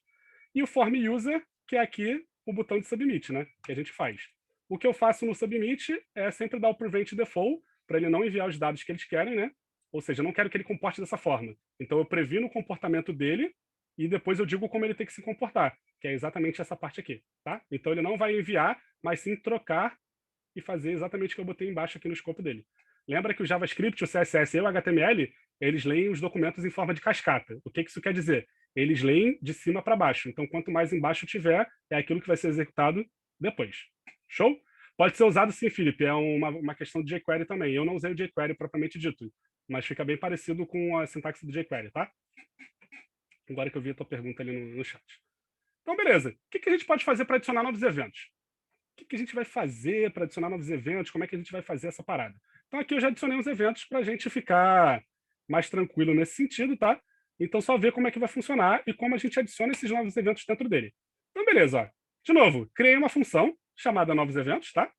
S1: E o form user, que é aqui o botão de submit, né? Que a gente faz. O que eu faço no submit é sempre dar o prevent default, para ele não enviar os dados que eles querem, né? Ou seja, eu não quero que ele comporte dessa forma. Então eu previno o comportamento dele e depois eu digo como ele tem que se comportar, que é exatamente essa parte aqui, tá? Então ele não vai enviar, mas sim trocar e fazer exatamente o que eu botei embaixo aqui no escopo dele. Lembra que o JavaScript, o CSS e o HTML, eles leem os documentos em forma de cascata. O que isso quer dizer? Eles leem de cima para baixo. Então, quanto mais embaixo tiver, é aquilo que vai ser executado depois. Show? Pode ser usado sim, Felipe. É uma questão de jQuery também. Eu não usei o jQuery propriamente dito, mas fica bem parecido com a sintaxe do jQuery, tá? Agora que eu vi a tua pergunta ali no chat. Então, beleza. O que a gente pode fazer para adicionar novos eventos? O que a gente vai fazer para adicionar novos eventos? Como é que a gente vai fazer essa parada? Então, aqui eu já adicionei uns eventos para a gente ficar mais tranquilo nesse sentido, tá? Então, só ver como é que vai funcionar e como a gente adiciona esses novos eventos dentro dele. Então, beleza. Ó. De novo, criei uma função chamada novos eventos, tá?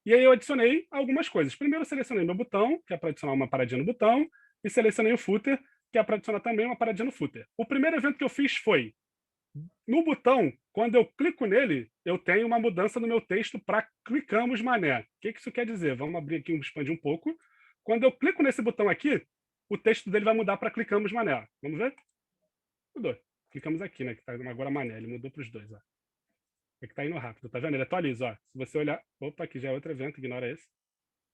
S1: E aí eu adicionei algumas coisas. Primeiro, eu selecionei meu botão, que é para adicionar uma paradinha no botão, e selecionei o footer, que é para adicionar também uma paradinha no footer. O primeiro evento que eu fiz foi, no botão, quando eu clico nele, eu tenho uma mudança no meu texto para clicamos mané. O que isso quer dizer? Vamos abrir aqui, expandir um pouco. Quando eu clico nesse botão aqui, o texto dele vai mudar para clicamos mané. Vamos ver? Mudou. Clicamos aqui, né? Que tá agora mané. Ele mudou para os dois, ó. É que tá indo rápido, tá vendo? Ele atualiza, ó. Se você olhar... Opa, aqui já é outro evento, ignora esse.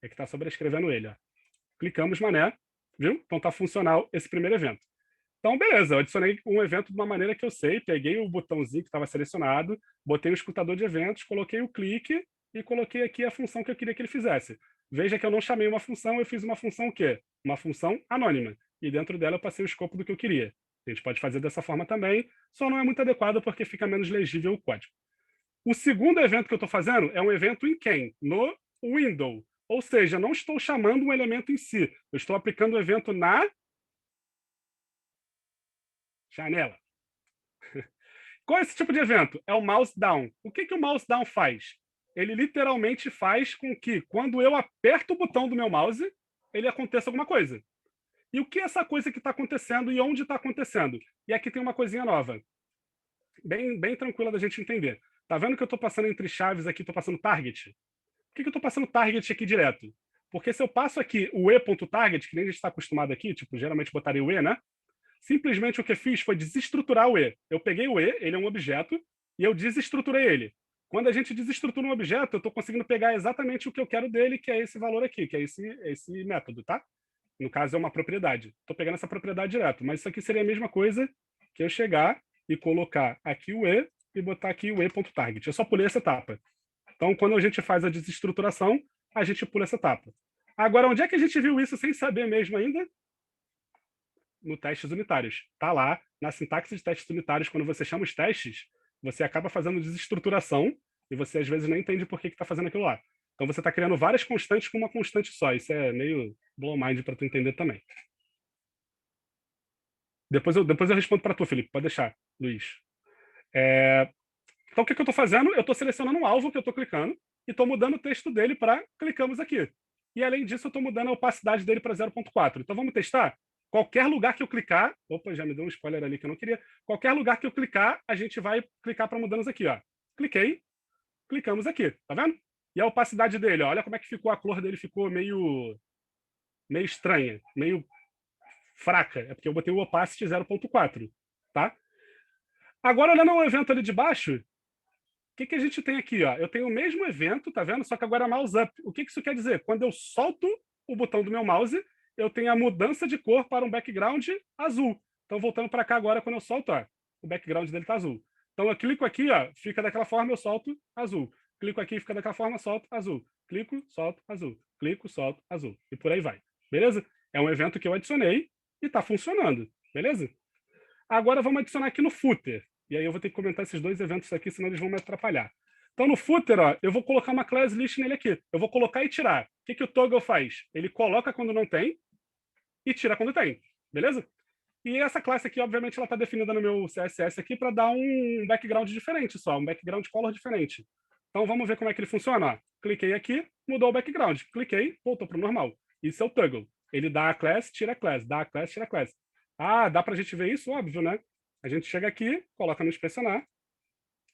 S1: É que tá sobrescrevendo ele, ó. Clicamos mané, viu? Então tá funcional esse primeiro evento. Então, beleza, eu adicionei um evento de uma maneira que eu sei, peguei o botãozinho que estava selecionado, botei o escutador de eventos, coloquei o clique e coloquei aqui a função que eu queria que ele fizesse. Veja que eu não chamei uma função, eu fiz uma função o quê? Uma função anônima. E dentro dela eu passei o escopo do que eu queria. A gente pode fazer dessa forma também, só não é muito adequado porque fica menos legível o código. O segundo evento que eu estou fazendo é um evento em quem? No window. Ou seja, não estou chamando um elemento em si, eu estou aplicando o evento na janela. Qual é esse tipo de evento? É o mouse down. O que o mouse down faz? Ele literalmente faz com que, quando eu aperto o botão do meu mouse, ele aconteça alguma coisa. E o que é essa coisa que está acontecendo e onde está acontecendo? E aqui tem uma coisinha nova. Bem tranquila da gente entender. Tá vendo que eu estou passando entre chaves aqui, estou passando target? Por que eu estou passando target aqui direto? Porque se eu passo aqui o e.target, que nem a gente está acostumado aqui, tipo, geralmente botaria o e, né? Simplesmente o que eu fiz foi desestruturar o E. Eu peguei o E, ele é um objeto, e eu desestruturei ele. Quando a gente desestrutura um objeto, eu estou conseguindo pegar exatamente o que eu quero dele, que é esse valor aqui, que é esse método, tá? No caso, é uma propriedade. Estou pegando essa propriedade direto, mas isso aqui seria a mesma coisa que eu chegar e colocar aqui o E e botar aqui o E.target. Eu só pulei essa etapa. Então, quando a gente faz a desestruturação, a gente pula essa etapa. Agora, onde é que a gente viu isso sem saber mesmo ainda? No testes unitários. Está lá, na sintaxe de testes unitários, quando você chama os testes, você acaba fazendo desestruturação e você às vezes nem entende por que está fazendo aquilo lá. Então você está criando várias constantes com uma constante só. Isso é meio blow mind para tu entender também. Depois eu respondo para tu, Felipe. Pode deixar, Luiz. Então o que eu estou fazendo? Eu estou selecionando um alvo que eu estou clicando e estou mudando o texto dele para clicamos aqui. E além disso, eu estou mudando a opacidade dele para 0.4. Então vamos testar? Qualquer lugar que eu clicar... Opa, já me deu um spoiler ali que eu não queria. Qualquer lugar que eu clicar, a gente vai clicar para mudanças aqui, ó. Cliquei, clicamos aqui, tá vendo? E a opacidade dele, ó, olha como é que ficou, a cor dele ficou meio estranha, meio fraca. É porque eu botei o opacity 0.4, tá? Agora, olhando o evento ali de baixo, o que a gente tem aqui, ó? Eu tenho o mesmo evento, tá vendo? Só que agora é mouse up. O que isso quer dizer? Quando eu solto o botão do meu mouse, eu tenho a mudança de cor para um background azul. Então, voltando para cá agora, quando eu solto, ó, o background dele está azul. Então, eu clico aqui, ó, fica daquela forma, eu solto azul. Clico aqui, fica daquela forma, solto azul. Clico, solto azul. Clico, solto azul. E por aí vai. Beleza? É um evento que eu adicionei e está funcionando. Beleza? Agora, vamos adicionar aqui no footer. E aí eu vou ter que comentar esses dois eventos aqui, senão eles vão me atrapalhar. Então, no footer, ó, eu vou colocar uma class list nele aqui. Eu vou colocar e tirar. O que o toggle faz? Ele coloca quando não tem e tira quando tem, beleza? E essa classe aqui, obviamente, ela está definida no meu CSS aqui para dar um background diferente só, um background color diferente. Então, vamos ver como é que ele funciona. Ó. Cliquei aqui, mudou o background. Cliquei, voltou para o normal. Isso é o toggle. Ele dá a class, tira a class, dá a class, tira a class. Ah, dá para a gente ver isso? Óbvio, né? A gente chega aqui, coloca no inspecionar,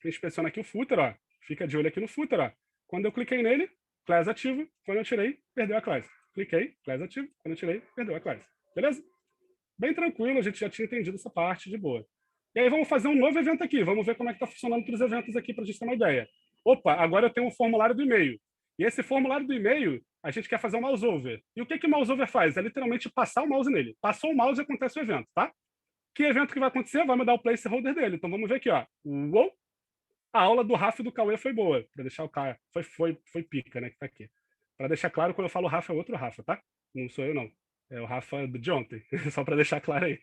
S1: inspeciona aqui o footer, ó. Fica de olho aqui no footer, ó. Quando eu cliquei nele, class ativo. Quando eu tirei, perdeu a class. Cliquei, class ativo. Quando eu tirei, perdeu a class. Beleza? Bem tranquilo, a gente já tinha entendido essa parte de boa. E aí vamos fazer um novo evento aqui. Vamos ver como é que está funcionando os eventos aqui para a gente ter uma ideia. Opa, agora eu tenho um formulário do e-mail. E esse formulário do e-mail, a gente quer fazer um mouse over. E o que que o mouse over faz? É literalmente passar o mouse nele. Passou o mouse e acontece o evento, tá? Que evento que vai acontecer? Vai mudar o placeholder dele. Então vamos ver aqui, ó. Uou! A aula do Rafa e do Cauê foi boa. Para deixar o cara. Foi pica, né? Que tá aqui. Para deixar claro, quando eu falo Rafa, é outro Rafa, tá? Não sou eu, não. É o Rafa de ontem. Só para deixar claro aí.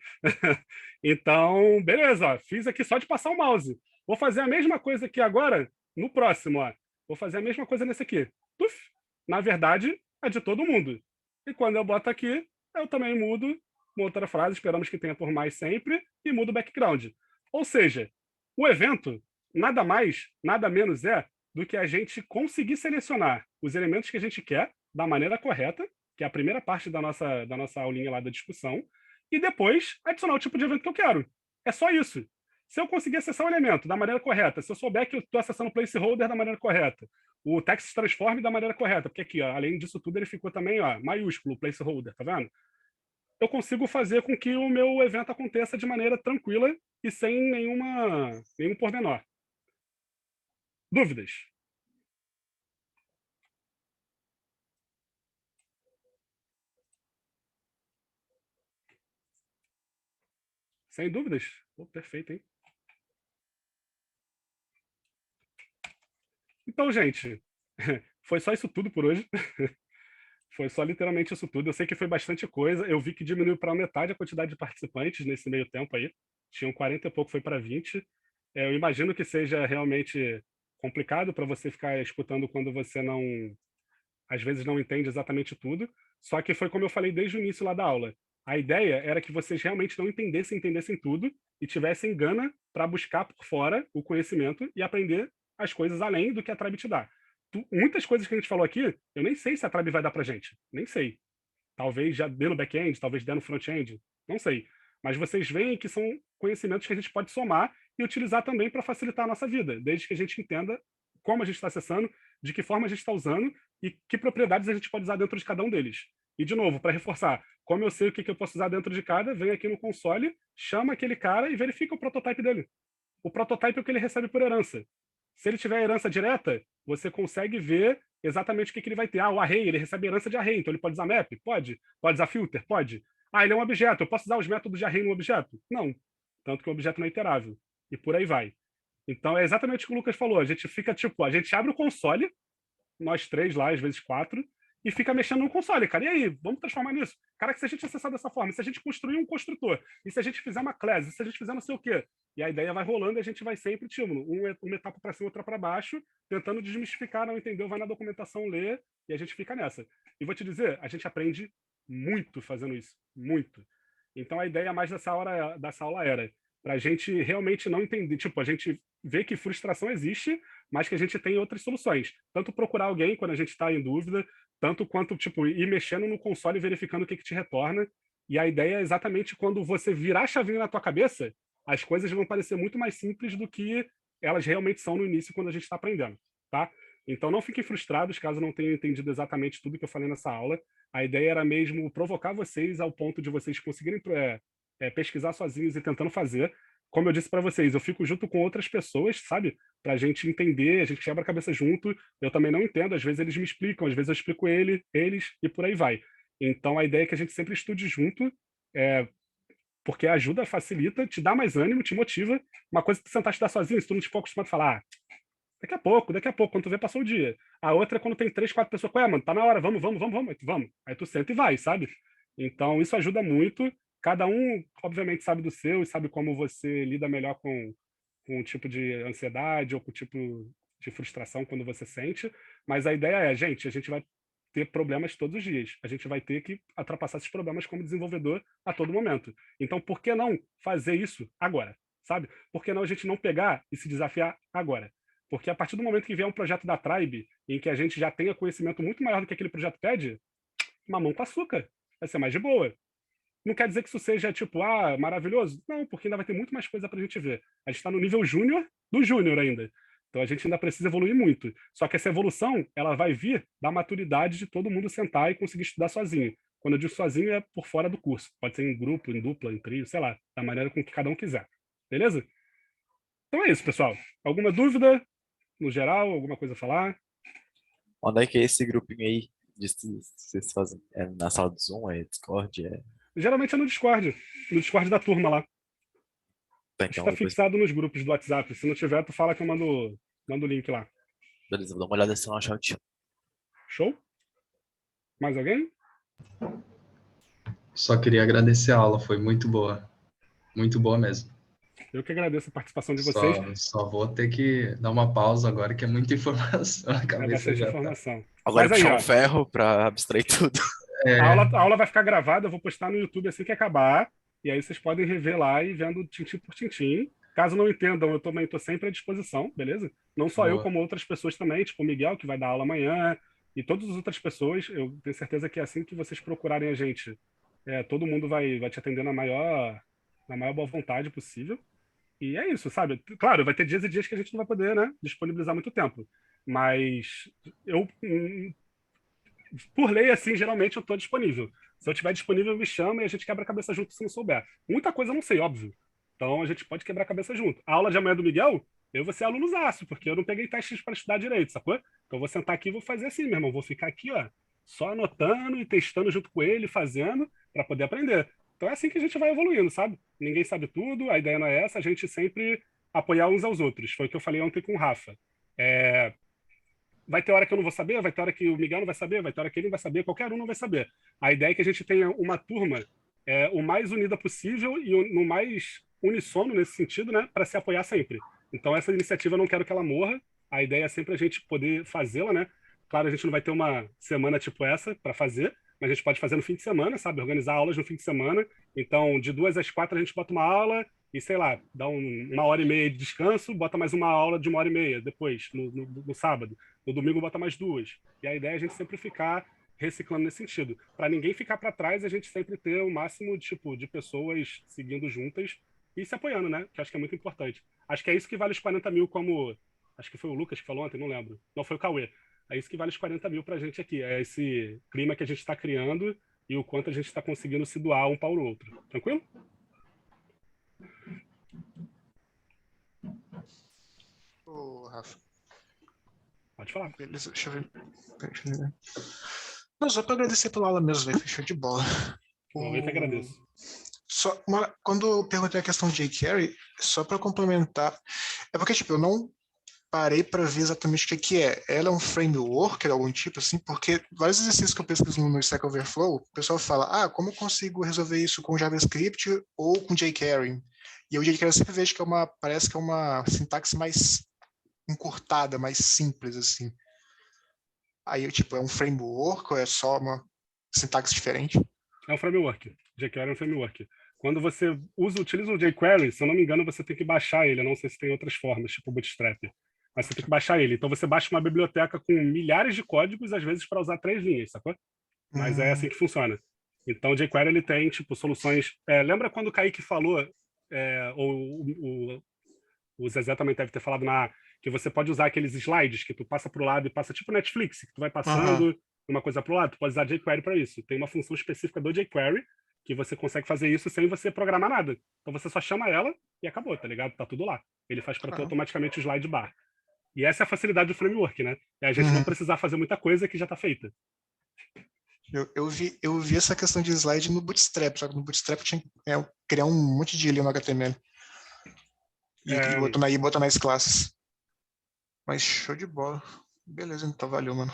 S1: Então, beleza, ó. Fiz aqui só de passar o mouse. Vou fazer a mesma coisa aqui agora no próximo, ó. Vou fazer a mesma coisa nesse aqui. Tuf! Na verdade, é de todo mundo. E quando eu boto aqui, eu também mudo uma outra frase, esperamos que tenha por mais sempre, e mudo o background. Ou seja, o evento nada mais, nada menos é do que a gente conseguir selecionar os elementos que a gente quer da maneira correta, que é a primeira parte da nossa aulinha lá da discussão, e depois adicionar o tipo de evento que eu quero. É só isso. Se eu conseguir acessar o elemento da maneira correta, se eu souber que eu estou acessando o placeholder da maneira correta, o text transform da maneira correta, porque aqui, ó, além disso tudo, ele ficou também ó, maiúsculo, placeholder, tá vendo? Eu consigo fazer com que o meu evento aconteça de maneira tranquila e sem nenhum pormenor. Dúvidas? Sem dúvidas? Oh, perfeito, hein? Então, gente, foi só isso tudo por hoje. Foi só literalmente isso tudo. Eu sei que foi bastante coisa. Eu vi que diminuiu para metade a quantidade de participantes nesse meio tempo aí. Tinham 40 e pouco, foi para 20. Eu imagino que seja realmente complicado para você ficar escutando quando você não, às vezes, não entende exatamente tudo. Só que foi como eu falei desde o início lá da aula. A ideia era que vocês realmente não entendessem tudo e tivessem gana para buscar por fora o conhecimento e aprender as coisas além do que a Tribe te dá. Muitas coisas que a gente falou aqui, eu nem sei se a Tribe vai dar pra gente. Nem sei. Talvez já dê no back-end, talvez dê no front-end. Não sei. Mas vocês veem que são conhecimentos que a gente pode somar e utilizar também para facilitar a nossa vida, desde que a gente entenda como a gente está acessando, de que forma a gente está usando e que propriedades a gente pode usar dentro de cada um deles. E, de novo, para reforçar, como eu sei o que eu posso usar dentro de cada, vem aqui no console, chama aquele cara e verifica o prototype dele. O prototype é o que ele recebe por herança. Se ele tiver herança direta, você consegue ver exatamente o que ele vai ter. Ah, o array, ele recebe herança de array, então ele pode usar map? Pode. Pode usar filter? Pode. Ah, ele é um objeto, eu posso usar os métodos de array no objeto? Não. Tanto que o objeto não é iterável. E por aí vai. Então é exatamente o que o Lucas falou. A gente fica, tipo, a gente abre o console, nós três lá, às vezes quatro, e fica mexendo no console, cara. E aí, vamos transformar nisso? Cara, que se a gente acessar dessa forma, se a gente construir um construtor, e se a gente fizer uma classe, e se a gente fizer não sei o quê, e a ideia vai rolando e a gente vai sempre, tipo, uma etapa para cima, outra para baixo, tentando desmistificar, não entendeu, vai na documentação ler, e a gente fica nessa. E vou te dizer, a gente aprende muito fazendo isso, muito. Então a ideia mais dessa aula era para a gente realmente não entender, tipo, a gente vê que frustração existe, mas que a gente tem outras soluções. Tanto procurar alguém quando a gente está em dúvida, tanto quanto, tipo, ir mexendo no console e verificando o que te retorna. E a ideia é exatamente quando você virar a chavinha na tua cabeça, as coisas vão parecer muito mais simples do que elas realmente são no início quando a gente está aprendendo, tá? Então não fiquem frustrados caso não tenham entendido exatamente tudo que eu falei nessa aula. A ideia era mesmo provocar vocês ao ponto de vocês conseguirem pesquisar sozinhos e tentando fazer. Como eu disse para vocês, eu fico junto com outras pessoas, sabe? Para a gente entender, a gente quebra a cabeça junto. Eu também não entendo, às vezes eles me explicam, às vezes eu explico eles, e por aí vai. Então a ideia é que a gente sempre estude junto, porque ajuda, facilita, te dá mais ânimo, te motiva. Uma coisa é tu sentar e estudar sozinho, se tu não te for acostumado a falar, daqui a pouco, quando tu vê, passou o dia. A outra é quando tem 3, 4 pessoas, ué, mano, tá na hora, vamos. Aí tu senta e vai, sabe? Então isso ajuda muito. Cada um, obviamente, sabe do seu e sabe como você lida melhor com um tipo de ansiedade ou com um tipo de frustração quando você sente. Mas a ideia é, gente, a gente vai ter problemas todos os dias. A gente vai ter que ultrapassar esses problemas como desenvolvedor a todo momento. Então, por que não fazer isso agora? Sabe? Por que não a gente não pegar e se desafiar agora? Porque a partir do momento que vier um projeto da Tribe, em que a gente já tenha conhecimento muito maior do que aquele projeto pede, mamão com açúcar. Vai ser mais de boa. Não quer dizer que isso seja, tipo, maravilhoso. Não, porque ainda vai ter muito mais coisa pra gente ver. A gente está no nível júnior do júnior ainda. Então a gente ainda precisa evoluir muito. Só que essa evolução, ela vai vir da maturidade de todo mundo sentar e conseguir estudar sozinho. Quando eu digo sozinho, é por fora do curso. Pode ser em grupo, em dupla, em trio, sei lá, da maneira com que cada um quiser. Beleza? Então é isso, pessoal. Alguma dúvida? No geral, alguma coisa a falar?
S4: Onde é que é esse grupinho aí de estudos que vocês fazem? É na sala do Zoom? É Discord? É...
S1: Geralmente é no Discord. No Discord da turma lá.
S4: Tá,
S1: Acho que
S4: então
S1: tá
S4: depois...
S1: fixado nos grupos do WhatsApp. Se não tiver, tu fala que eu mando o link lá.
S4: Beleza, vou dar uma olhada se eu não achar o tio.
S1: Show? Mais alguém?
S2: Só queria agradecer a aula, foi muito boa. Muito boa mesmo.
S1: Eu que agradeço a participação de vocês.
S2: Só vou ter que dar uma pausa agora, que é muita informação. A
S1: É
S2: cabeça
S1: bastante
S2: já tá.
S1: informação.
S4: Agora
S1: Mas aí,
S4: puxar
S1: ó,
S4: um ferro pra abstrair tudo.
S1: a aula vai ficar gravada, eu vou postar no YouTube assim que acabar. E aí vocês podem rever lá e vendo tintim por tintim. Caso não entendam, eu também estou sempre à disposição, beleza? Não só eu,
S2: Boa.
S1: como outras pessoas também, tipo o Miguel, que vai dar aula amanhã, e todas as outras pessoas. Eu tenho certeza que assim que vocês procurarem a gente, todo mundo vai te atender na maior boa vontade possível. E é isso, sabe? Claro, vai ter dias e dias que a gente não vai poder, né, disponibilizar muito tempo. Mas eu, por lei, assim, geralmente eu estou disponível. Se eu estiver disponível, me chama e a gente quebra a cabeça junto se não souber. Muita coisa eu não sei, óbvio. Então a gente pode quebrar a cabeça junto. A aula de amanhã do Miguel, eu vou ser alunozaço, porque eu não peguei testes para estudar direito, sacou? Então eu vou sentar aqui e vou fazer assim, meu irmão. Vou ficar aqui, ó, só anotando e testando junto com ele, fazendo, para poder aprender. Então é assim que a gente vai evoluindo, sabe? Ninguém sabe tudo, a ideia não é essa, a gente sempre apoiar uns aos outros. Foi o que eu falei ontem com o Rafa. Vai ter hora que eu não vou saber, vai ter hora que o Miguel não vai saber, vai ter hora que ele não vai saber, qualquer um não vai saber. A ideia é que a gente tenha uma turma o mais unida possível e no mais unissono nesse sentido, né, para se apoiar sempre. Então essa iniciativa eu não quero que ela morra. A ideia é sempre a gente poder fazê-la, né? Claro, a gente não vai ter uma semana tipo essa para fazer, mas a gente pode fazer no fim de semana, sabe? Organizar aulas no fim de semana. Então, de 2 às 4 a gente bota uma aula e, sei lá, dá uma hora e meia de descanso, bota mais uma aula de 1 hora e meia depois, no sábado. No domingo bota mais 2. E a ideia é a gente sempre ficar reciclando nesse sentido. Para ninguém ficar para trás, a gente sempre ter o máximo de pessoas seguindo juntas e se apoiando, né? Que acho que é muito importante. Acho que é isso que vale os 40 mil, como... Acho que foi o Lucas que falou ontem, não lembro. Não, foi o Cauê. É isso que vale os 40 mil para a gente aqui. É esse clima que a gente está criando e o quanto a gente está conseguindo se doar um para o outro. Tranquilo?
S9: Ô, Rafa.
S1: Pode falar.
S9: Beleza, deixa eu ver. Não, só para agradecer pela aula mesmo, velho. Fechou de bola.
S1: Eu que agradeço.
S9: Quando eu perguntei a questão de jQuery, só para complementar, é porque, tipo, eu não parei para ver exatamente o que é. Ela é um framework de algum tipo, assim, porque vários exercícios que eu pesquiso no Stack Overflow, o pessoal fala, como eu consigo resolver isso com JavaScript ou com jQuery? E o jQuery eu sempre vejo que parece que é uma sintaxe mais encurtada, mais simples, assim. Aí, tipo, é um framework ou é só uma sintaxe diferente?
S1: É um framework. jQuery é um framework. Quando você utiliza o jQuery, se eu não me engano, você tem que baixar ele. Eu não sei se tem outras formas, tipo o Bootstrap. Mas você tem que baixar ele. Então você baixa uma biblioteca com milhares de códigos, às vezes para usar 3 linhas, sacou? Mas é assim que funciona. Então o jQuery ele tem tipo soluções. Lembra quando o Kaique falou, ou o Zezé também deve ter falado que você pode usar aqueles slides que tu passa para o lado e passa tipo Netflix, que tu vai passando uma coisa para o lado. Tu pode usar jQuery para isso. Tem uma função específica do jQuery que você consegue fazer isso sem você programar nada. Então você só chama ela e acabou, tá ligado? Tá tudo lá. Ele faz para tu automaticamente o slide bar. E essa é a facilidade do framework, né? É a gente não precisar fazer muita coisa que já tá feita.
S9: Eu vi essa questão de slide no Bootstrap, só que no Bootstrap eu tinha que criar um monte de linha no HTML. E botar nas classes. Mas show de bola. Beleza, então valeu, mano.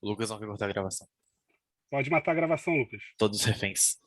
S4: O Lucas não quer cortar a gravação.
S1: Pode matar a gravação, Lucas.
S4: Todos reféns.